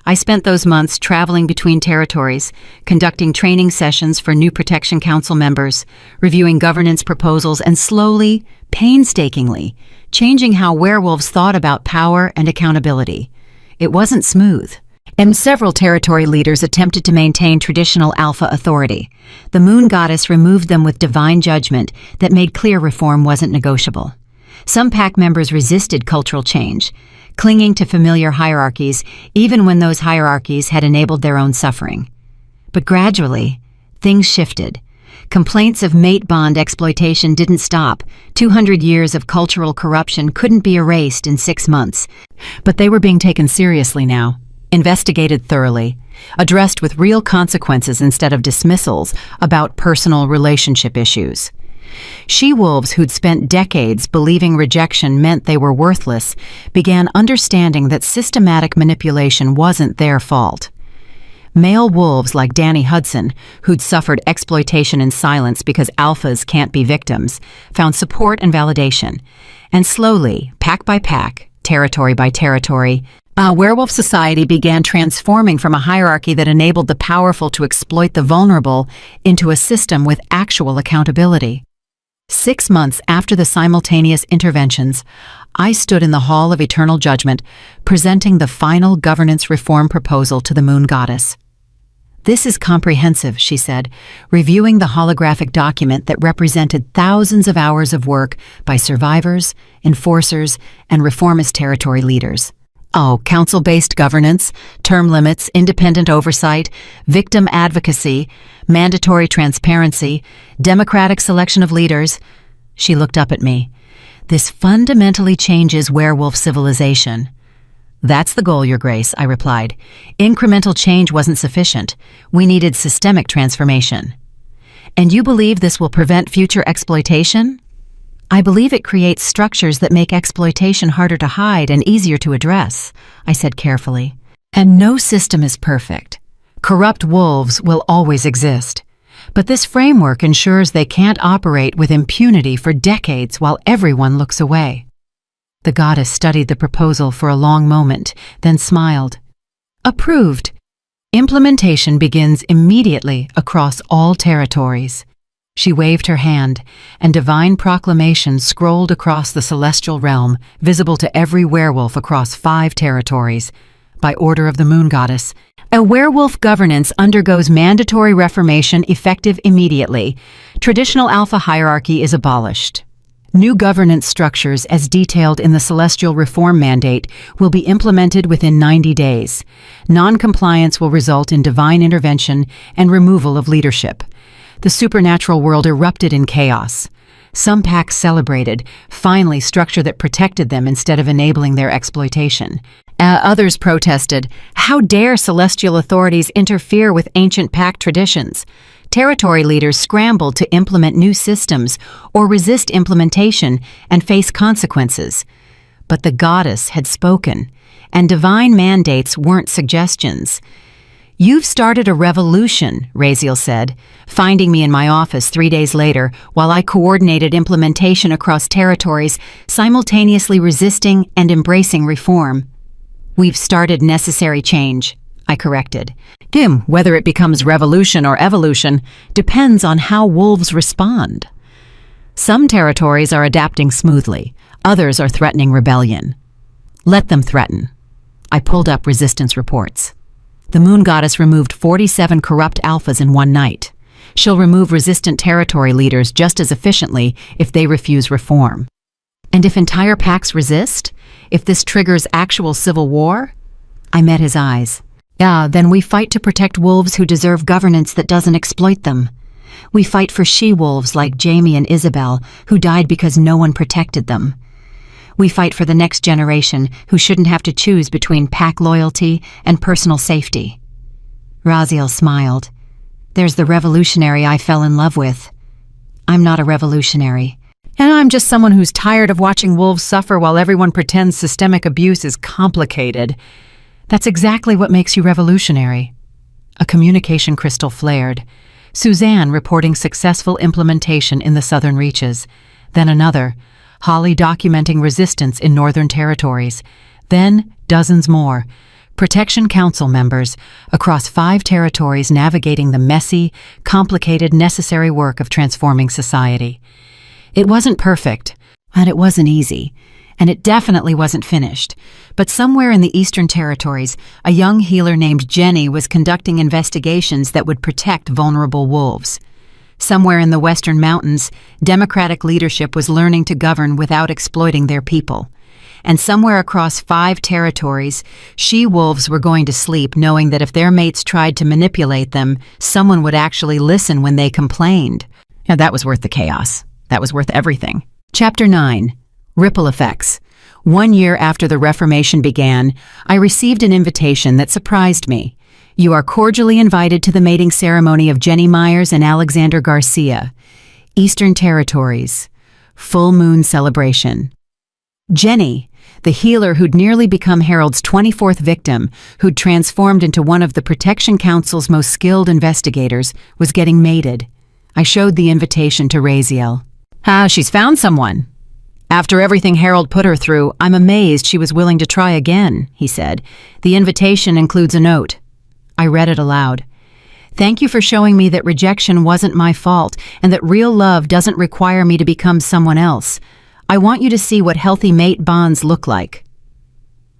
I spent those months traveling between territories, conducting training sessions for new Protection Council members, reviewing governance proposals, and slowly, painstakingly, changing how werewolves thought about power and accountability. It wasn't smooth, and several territory leaders attempted to maintain traditional alpha authority. The moon goddess removed them with divine judgment that made clear reform wasn't negotiable. Some pack members resisted cultural change, clinging to familiar hierarchies even when those hierarchies had enabled their own suffering. But gradually, things shifted. Complaints of mate bond exploitation didn't stop. 200 years of cultural corruption couldn't be erased in 6 months. But they were being taken seriously now, investigated thoroughly, addressed with real consequences instead of dismissals about personal relationship issues. She-wolves who'd spent decades believing rejection meant they were worthless began understanding that systematic manipulation wasn't their fault. Male wolves like Danny Hudson, who'd suffered exploitation in silence because alphas can't be victims, found support and validation. And slowly, pack by pack, territory by territory, werewolf society began transforming from a hierarchy that enabled the powerful to exploit the vulnerable into a system with actual accountability. 6 months after the simultaneous interventions, I stood in the Hall of Eternal Judgment, presenting the final governance reform proposal to the Moon Goddess. "This is comprehensive," she said, reviewing the holographic document that represented thousands of hours of work by survivors, enforcers, and reformist territory leaders. Council-based governance, term limits, independent oversight, victim advocacy, mandatory transparency, democratic selection of leaders. She looked up at me. "This fundamentally changes werewolf civilization." "That's the goal, Your Grace," I replied. "Incremental change wasn't sufficient. We needed systemic transformation." "And you believe this will prevent future exploitation?" "I believe it creates structures that make exploitation harder to hide and easier to address," I said carefully. "And no system is perfect. Corrupt wolves will always exist. But this framework ensures they can't operate with impunity for decades while everyone looks away." The goddess studied the proposal for a long moment, then smiled. "Approved. Implementation begins immediately across all territories." She waved her hand, and divine proclamation scrolled across the celestial realm, visible to every werewolf across 5 territories. By order of the Moon Goddess, a werewolf governance undergoes mandatory reformation effective immediately. Traditional alpha hierarchy is abolished. New governance structures, as detailed in the Celestial Reform Mandate, will be implemented within 90 days. Non-compliance will result in divine intervention and removal of leadership. The supernatural world erupted in chaos. Some packs celebrated, finally structure that protected them instead of enabling their exploitation. Others protested, "How dare celestial authorities interfere with ancient pack traditions?" Territory leaders scrambled to implement new systems or resist implementation and face consequences. But the goddess had spoken, and divine mandates weren't suggestions. "You've started a revolution," Raziel said, finding me in my office 3 days later while I coordinated implementation across territories, simultaneously resisting and embracing reform. "We've started necessary change," I corrected. Whether it becomes revolution or evolution depends on how wolves respond. Some territories are adapting smoothly, others are threatening rebellion. Let them threaten. I pulled up resistance reports. The Moon Goddess removed 47 corrupt alphas in one night. She'll remove resistant territory leaders just as efficiently if they refuse reform. And if entire packs resist? If this triggers actual civil war? I met his eyes. Then we fight to protect wolves who deserve governance that doesn't exploit them. We fight for she-wolves like Jamie and Isabel, who died because no one protected them. We fight for the next generation who shouldn't have to choose between pack loyalty and personal safety. Raziel smiled. "There's the revolutionary I fell in love with. I'm not a revolutionary. And I'm just someone who's tired of watching wolves suffer while everyone pretends systemic abuse is complicated. That's exactly what makes you revolutionary." A communication crystal flared. Suzanne reporting successful implementation in the southern reaches. Then another. Holly documenting resistance in northern territories. Then dozens more. Protection Council members across 5 territories navigating the messy, complicated, necessary work of transforming society. It wasn't perfect, and it wasn't easy, and it definitely wasn't finished. But somewhere in the eastern territories, a young healer named Jenny was conducting investigations that would protect vulnerable wolves. Somewhere in the western mountains, democratic leadership was learning to govern without exploiting their people. and somewhere across 5 territories, she-wolves were going to sleep knowing that if their mates tried to manipulate them, someone would actually listen when they complained. Now that was worth the chaos. That was worth everything. Chapter 9. Ripple Effects. 1 year after the Reformation began, I received an invitation that surprised me. You are cordially invited to the mating ceremony of Jenny Myers and Alexander Garcia. Eastern Territories. Full moon celebration. Jenny, the healer who'd nearly become Harold's 24th victim, who'd transformed into one of the Protection Council's most skilled investigators, was getting mated. I showed the invitation to Raziel. She's found someone. After everything Harold put her through, I'm amazed she was willing to try again, he said. The invitation includes a note. I read it aloud. Thank you for showing me that rejection wasn't my fault and that real love doesn't require me to become someone else. I want you to see what healthy mate bonds look like.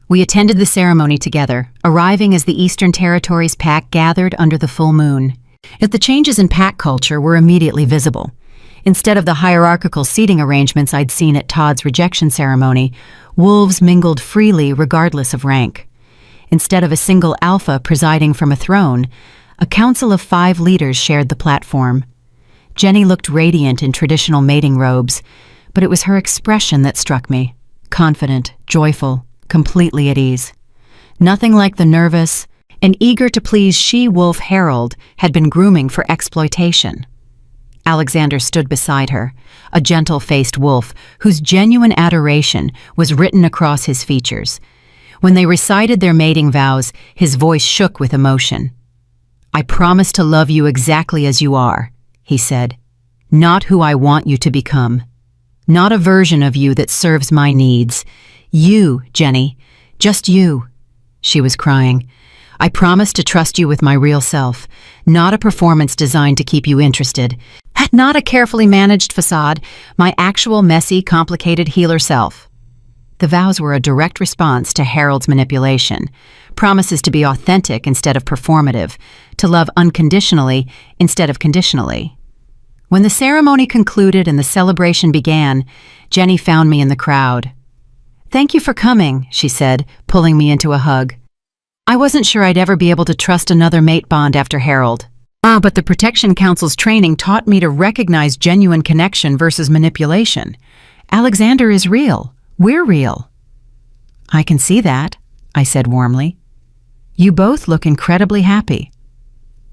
We attended the ceremony together, arriving as the Eastern Territories pack gathered under the full moon. Yet the changes in pack culture were immediately visible. Instead of the hierarchical seating arrangements I'd seen at Todd's rejection ceremony, wolves mingled freely regardless of rank. Instead of a single alpha presiding from a throne, a council of 5 leaders shared the platform. Jenny looked radiant in traditional mating robes, but it was her expression that struck me. Confident, joyful, completely at ease. Nothing like the nervous and eager-to-please she-wolf Harold had been grooming for exploitation. Alexander stood beside her, a gentle-faced wolf whose genuine adoration was written across his features. When they recited their mating vows, his voice shook with emotion. I promise to love you exactly as you are, he said. Not who I want you to become. Not a version of you that serves my needs. You, Jenny. Just you. She was crying. I promise to trust you with my real self. Not a performance designed to keep you interested. Not a carefully managed facade. My actual messy, complicated healer self. The vows were a direct response to Harold's manipulation. Promises to be authentic instead of performative, to love unconditionally instead of conditionally. When the ceremony concluded and the celebration began, Jenny found me in the crowd. Thank you for coming, she said, pulling me into a hug. I wasn't sure I'd ever be able to trust another mate bond after Harold. But the Protection Council's training taught me to recognize genuine connection versus manipulation. Alexander is real. We're real. I can see that, I said warmly. You both look incredibly happy.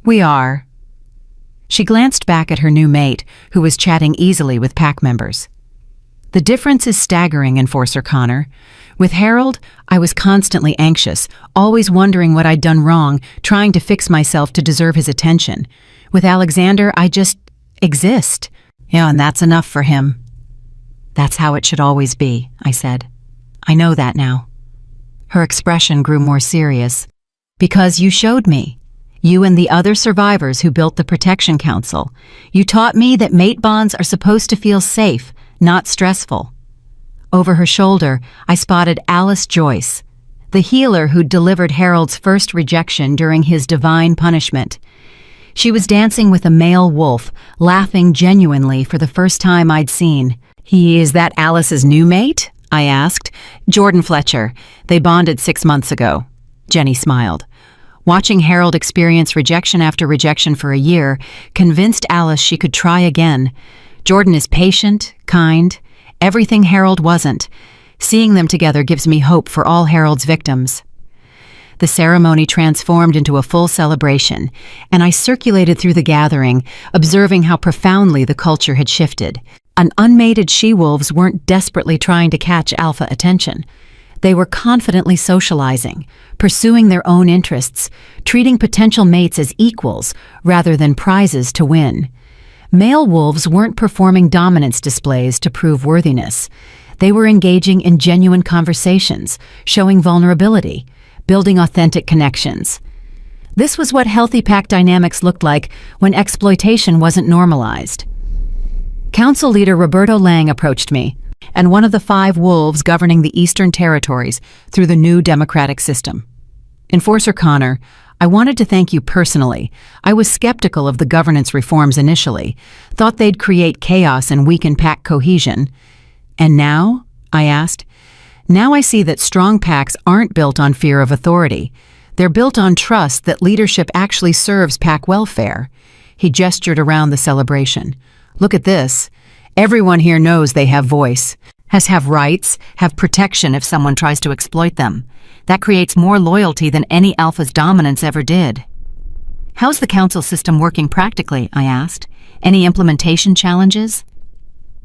We are. She glanced back at her new mate, who was chatting easily with pack members. The difference is staggering, Enforcer Connor. With Harold, I was constantly anxious, always wondering what I'd done wrong, trying to fix myself to deserve his attention. With Alexander, I just exist. Yeah, and that's enough for him. That's how it should always be, I said. I know that now. Her expression grew more serious. Because you showed me. You and the other survivors who built the Protection Council. You taught me that mate bonds are supposed to feel safe, not stressful. Over her shoulder, I spotted Alice Joyce, the healer who'd delivered Harold's first rejection during his divine punishment. She was dancing with a male wolf, laughing genuinely for the first time I'd seen. Is that Alice's new mate? I asked. Jordan Fletcher. They bonded 6 months ago. Jenny smiled. Watching Harold experience rejection after rejection for a year convinced Alice she could try again. Jordan is patient, kind, everything Harold wasn't. Seeing them together gives me hope for all Harold's victims. The ceremony transformed into a full celebration, and I circulated through the gathering, observing how profoundly the culture had shifted. Unmated she-wolves weren't desperately trying to catch alpha attention. They were confidently socializing, pursuing their own interests, treating potential mates as equals rather than prizes to win. Male wolves weren't performing dominance displays to prove worthiness. They were engaging in genuine conversations, showing vulnerability, building authentic connections. This was what healthy pack dynamics looked like when exploitation wasn't normalized. Council leader Roberto Lang approached me, and one of the 5 wolves governing the Eastern Territories through the new democratic system. Enforcer Connor, I wanted to thank you personally. I was skeptical of the governance reforms initially, thought they'd create chaos and weaken pack cohesion. And now? I asked. Now I see that strong packs aren't built on fear of authority. They're built on trust that leadership actually serves pack welfare. He gestured around the celebration. Look at this. Everyone here knows they have voice, have rights, have protection if someone tries to exploit them. That creates more loyalty than any alpha's dominance ever did. How's the council system working practically? I asked. Any implementation challenges?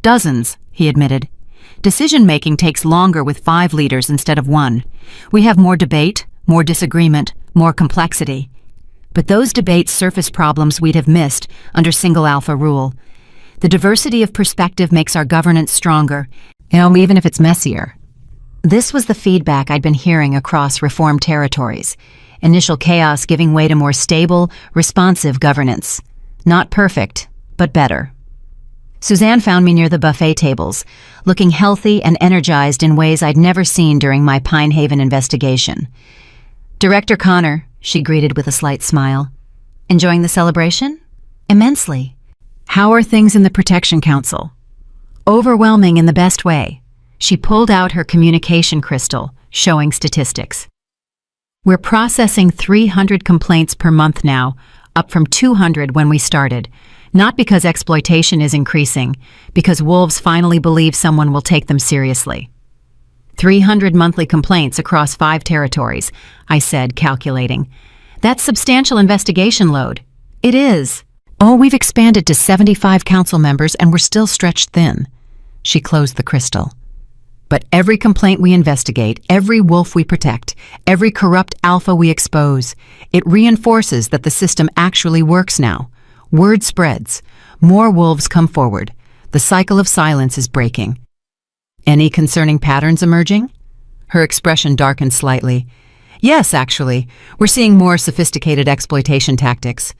Dozens, he admitted. Decision-making takes longer with 5 leaders instead of 1. We have more debate, more disagreement, more complexity. But those debates surface problems we'd have missed under single alpha rule. The diversity of perspective makes our governance stronger, even if it's messier. This was the feedback I'd been hearing across reform territories. Initial chaos giving way to more stable, responsive governance. Not perfect, but better. Suzanne found me near the buffet tables, looking healthy and energized in ways I'd never seen during my Pine Haven investigation. Director Connor, she greeted with a slight smile. Enjoying the celebration? Immensely. How are things in the Protection Council? Overwhelming in the best way. She pulled out her communication crystal, showing statistics. We're processing 300 complaints per month now, up from 200 when we started. Not because exploitation is increasing, because wolves finally believe someone will take them seriously. 300 monthly complaints across 5 territories, I said, calculating. That's substantial investigation load. It is. Oh, we've expanded to 75 council members and we're still stretched thin. She closed the crystal. But every complaint we investigate, every wolf we protect, every corrupt alpha we expose, it reinforces that the system actually works now. Word spreads. More wolves come forward. The cycle of silence is breaking. Any concerning patterns emerging? Her expression darkened slightly. Yes, actually. We're seeing more sophisticated exploitation tactics.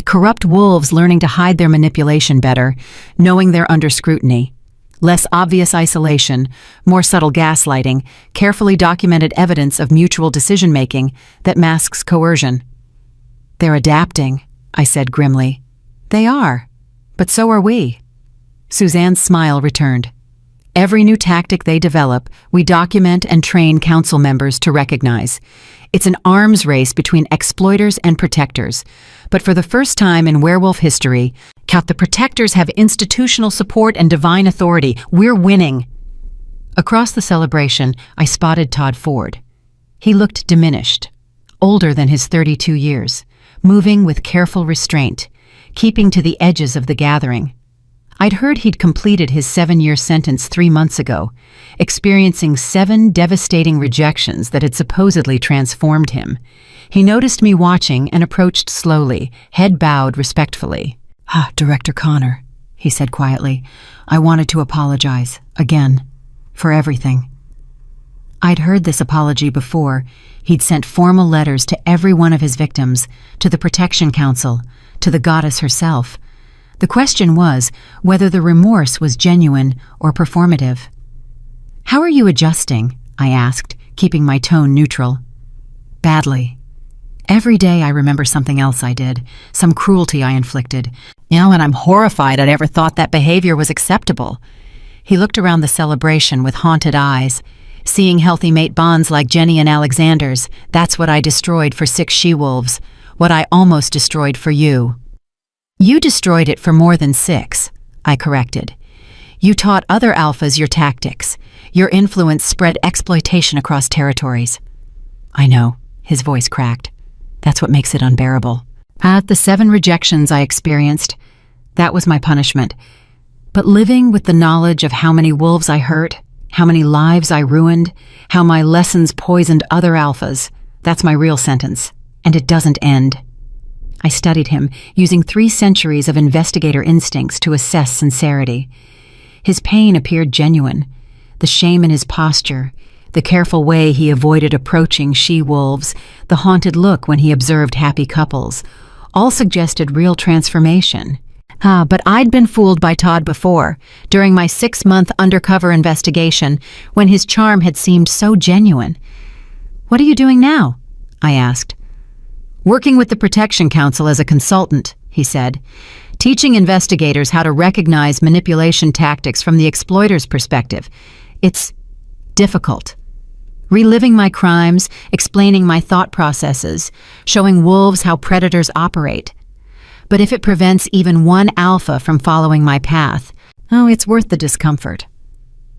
Corrupt wolves learning to hide their manipulation better, knowing they're under scrutiny. Less obvious isolation, more subtle gaslighting, carefully documented evidence of mutual decision-making that masks coercion. They're adapting, I said grimly. They are, but so are we. Suzanne's smile returned. Every new tactic they develop, we document and train council members to recognize. It's an arms race between exploiters and protectors. But for the first time in werewolf history, the protectors have institutional support and divine authority. We're winning. Across the celebration, I spotted Todd Ford. He looked diminished, older than his 32 years, moving with careful restraint, keeping to the edges of the gathering. I'd heard he'd completed his 7-year sentence 3 months ago, experiencing 7 devastating rejections that had supposedly transformed him. He noticed me watching and approached slowly, head bowed respectfully. Director Connor, he said quietly. I wanted to apologize, again, for everything. I'd heard this apology before. He'd sent formal letters to every one of his victims, to the Protection Council, to the goddess herself. The question was whether the remorse was genuine or performative. How are you adjusting? I asked, keeping my tone neutral. Badly. Every day I remember something else I did, some cruelty I inflicted. And I'm horrified I'd ever thought that behavior was acceptable. He looked around the celebration with haunted eyes. Seeing healthy mate bonds like Jenny and Alexander's, that's what I destroyed for 6 she-wolves, what I almost destroyed for you. You destroyed it for more than 6, I corrected. You taught other alphas your tactics. Your influence spread exploitation across territories. I know, his voice cracked. That's what makes it unbearable. At the 7 rejections I experienced, that was my punishment. But living with the knowledge of how many wolves I hurt, how many lives I ruined, how my lessons poisoned other alphas, that's my real sentence. And it doesn't end. I studied him, using 3 centuries of investigator instincts to assess sincerity. His pain appeared genuine. The shame in his posture, the careful way he avoided approaching she-wolves, the haunted look when he observed happy couples, all suggested real transformation. But I'd been fooled by Todd before, during my 6-month undercover investigation, when his charm had seemed so genuine. What are you doing now? I asked. Working with the Protection Council as a consultant, he said, teaching investigators how to recognize manipulation tactics from the exploiter's perspective. It's difficult, reliving my crimes, explaining my thought processes, showing wolves how predators operate. But if it prevents even one alpha from following my path, oh, it's worth the discomfort.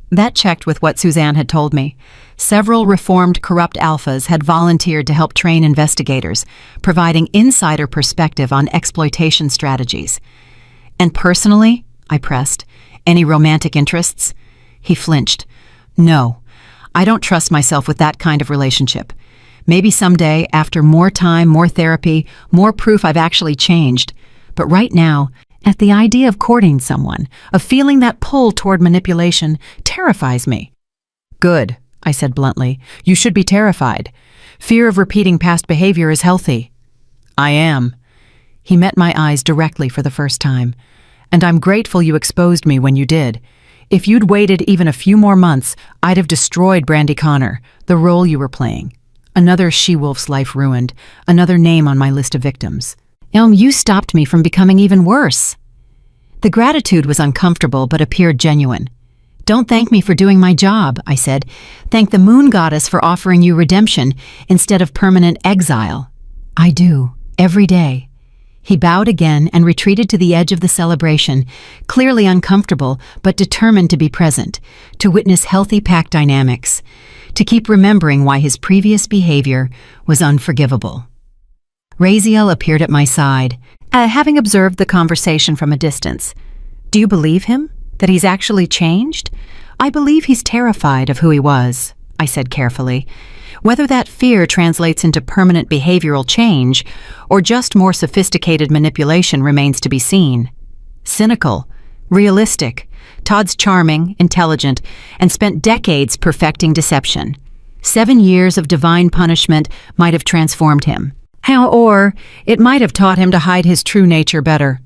That checked with what Suzanne had told me. Several reformed corrupt alphas had volunteered to help train investigators, providing insider perspective on exploitation strategies. And personally, I pressed, any romantic interests? He flinched. No, I don't trust myself with that kind of relationship. Maybe someday, after more time, more therapy, more proof I've actually changed. But right now, at the idea of courting someone, of feeling that pull toward manipulation, terrifies me. Good, I said bluntly. You should be terrified. Fear of repeating past behavior is healthy. I am. He met my eyes directly for the first time. And I'm grateful you exposed me when you did. If you'd waited even a few more months, I'd have destroyed Brandy Connor, the role you were playing. Another she-wolf's life ruined, another name on my list of victims. You stopped me from becoming even worse. The gratitude was uncomfortable but appeared genuine. Don't thank me for doing my job, I said. Thank the moon goddess for offering you redemption instead of permanent exile. I do, every day. He bowed again and retreated to the edge of the celebration, clearly uncomfortable but determined to be present, to witness healthy pack dynamics, to keep remembering why his previous behavior was unforgivable. Raziel appeared at my side, having observed the conversation from a distance. Do you believe him? That he's actually changed? I believe he's terrified of who he was, I said carefully. Whether that fear translates into permanent behavioral change or just more sophisticated manipulation remains to be seen. Cynical, realistic, Todd's charming, intelligent, and spent decades perfecting deception. 7 years of divine punishment might have transformed him. Or it might have taught him to hide his true nature better.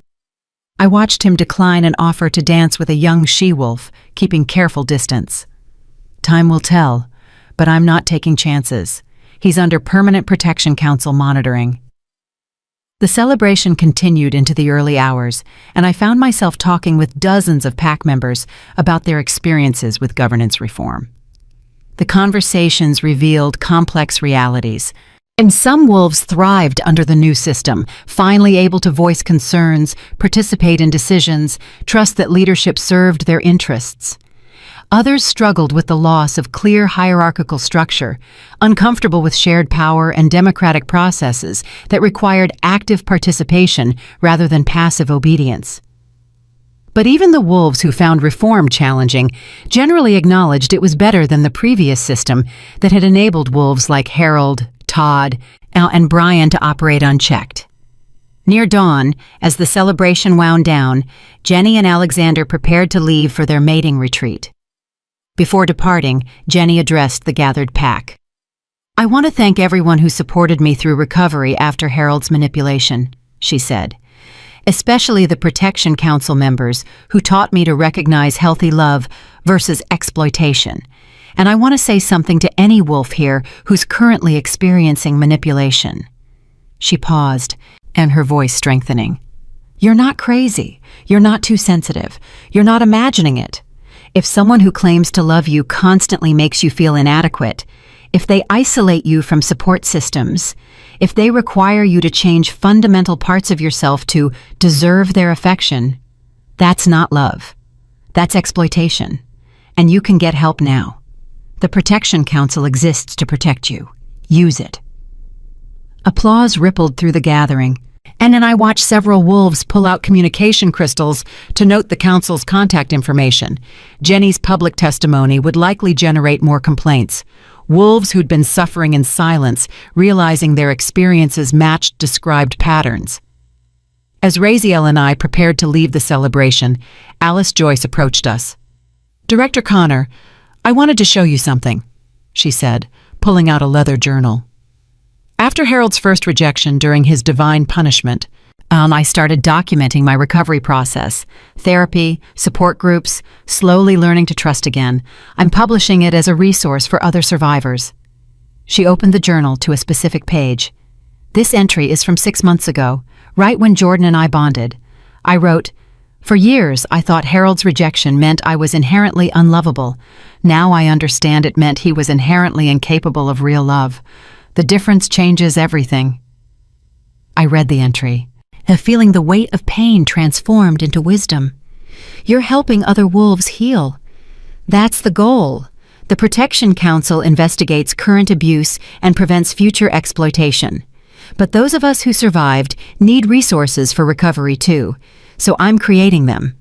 I watched him decline an offer to dance with a young she-wolf, keeping careful distance. Time will tell, but I'm not taking chances. He's under Permanent Protection Council monitoring. The celebration continued into the early hours, and I found myself talking with dozens of pack members about their experiences with governance reform. The conversations revealed complex realities. And some wolves thrived under the new system, finally able to voice concerns, participate in decisions, trust that leadership served their interests. Others struggled with the loss of clear hierarchical structure, uncomfortable with shared power and democratic processes that required active participation rather than passive obedience. But even the wolves who found reform challenging generally acknowledged it was better than the previous system that had enabled wolves like Harold, Todd, and Brian to operate unchecked. Near dawn, as the celebration wound down, Jenny and Alexander prepared to leave for their mating retreat. Before departing, Jenny addressed the gathered pack. I want to thank everyone who supported me through recovery after Harold's manipulation, she said. Especially the Protection Council members who taught me to recognize healthy love versus exploitation. And I want to say something to any wolf here who's currently experiencing manipulation. She paused, and her voice strengthening. You're not crazy. You're not too sensitive. You're not imagining it. If someone who claims to love you constantly makes you feel inadequate, if they isolate you from support systems, if they require you to change fundamental parts of yourself to deserve their affection, that's not love. That's exploitation. And you can get help now. The Protection Council exists to protect you. Use it. Applause rippled through the gathering, and then I watched several wolves pull out communication crystals to note the council's contact information. Jenny's public testimony would likely generate more complaints. Wolves who'd been suffering in silence, realizing their experiences matched described patterns. As Raziel and I prepared to leave the celebration, Alice Joyce approached us. Director Connor, I wanted to show you something, she said, pulling out a leather journal. After Harold's first rejection during his divine punishment, I started documenting my recovery process, therapy, support groups, slowly learning to trust again. I'm publishing it as a resource for other survivors. She opened the journal to a specific page. This entry is from 6 months ago, right when Jordan and I bonded. I wrote, For years, I thought Harold's rejection meant I was inherently unlovable. Now I understand it meant he was inherently incapable of real love. The difference changes everything. I read the entry, feeling the weight of pain transformed into wisdom. You're helping other wolves heal. That's the goal. The Protection Council investigates current abuse and prevents future exploitation. But those of us who survived need resources for recovery too. So I'm creating them.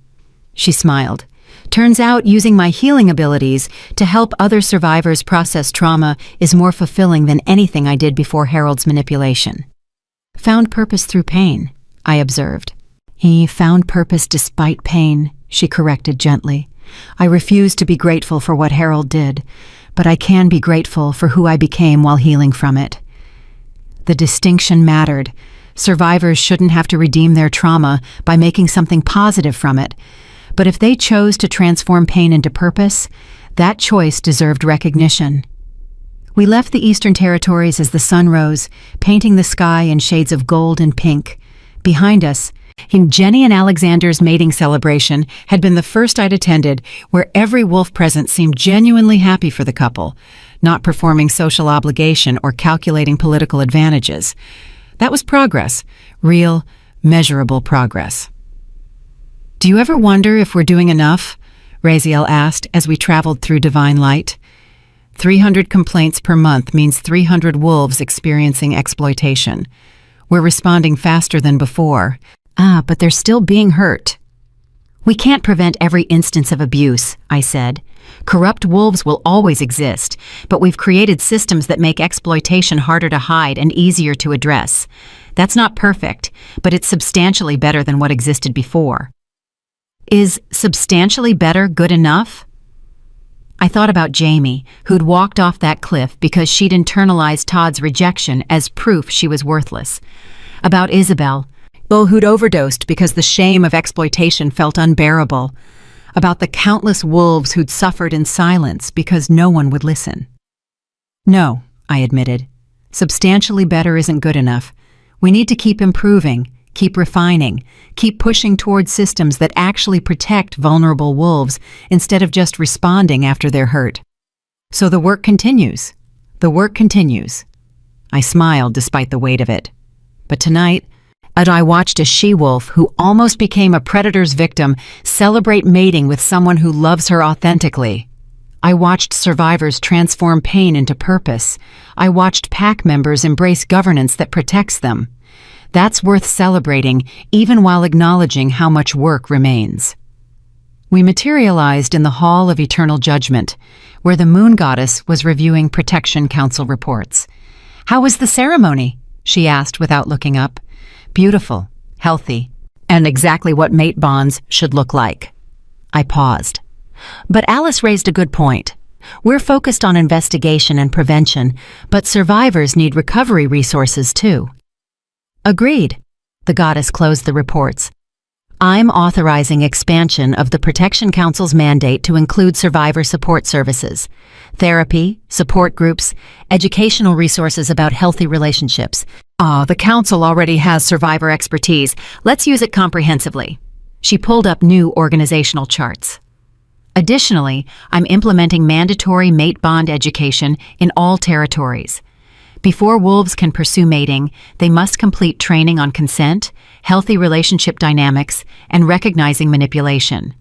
She smiled. Turns out using my healing abilities to help other survivors process trauma is more fulfilling than anything I did before Harold's manipulation. Found purpose through pain, I observed. He found purpose despite pain, she corrected gently. I refuse to be grateful for what Harold did, but I can be grateful for who I became while healing from it. The distinction mattered. Survivors shouldn't have to redeem their trauma by making something positive from it. But if they chose to transform pain into purpose, that choice deserved recognition. We left the Eastern Territories as the sun rose, painting the sky in shades of gold and pink. Behind us, Jenny and Alexander's mating celebration had been the first I'd attended where every wolf present seemed genuinely happy for the couple, not performing social obligation or calculating political advantages. That was progress, real, measurable progress. Do you ever wonder if we're doing enough? Raziel asked as we traveled through divine light. 300 complaints per month means 300 wolves experiencing exploitation. We're responding faster than before. But they're still being hurt. We can't prevent every instance of abuse, I said. Corrupt wolves will always exist, but we've created systems that make exploitation harder to hide and easier to address. That's not perfect, but it's substantially better than what existed before. Is substantially better good enough? I thought about Jamie, who'd walked off that cliff because she'd internalized Todd's rejection as proof she was worthless. About Isabel, who'd overdosed because the shame of exploitation felt unbearable. About the countless wolves who'd suffered in silence because no one would listen. No, I admitted. Substantially better isn't good enough. We need to keep improving, keep refining, keep pushing toward systems that actually protect vulnerable wolves instead of just responding after they're hurt. So the work continues. The work continues. I smiled despite the weight of it. But tonight, I watched a she-wolf who almost became a predator's victim celebrate mating with someone who loves her authentically. I watched survivors transform pain into purpose. I watched pack members embrace governance that protects them. That's worth celebrating, even while acknowledging how much work remains. We materialized in the Hall of Eternal Judgment, where the Moon Goddess was reviewing Protection Council reports. "How was the ceremony?" she asked without looking up. "Beautiful, healthy, and exactly what mate bonds should look like." I paused. But Alice raised a good point. We're focused on investigation and prevention, but survivors need recovery resources too. Agreed. The goddess closed the reports. I'm authorizing expansion of the Protection Council's mandate to include survivor support services, therapy, support groups, educational resources about healthy relationships. The council already has survivor expertise. Let's use it comprehensively. She pulled up new organizational charts. Additionally, I'm implementing mandatory mate bond education in all territories. Before wolves can pursue mating, they must complete training on consent, healthy relationship dynamics, and recognizing manipulation.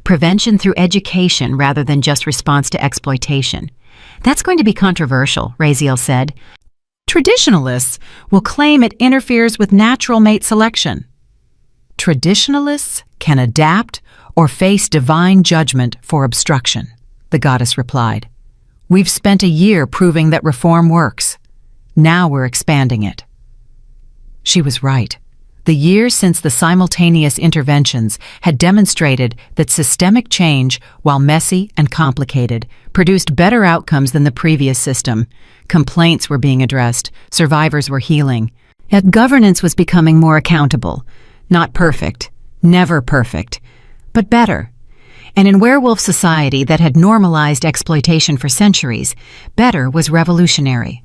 Prevention through education rather than just response to exploitation. That's going to be controversial, Raziel said. Traditionalists will claim it interferes with natural mate selection. Traditionalists can adapt or face divine judgment for obstruction, the goddess replied. We've spent a year proving that reform works. Now we're expanding it. She was right. The years since the simultaneous interventions had demonstrated that systemic change, while messy and complicated, produced better outcomes than the previous system. Complaints were being addressed, survivors were healing, yet governance was becoming more accountable. Not perfect, never perfect, but better. And in werewolf society that had normalized exploitation for centuries, better was revolutionary.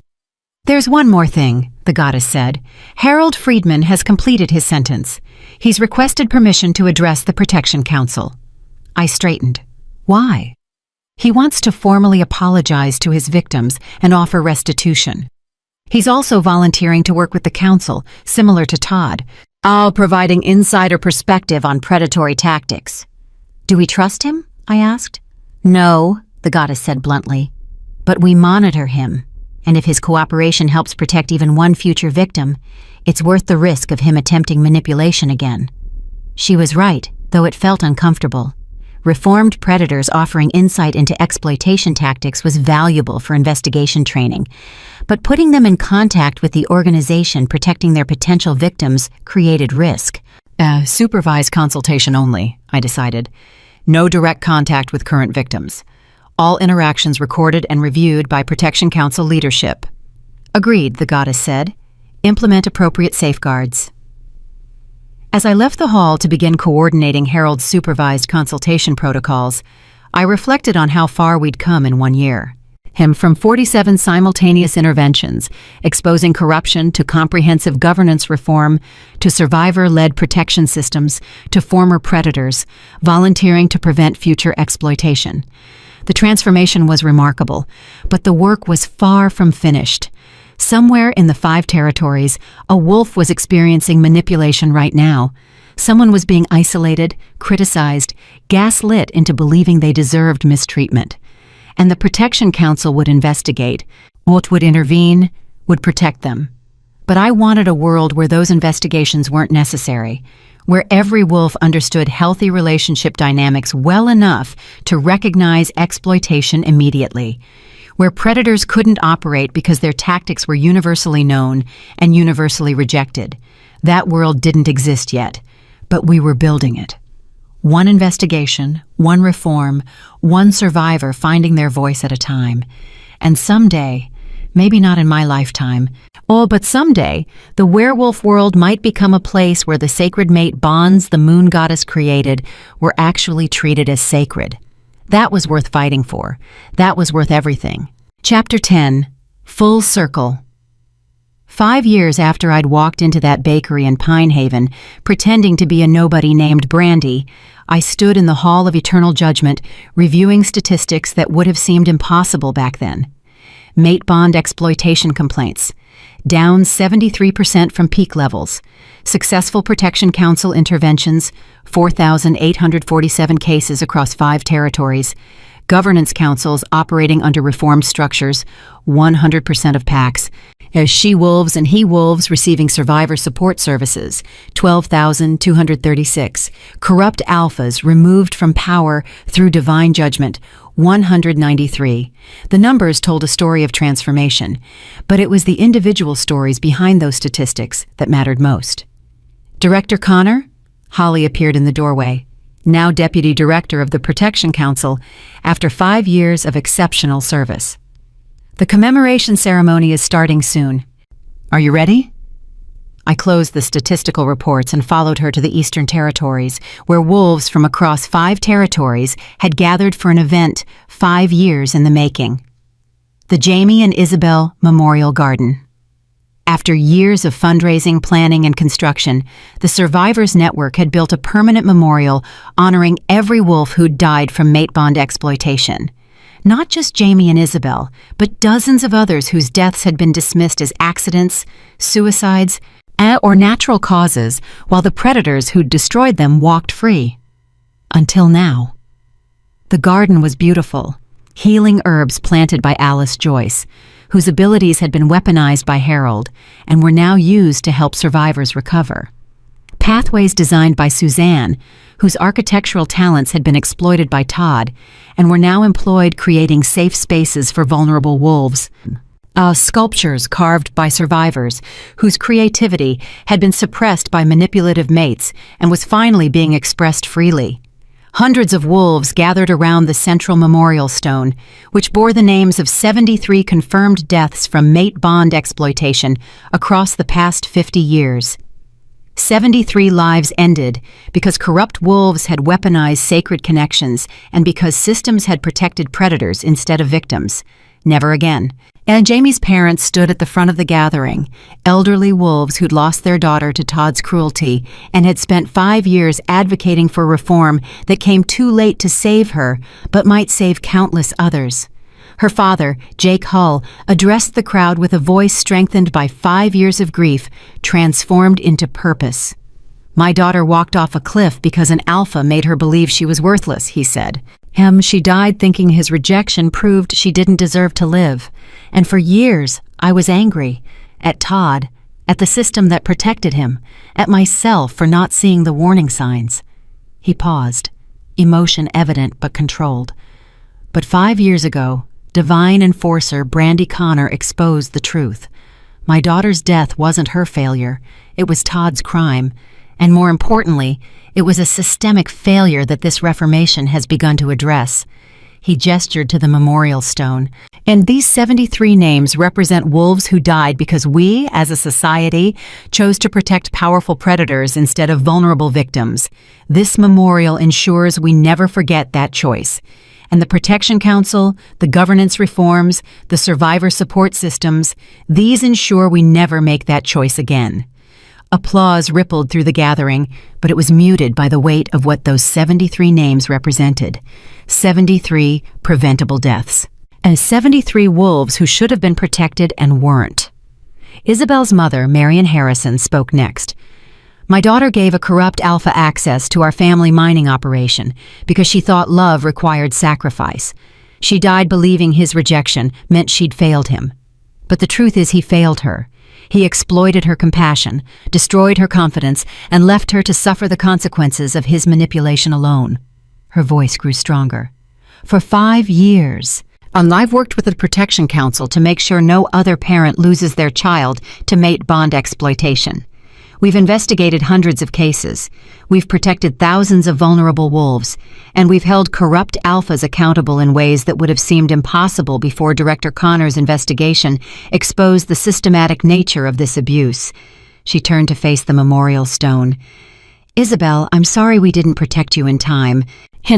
There's one more thing, the goddess said. Harold Friedman has completed his sentence. He's requested permission to address the Protection Council. I straightened. Why? He wants to formally apologize to his victims and offer restitution. He's also volunteering to work with the council, similar to Todd, providing insider perspective on predatory tactics. Do we trust him? I asked. No, the goddess said bluntly. But we monitor him, and if his cooperation helps protect even one future victim, it's worth the risk of him attempting manipulation again. She was right, though it felt uncomfortable. Reformed predators offering insight into exploitation tactics was valuable for investigation training, but putting them in contact with the organization protecting their potential victims created risk. Supervised consultation only, I decided. No direct contact with current victims. All interactions recorded and reviewed by Protection Council leadership. Agreed, the goddess said. Implement appropriate safeguards. As I left the hall to begin coordinating Harold's supervised consultation protocols, I reflected on how far we'd come in 1 year. Him from 47 simultaneous interventions, exposing corruption to comprehensive governance reform, to survivor-led protection systems, to former predators, volunteering to prevent future exploitation. The transformation was remarkable, but the work was far from finished. Somewhere in the 5 territories, a wolf was experiencing manipulation right now. Someone was being isolated, criticized, gaslit into believing they deserved mistreatment. And the Protection Council would investigate, would intervene, would protect them. But I wanted a world where those investigations weren't necessary, where every wolf understood healthy relationship dynamics well enough to recognize exploitation immediately, where predators couldn't operate because their tactics were universally known and universally rejected. That world didn't exist yet, but we were building it. One investigation, one reform, one survivor finding their voice at a time. And someday, maybe not in my lifetime, but someday, the werewolf world might become a place where the sacred mate bonds the moon goddess created were actually treated as sacred. That was worth fighting for. That was worth everything. Chapter 10. Full Circle. 5 years after I'd walked into that bakery in Pine Haven, pretending to be a nobody named Brandy, I stood in the Hall of Eternal Judgment, reviewing statistics that would have seemed impossible back then. Mate bond exploitation complaints. Down 73% from peak levels. Successful Protection Council interventions, 4,847 cases across 5 territories. Governance councils operating under reformed structures, 100% of packs. As she-wolves and he-wolves receiving survivor support services, 12,236. Corrupt alphas removed from power through divine judgment, 193. The numbers told a story of transformation, but it was the individual stories behind those statistics that mattered most. Director Connor? Holly appeared in the doorway, now Deputy Director of the Protection Council, after 5 years of exceptional service. The commemoration ceremony is starting soon. Are you ready? I closed the statistical reports and followed her to the Eastern Territories, where wolves from across 5 territories had gathered for an event 5 years in the making. The Jamie and Isabel Memorial Garden. After years of fundraising, planning, and construction, the Survivors Network had built a permanent memorial honoring every wolf who'd died from mate bond exploitation. Not just Jamie and Isabel, but dozens of others whose deaths had been dismissed as accidents, suicides, or natural causes, while the predators who'd destroyed them walked free. Until now. The garden was beautiful, healing herbs planted by Alice Joyce, whose abilities had been weaponized by Harold and were now used to help survivors recover. Pathways designed by Suzanne, whose architectural talents had been exploited by Todd and were now employed creating safe spaces for vulnerable wolves. Sculptures carved by survivors whose creativity had been suppressed by manipulative mates and was finally being expressed freely. Hundreds of wolves gathered around the central memorial stone, which bore the names of 73 confirmed deaths from mate bond exploitation across the past 50 years. 73 lives ended because corrupt wolves had weaponized sacred connections and because systems had protected predators instead of victims. Never again. And Jamie's parents stood at the front of the gathering, elderly wolves who'd lost their daughter to Todd's cruelty and had spent 5 years advocating for reform that came too late to save her, but might save countless others. Her father, Jake Hull, addressed the crowd with a voice strengthened by 5 years of grief, transformed into purpose. "My daughter walked off a cliff because an alpha made her believe she was worthless," he said. She died thinking his rejection proved she didn't deserve to live. And for years, I was angry. At Todd, at the system that protected him, at myself for not seeing the warning signs." He paused, emotion evident but controlled. "But 5 years ago, divine enforcer Brandy Connor exposed the truth. My daughter's death wasn't her failure, it was Todd's crime. And more importantly, it was a systemic failure that this reformation has begun to address." He gestured to the memorial stone. "And these 73 names represent wolves who died because we, as a society, chose to protect powerful predators instead of vulnerable victims. This memorial ensures we never forget that choice. And the Protection Council, the governance reforms, the survivor support systems, these ensure we never make that choice again." Applause rippled through the gathering, but it was muted by the weight of what those 73 names represented. 73 preventable deaths. And 73 wolves who should have been protected and weren't. Isabel's mother, Marion Harrison, spoke next. "My daughter gave a corrupt alpha access to our family mining operation because she thought love required sacrifice. She died believing his rejection meant she'd failed him. But the truth is he failed her. He exploited her compassion, destroyed her confidence, and left her to suffer the consequences of his manipulation alone." Her voice grew stronger. "For 5 years, and I've worked with the Protection Council to make sure no other parent loses their child to mate bond exploitation. We've investigated hundreds of cases. We've protected thousands of vulnerable wolves, and we've held corrupt alphas accountable in ways that would have seemed impossible before Director Connor's investigation exposed the systematic nature of this abuse." She turned to face the memorial stone. "Isabel, I'm sorry we didn't protect you in time,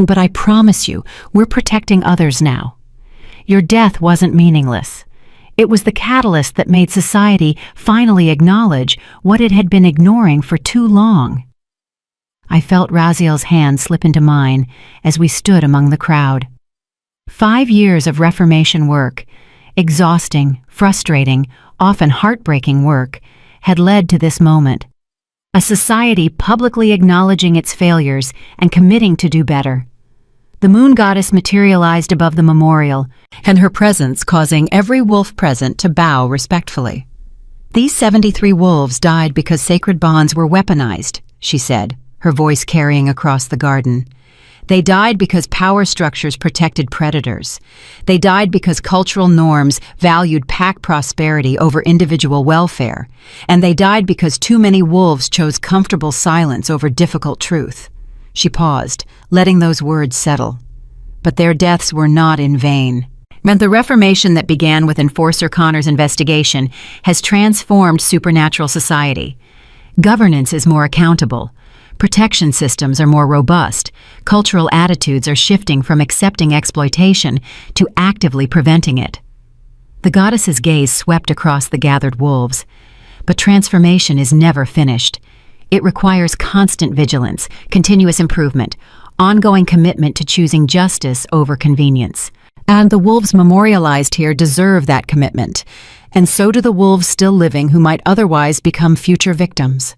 but I promise you, we're protecting others now. Your death wasn't meaningless. It was the catalyst that made society finally acknowledge what it had been ignoring for too long." I felt Raziel's hand slip into mine as we stood among the crowd. 5 years of reformation work, exhausting, frustrating, often heartbreaking work, had led to this moment. A society publicly acknowledging its failures and committing to do better. The moon goddess materialized above the memorial, and her presence causing every wolf present to bow respectfully. "These 73 wolves died because sacred bonds were weaponized," she said, her voice carrying across the garden. "They died because power structures protected predators. They died because cultural norms valued pack prosperity over individual welfare. And they died because too many wolves chose comfortable silence over difficult truth." She paused, letting those words settle. But their deaths were not in vain. And the reformation that began with Enforcer Connor's investigation has transformed supernatural society. Governance is more accountable. Protection systems are more robust. Cultural attitudes are shifting from accepting exploitation to actively preventing it. The goddess's gaze swept across the gathered wolves. But transformation is never finished. It requires constant vigilance, continuous improvement, ongoing commitment to choosing justice over convenience. And the wolves memorialized here deserve that commitment. And so do the wolves still living who might otherwise become future victims.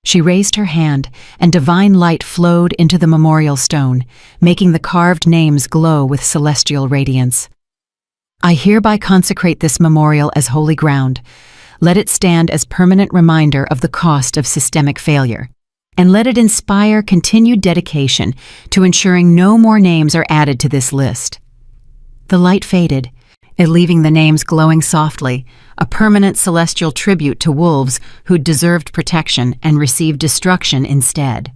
She raised her hand, and divine light flowed into the memorial stone, making the carved names glow with celestial radiance. "I hereby consecrate this memorial as holy ground. Let it stand as permanent reminder of the cost of systemic failure. And let it inspire continued dedication to ensuring no more names are added to this list." The light faded, leaving the names glowing softly, a permanent celestial tribute to wolves who'd deserved protection and received destruction instead.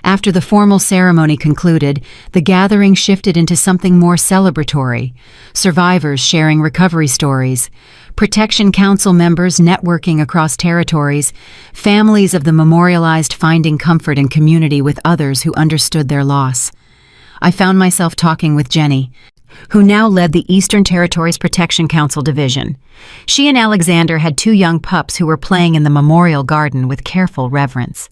After the formal ceremony concluded, the gathering shifted into something more celebratory. Survivors sharing recovery stories, Protection Council members networking across territories, families of the memorialized finding comfort and community with others who understood their loss. I found myself talking with Jenny, who now led the Eastern Territories Protection Council Division. She and Alexander had 2 young pups who were playing in the memorial garden with careful reverence.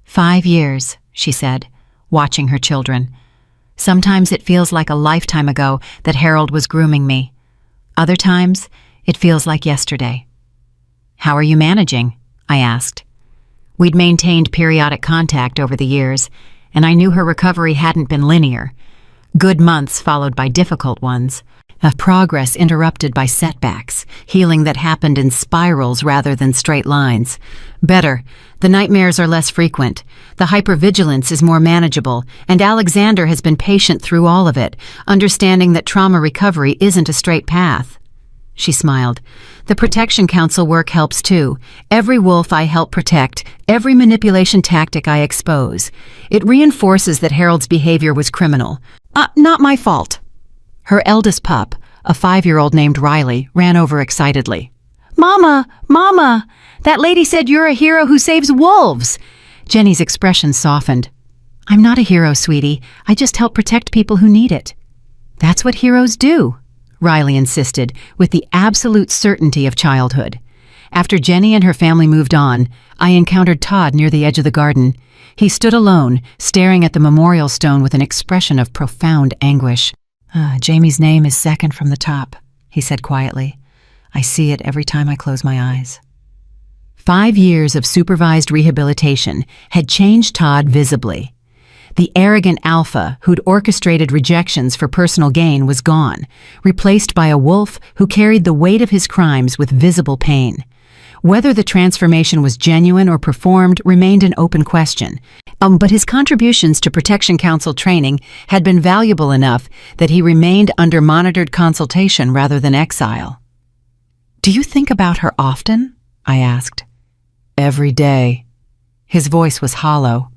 5 years, she said, watching her children. Sometimes it feels like a lifetime ago that Harold was grooming me. Other times, it feels like yesterday. How are you managing? I asked. We'd maintained periodic contact over the years, and I knew her recovery hadn't been linear. Good months followed by difficult ones, of progress interrupted by setbacks, healing that happened in spirals rather than straight lines. Better, the nightmares are less frequent, the hypervigilance is more manageable, and Alexander has been patient through all of it, understanding that trauma recovery isn't a straight path. She smiled. The Protection Council work helps too. Every wolf I help protect, every manipulation tactic I expose. It reinforces that Harold's behavior was criminal. Not my fault. Her eldest pup, a 5-year-old named Riley, ran over excitedly. Mama! Mama! That lady said you're a hero who saves wolves! Jenny's expression softened. I'm not a hero, sweetie. I just help protect people who need it. That's what heroes do, Riley insisted, with the absolute certainty of childhood. After Jenny and her family moved on, I encountered Todd near the edge of the garden. He stood alone, staring at the memorial stone with an expression of profound anguish. Jamie's name is second from the top, he said quietly. I see it every time I close my eyes. 5 years of supervised rehabilitation had changed Todd visibly. The arrogant alpha who'd orchestrated rejections for personal gain was gone, replaced by a wolf who carried the weight of his crimes with visible pain. Whether the transformation was genuine or performed remained an open question, but his contributions to Protection Council training had been valuable enough that he remained under monitored consultation rather than exile. Do you think about her often? I asked. Every day. His voice was hollow.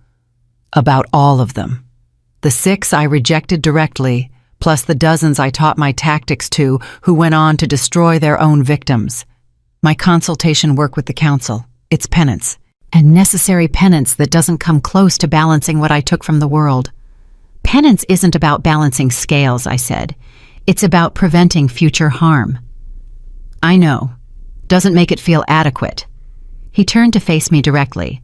About all of them. The 6 I rejected directly, plus the dozens I taught my tactics to who went on to destroy their own victims. My consultation work with the council, it's penance, and necessary penance that doesn't come close to balancing what I took from the world. Penance isn't about balancing scales, I said. It's about preventing future harm. I know. Doesn't make it feel adequate. He turned to face me directly.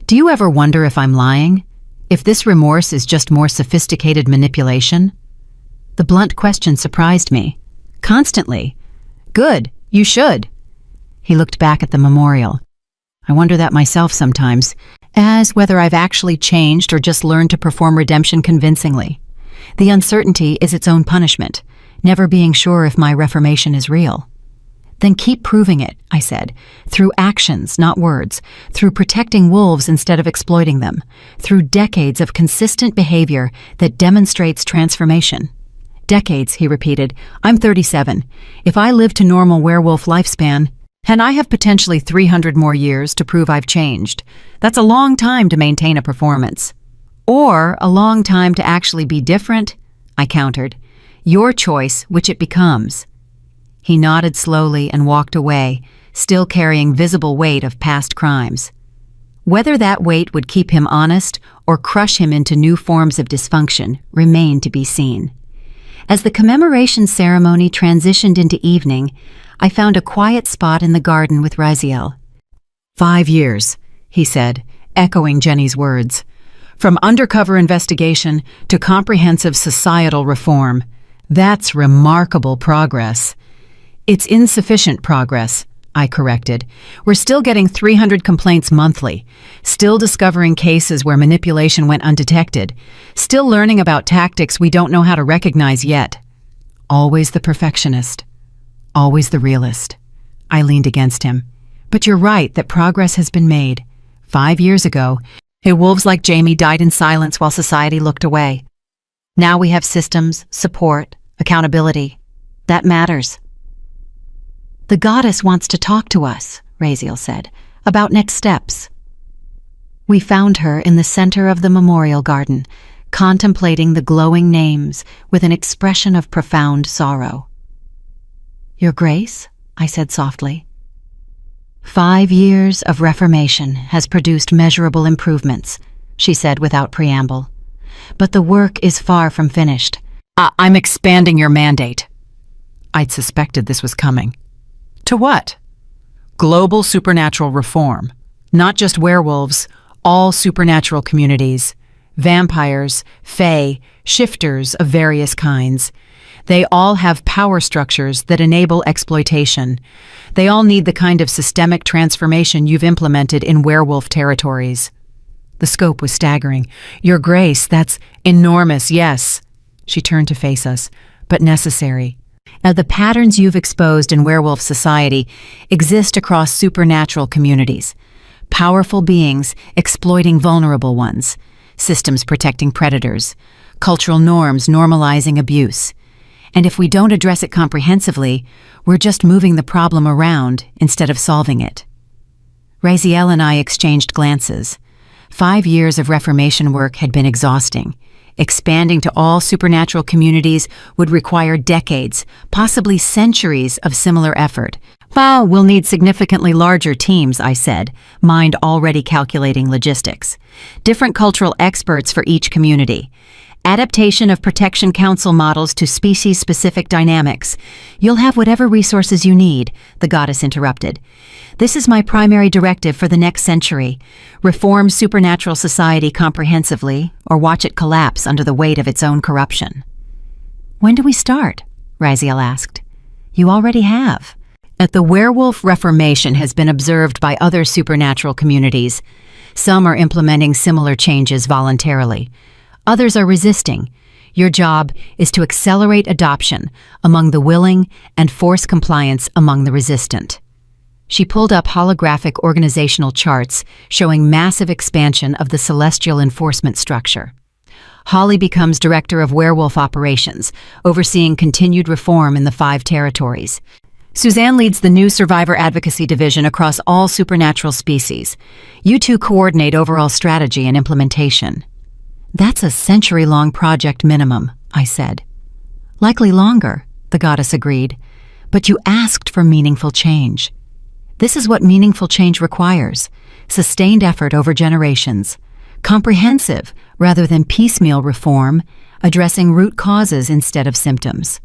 Do you ever wonder if I'm lying? If this remorse is just more sophisticated manipulation? The blunt question surprised me. Constantly. Good, you should. He looked back at the memorial. I wonder that myself sometimes, as whether I've actually changed or just learned to perform redemption convincingly. The uncertainty is its own punishment, never being sure if my reformation is real. Then keep proving it, I said, through actions, not words, through protecting wolves instead of exploiting them, through decades of consistent behavior that demonstrates transformation. Decades, he repeated. I'm 37. If I live to normal werewolf lifespan, and I have potentially 300 more years to prove I've changed, that's a long time to maintain a performance. Or a long time to actually be different, I countered. Your choice, which it becomes. He nodded slowly and walked away, still carrying visible weight of past crimes. Whether that weight would keep him honest or crush him into new forms of dysfunction remained to be seen. As the commemoration ceremony transitioned into evening, I found a quiet spot in the garden with Raziel. 5 years, he said, echoing Jenny's words. From undercover investigation to comprehensive societal reform. That's remarkable progress. It's insufficient progress, I corrected. We're still getting 300 complaints monthly, still discovering cases where manipulation went undetected, still learning about tactics we don't know how to recognize yet. Always the perfectionist. Always the realist. I leaned against him. But you're right that progress has been made. 5 years ago, wolves like Jamie died in silence while society looked away. Now we have systems, support, accountability. That matters. The goddess wants to talk to us, Raziel said, about next steps. We found her in the center of the memorial garden, contemplating the glowing names with an expression of profound sorrow. Your Grace, I said softly. 5 years of reformation has produced measurable improvements, she said without preamble. But the work is far from finished. I'm expanding your mandate. I'd suspected this was coming. To what? Global supernatural reform. Not just werewolves, all supernatural communities. Vampires, fae, shifters of various kinds. They all have power structures that enable exploitation. They all need the kind of systemic transformation you've implemented in werewolf territories. The scope was staggering. Your Grace, that's enormous, yes. She turned to face us, but necessary. Now, the patterns you've exposed in werewolf society exist across supernatural communities. Powerful beings exploiting vulnerable ones, systems protecting predators, cultural norms normalizing abuse. And if we don't address it comprehensively, we're just moving the problem around instead of solving it. Raziel and I exchanged glances. 5 years of Reformation work had been exhausting. Expanding to all supernatural communities would require decades, possibly centuries of similar effort. Well, we'll need significantly larger teams, I said, mind already calculating logistics. Different cultural experts for each community. Adaptation of protection council models to species-specific dynamics. You'll have whatever resources you need, the goddess interrupted. This is my primary directive for the next century. Reform supernatural society comprehensively, or watch it collapse under the weight of its own corruption. When do we start? Raziel asked. You already have. The werewolf reformation has been observed by other supernatural communities. Some are implementing similar changes voluntarily. Others are resisting. Your job is to accelerate adoption among the willing and force compliance among the resistant. She pulled up holographic organizational charts showing massive expansion of the celestial enforcement structure. Holly becomes Director of Werewolf Operations, overseeing continued reform in the 5 territories. Suzanne leads the new Survivor Advocacy Division across all supernatural species. You two coordinate overall strategy and implementation. That's a century-long project minimum, I said. Likely longer, the goddess agreed, but you asked for meaningful change. This is what meaningful change requires: sustained effort over generations, comprehensive rather than piecemeal reform, addressing root causes instead of symptoms.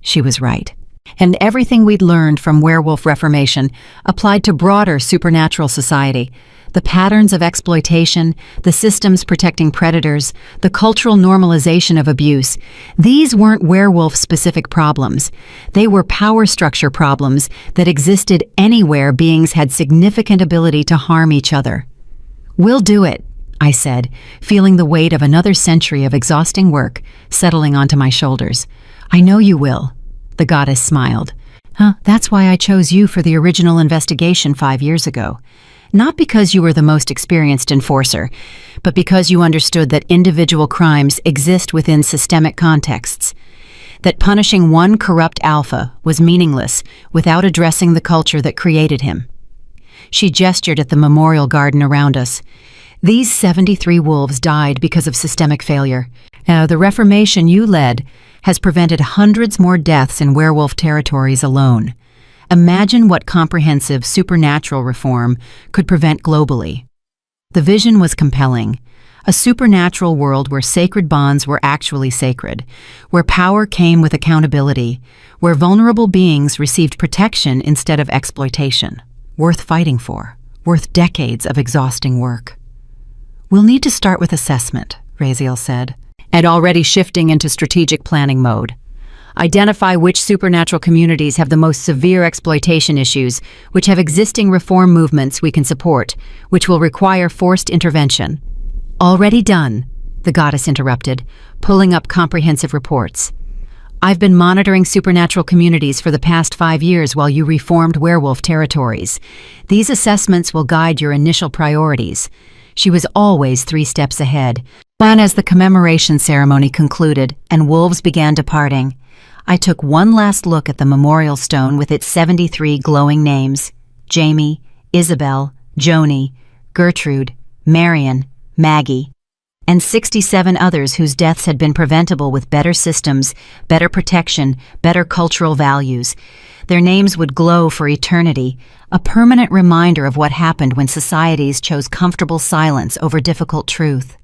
She was right. And everything we'd learned from werewolf reformation applied to broader supernatural society. The patterns of exploitation, the systems protecting predators, the cultural normalization of abuse, these weren't werewolf-specific problems. They were power structure problems that existed anywhere beings had significant ability to harm each other. We'll do it, I said, feeling the weight of another century of exhausting work settling onto my shoulders. I know you will. The goddess smiled. That's why I chose you for the original investigation 5 years ago. Not because you were the most experienced enforcer, but because you understood that individual crimes exist within systemic contexts. That punishing one corrupt alpha was meaningless without addressing the culture that created him. She gestured at the memorial garden around us. These 73 wolves died because of systemic failure. The reformation you led has prevented hundreds more deaths in werewolf territories alone. Imagine what comprehensive supernatural reform could prevent globally. The vision was compelling. A supernatural world where sacred bonds were actually sacred, where power came with accountability, where vulnerable beings received protection instead of exploitation. Worth fighting for, worth decades of exhausting work. We'll need to start with assessment, Raziel said, and already shifting into strategic planning mode. Identify which supernatural communities have the most severe exploitation issues, which have existing reform movements we can support, which will require forced intervention. Already done, the goddess interrupted, pulling up comprehensive reports. I've been monitoring supernatural communities for the past 5 years while you reformed werewolf territories. These assessments will guide your initial priorities. She was always 3 steps ahead. But as the commemoration ceremony concluded and wolves began departing, I took one last look at the memorial stone with its 73 glowing names: Jamie, Isabel, Joni, Gertrude, Marion, Maggie, and 67 others whose deaths had been preventable with better systems, better protection, better cultural values. Their names would glow for eternity, a permanent reminder of what happened when societies chose comfortable silence over difficult truth.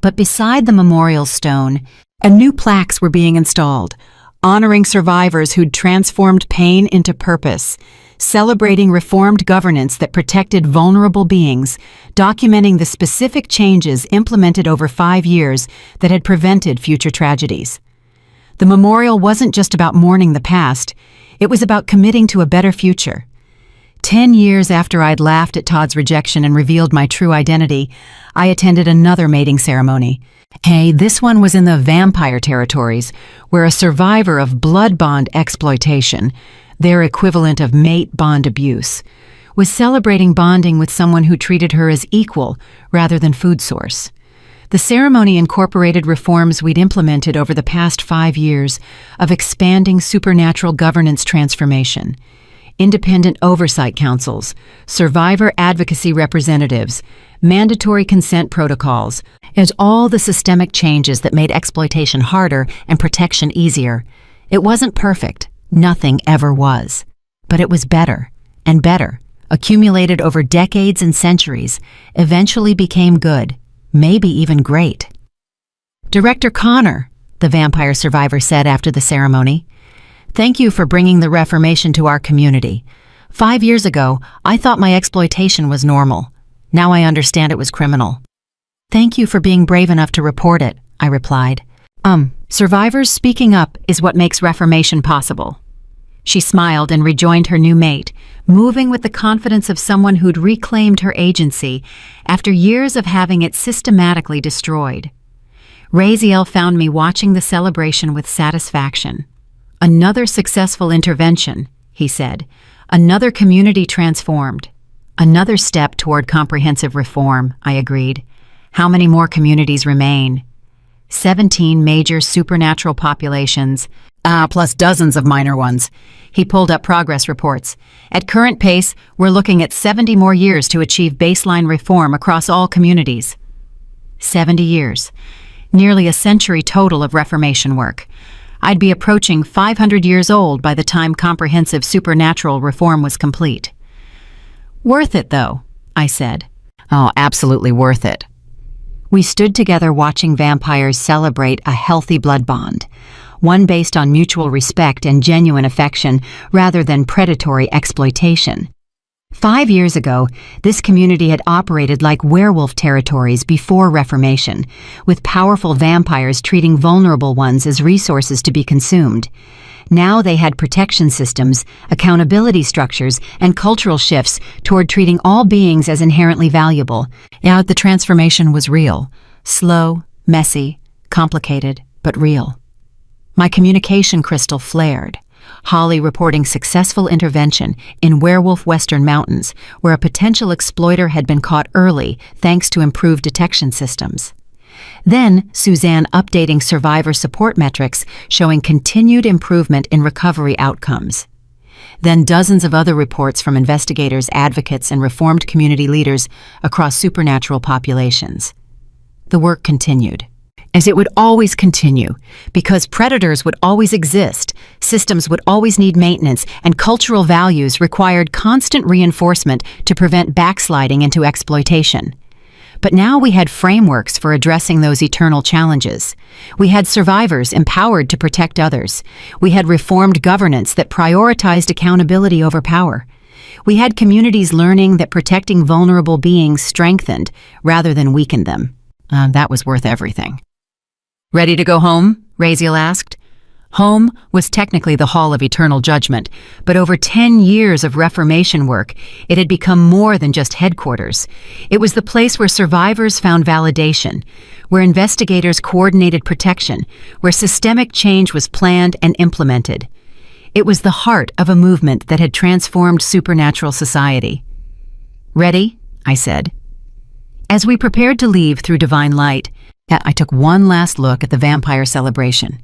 But beside the memorial stone, New plaques were being installed, honoring survivors who'd transformed pain into purpose, celebrating reformed governance that protected vulnerable beings, documenting the specific changes implemented over 5 years that had prevented future tragedies. The memorial wasn't just about mourning the past, it was about committing to a better future. 10 years after I'd laughed at Todd's rejection and revealed my true identity, I attended another mating ceremony. This one was in the vampire territories, where a survivor of blood bond exploitation, their equivalent of mate bond abuse, was celebrating bonding with someone who treated her as equal rather than food source. The ceremony incorporated reforms we'd implemented over the past 5 years of expanding supernatural governance transformation, independent oversight councils, survivor advocacy representatives, mandatory consent protocols, and all the systemic changes that made exploitation harder and protection easier. It wasn't perfect. Nothing ever was. But it was better and better, accumulated over decades and centuries, eventually became good, maybe even great. Director Connor, the vampire survivor said after the ceremony, "Thank you for bringing the reformation to our community. 5 years ago, I thought my exploitation was normal. Now I understand it was criminal." "Thank you for being brave enough to report it," I replied. Survivors speaking up is what makes reformation possible." She smiled and rejoined her new mate, moving with the confidence of someone who'd reclaimed her agency after years of having it systematically destroyed. Raziel found me watching the celebration with satisfaction. "Another successful intervention," he said. "Another community transformed. Another step toward comprehensive reform," I agreed. "How many more communities remain?" 17 major supernatural populations, plus dozens of minor ones. He pulled up progress reports. "At current pace, we're looking at 70 more years to achieve baseline reform across all communities." 70 years. Nearly a century total of reformation work. I'd be approaching 500 years old by the time comprehensive supernatural reform was complete. "Worth it, though," I said. "Oh, absolutely worth it." We stood together watching vampires celebrate a healthy blood bond, one based on mutual respect and genuine affection rather than predatory exploitation. 5 years ago, this community had operated like werewolf territories before Reformation, with powerful vampires treating vulnerable ones as resources to be consumed. Now they had protection systems, accountability structures, and cultural shifts toward treating all beings as inherently valuable. The transformation was real, slow, messy, complicated, but real. My communication crystal flared. Holly reporting successful intervention in Werewolf Western Mountains, where a potential exploiter had been caught early thanks to improved detection systems. Then Suzanne updating survivor support metrics showing continued improvement in recovery outcomes. Then dozens of other reports from investigators, advocates, and reformed community leaders across supernatural populations. The work continued. As it would always continue, because predators would always exist, systems would always need maintenance, and cultural values required constant reinforcement to prevent backsliding into exploitation. But now we had frameworks for addressing those eternal challenges. We had survivors empowered to protect others. We had reformed governance that prioritized accountability over power. We had communities learning that protecting vulnerable beings strengthened rather than weakened them. That was worth everything. "Ready to go home?" Raziel asked. Home was technically the Hall of Eternal Judgment, but over 10 years of reformation work, it had become more than just headquarters. It was the place where survivors found validation, where investigators coordinated protection, where systemic change was planned and implemented. It was the heart of a movement that had transformed supernatural society. "Ready?" I said. As we prepared to leave through divine light, I took one last look at the vampire celebration.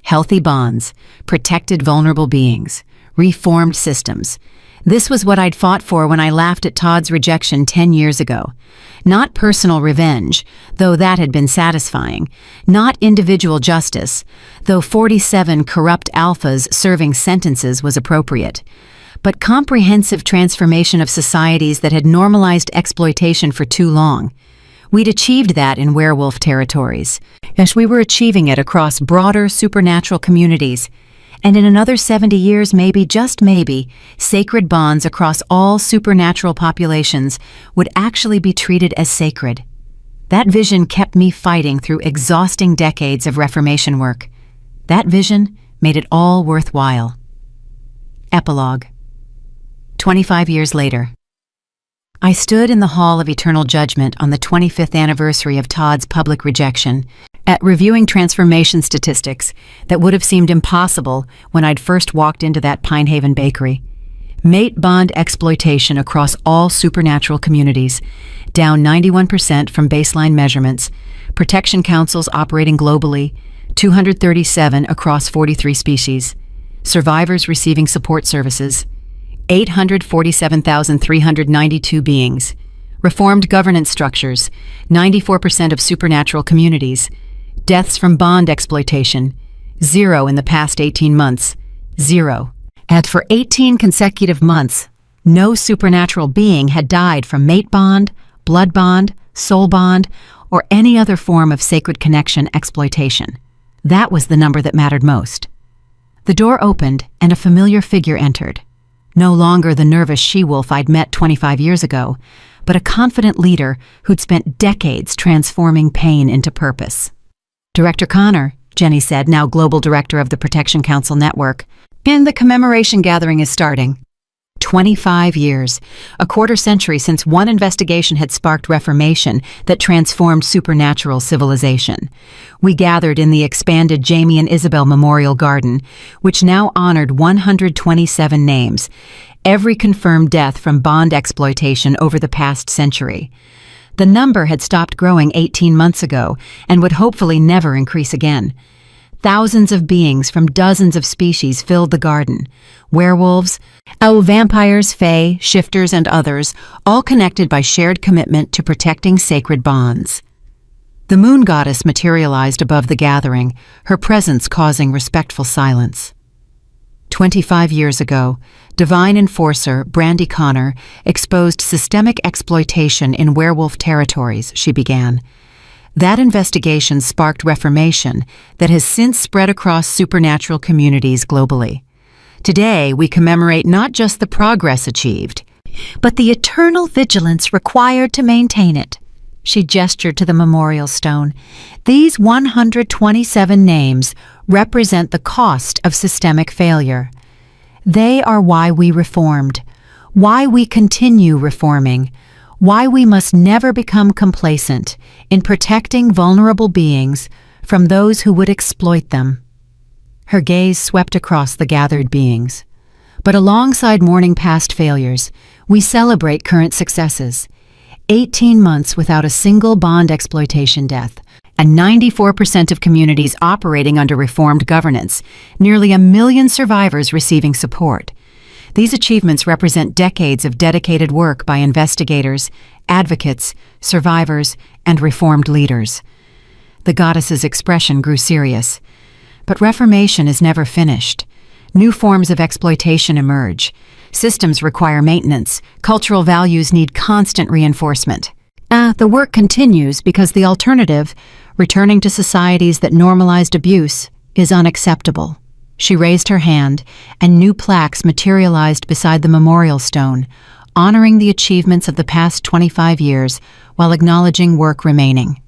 Healthy bonds, protected vulnerable beings, reformed systems. This was what I'd fought for when I laughed at Todd's rejection 10 years ago. Not personal revenge, though that had been satisfying. Not individual justice, though 47 corrupt alphas serving sentences was appropriate. But comprehensive transformation of societies that had normalized exploitation for too long. We'd achieved that in werewolf territories. Yes, we were achieving it across broader supernatural communities. And in another 70 years, maybe, just maybe, sacred bonds across all supernatural populations would actually be treated as sacred. That vision kept me fighting through exhausting decades of Reformation work. That vision made it all worthwhile. Epilogue. 25 years later. I stood in the Hall of Eternal Judgment on the 25th anniversary of Todd's public rejection, at reviewing transformation statistics that would have seemed impossible when I'd first walked into that Pine Haven bakery. Mate bond exploitation across all supernatural communities, down 91% from baseline measurements, protection councils operating globally, 237 across 43 species, survivors receiving support services, 847,392 beings, reformed governance structures, 94% of supernatural communities, deaths from bond exploitation, 0 in the past 18 months, 0. And for 18 consecutive months, no supernatural being had died from mate bond, blood bond, soul bond, or any other form of sacred connection exploitation. That was the number that mattered most. The door opened and a familiar figure entered. No longer the nervous she-wolf I'd met 25 years ago, but a confident leader who'd spent decades transforming pain into purpose. Director Connor, Jenny said, now Global Director of the Protection Council Network, and the commemoration gathering is starting. 25 years, a quarter century since one investigation had sparked reformation that transformed supernatural civilization. We gathered in the expanded Jamie and Isabel Memorial Garden, which now honored 127 names, every confirmed death from bond exploitation over the past century. The number had stopped growing 18 months ago and would hopefully never increase again. Thousands of beings from dozens of species filled the garden. Werewolves, vampires, fae, shifters, and others, all connected by shared commitment to protecting sacred bonds. The moon goddess materialized above the gathering, her presence causing respectful silence. 25 years ago, divine enforcer Brandy Connor exposed systemic exploitation in werewolf territories, she began. That investigation sparked reformation that has since spread across supernatural communities globally. Today, we commemorate not just the progress achieved, but the eternal vigilance required to maintain it. She gestured to the memorial stone. These 127 names represent the cost of systemic failure. They are why we reformed, why we continue reforming, why we must never become complacent in protecting vulnerable beings from those who would exploit them. Her gaze swept across the gathered beings. But alongside mourning past failures, we celebrate current successes. 18 months without a single bond exploitation death, and 94% of communities operating under reformed governance, nearly 1 million survivors receiving support. These achievements represent decades of dedicated work by investigators, advocates, survivors, and reformed leaders. The goddess's expression grew serious. But reformation is never finished. New forms of exploitation emerge. Systems require maintenance. Cultural values need constant reinforcement. The work continues because the alternative, returning to societies that normalized abuse, is unacceptable. She raised her hand, and new plaques materialized beside the memorial stone, honoring the achievements of the past 25 years while acknowledging work remaining.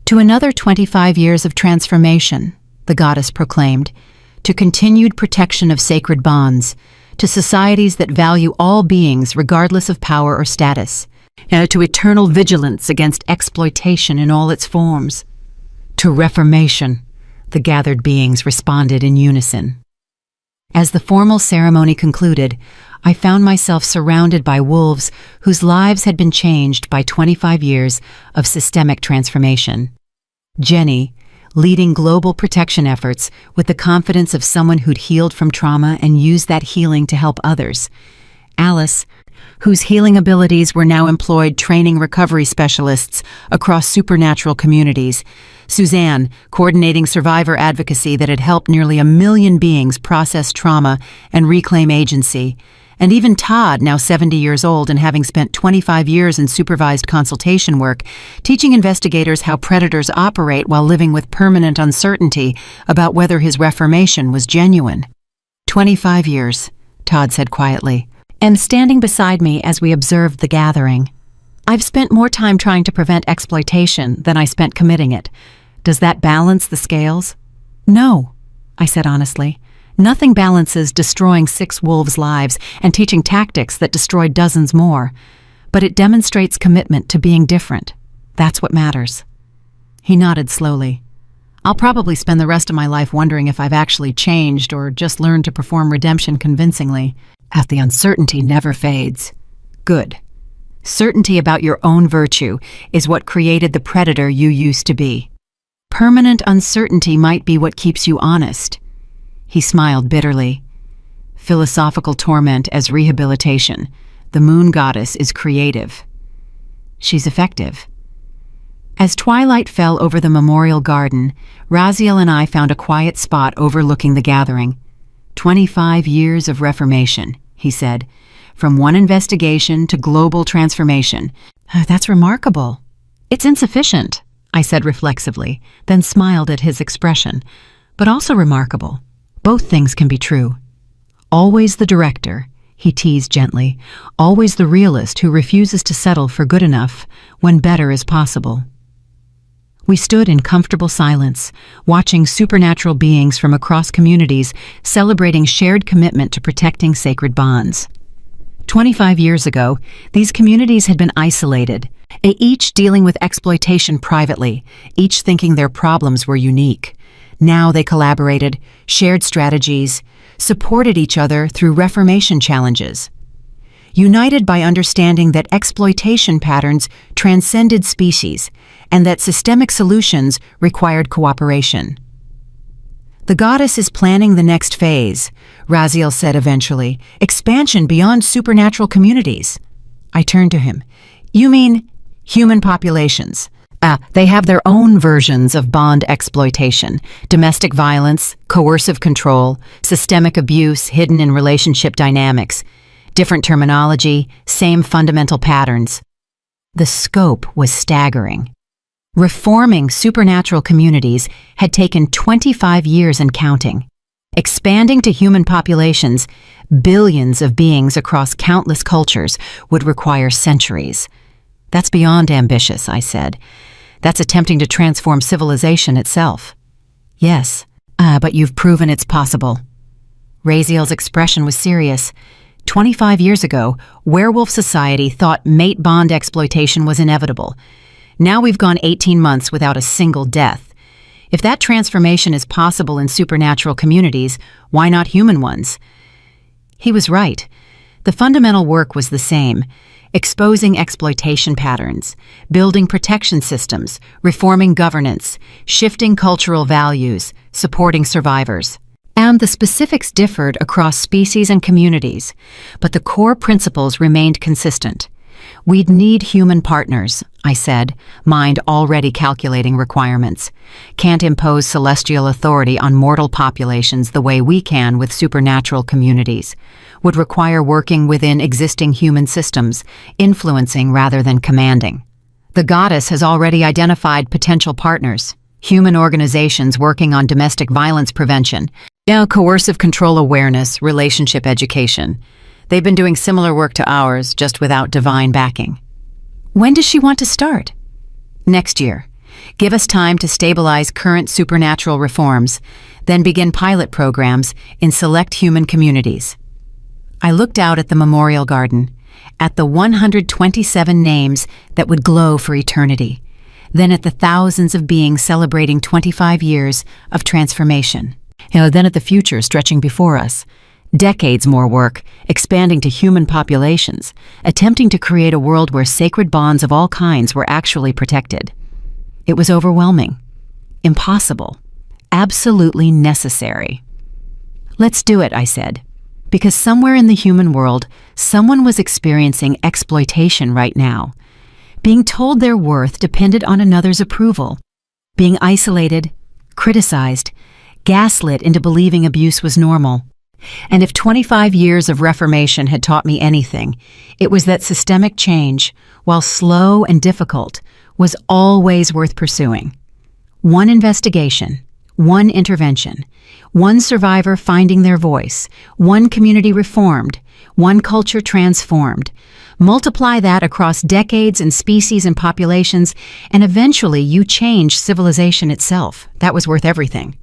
To another 25 years of transformation, the goddess proclaimed, to continued protection of sacred bonds, to societies that value all beings regardless of power or status, to eternal vigilance against exploitation in all its forms, to reformation. The gathered beings responded in unison. As the formal ceremony concluded, I found myself surrounded by wolves whose lives had been changed by 25 years of systemic transformation. Jenny, leading global protection efforts with the confidence of someone who'd healed from trauma and used that healing to help others. Alice, whose healing abilities were now employed training recovery specialists across supernatural communities. Suzanne, coordinating survivor advocacy that had helped nearly 1 million beings process trauma and reclaim agency. And even Todd, now 70 years old and having spent 25 years in supervised consultation work, teaching investigators how predators operate while living with permanent uncertainty about whether his reformation was genuine. 25 years, Todd said quietly, and standing beside me as we observed the gathering. I've spent more time trying to prevent exploitation than I spent committing it. Does that balance the scales? No, I said honestly. Nothing balances destroying 6 wolves' lives and teaching tactics that destroy dozens more. But it demonstrates commitment to being different. That's what matters. He nodded slowly. I'll probably spend the rest of my life wondering if I've actually changed or just learned to perform redemption convincingly, as the uncertainty never fades. Good. Certainty about your own virtue is what created the predator you used to be. Permanent uncertainty might be what keeps you honest. He smiled bitterly. Philosophical torment as rehabilitation. The moon goddess is creative. She's effective. As twilight fell over the memorial garden, Raziel and I found a quiet spot overlooking the gathering. 25 years of reformation, he said. From one investigation to global transformation. That's remarkable. It's insufficient, I said reflexively, then smiled at his expression. But also remarkable. Both things can be true. Always the director, he teased gently. Always the realist who refuses to settle for good enough when better is possible. We stood in comfortable silence, watching supernatural beings from across communities celebrating shared commitment to protecting sacred bonds. 25 years ago, these communities had been isolated, each dealing with exploitation privately, each thinking their problems were unique. Now they collaborated, shared strategies, supported each other through reformation challenges. United by understanding that exploitation patterns transcended species and that systemic solutions required cooperation. The goddess is planning the next phase, Raziel said eventually, expansion beyond supernatural communities. I turned to him. You mean human populations? They have their own versions of bond exploitation, domestic violence, coercive control, systemic abuse hidden in relationship dynamics. Different terminology, same fundamental patterns. The scope was staggering. Reforming supernatural communities had taken 25 years and counting. Expanding to human populations, billions of beings across countless cultures, would require centuries. That's beyond ambitious, I said. That's attempting to transform civilization itself. Yes, but you've proven it's possible. Raziel's expression was serious. 25 years ago, werewolf society thought mate bond exploitation was inevitable. Now we've gone 18 months without a single death. If that transformation is possible in supernatural communities, why not human ones? He was right. The fundamental work was the same. Exposing exploitation patterns, building protection systems, reforming governance, shifting cultural values, supporting survivors. And the specifics differed across species and communities, but the core principles remained consistent. We'd need human partners, I said, mind already calculating requirements. Can't impose celestial authority on mortal populations the way we can with supernatural communities. Would require working within existing human systems, influencing rather than commanding. The goddess has already identified potential partners, human organizations working on domestic violence prevention, coercive control awareness, relationship education. They've been doing similar work to ours, just without divine backing. When does she want to start? Next year. Give us time to stabilize current supernatural reforms, then begin pilot programs in select human communities. I looked out at the memorial garden, at the 127 names that would glow for eternity, then at the thousands of beings celebrating 25 years of transformation. Then at the future stretching before us. Decades more work, expanding to human populations, attempting to create a world where sacred bonds of all kinds were actually protected. It was overwhelming, impossible, absolutely necessary. Let's do it, I said, because somewhere in the human world, someone was experiencing exploitation right now. Being told their worth depended on another's approval. Being isolated, criticized, gaslit into believing abuse was normal. And if 25 years of reformation had taught me anything, it was that systemic change, while slow and difficult, was always worth pursuing. One investigation, one intervention, one survivor finding their voice, one community reformed, one culture transformed. Multiply that across decades and species and populations, and eventually you change civilization itself. That was worth everything.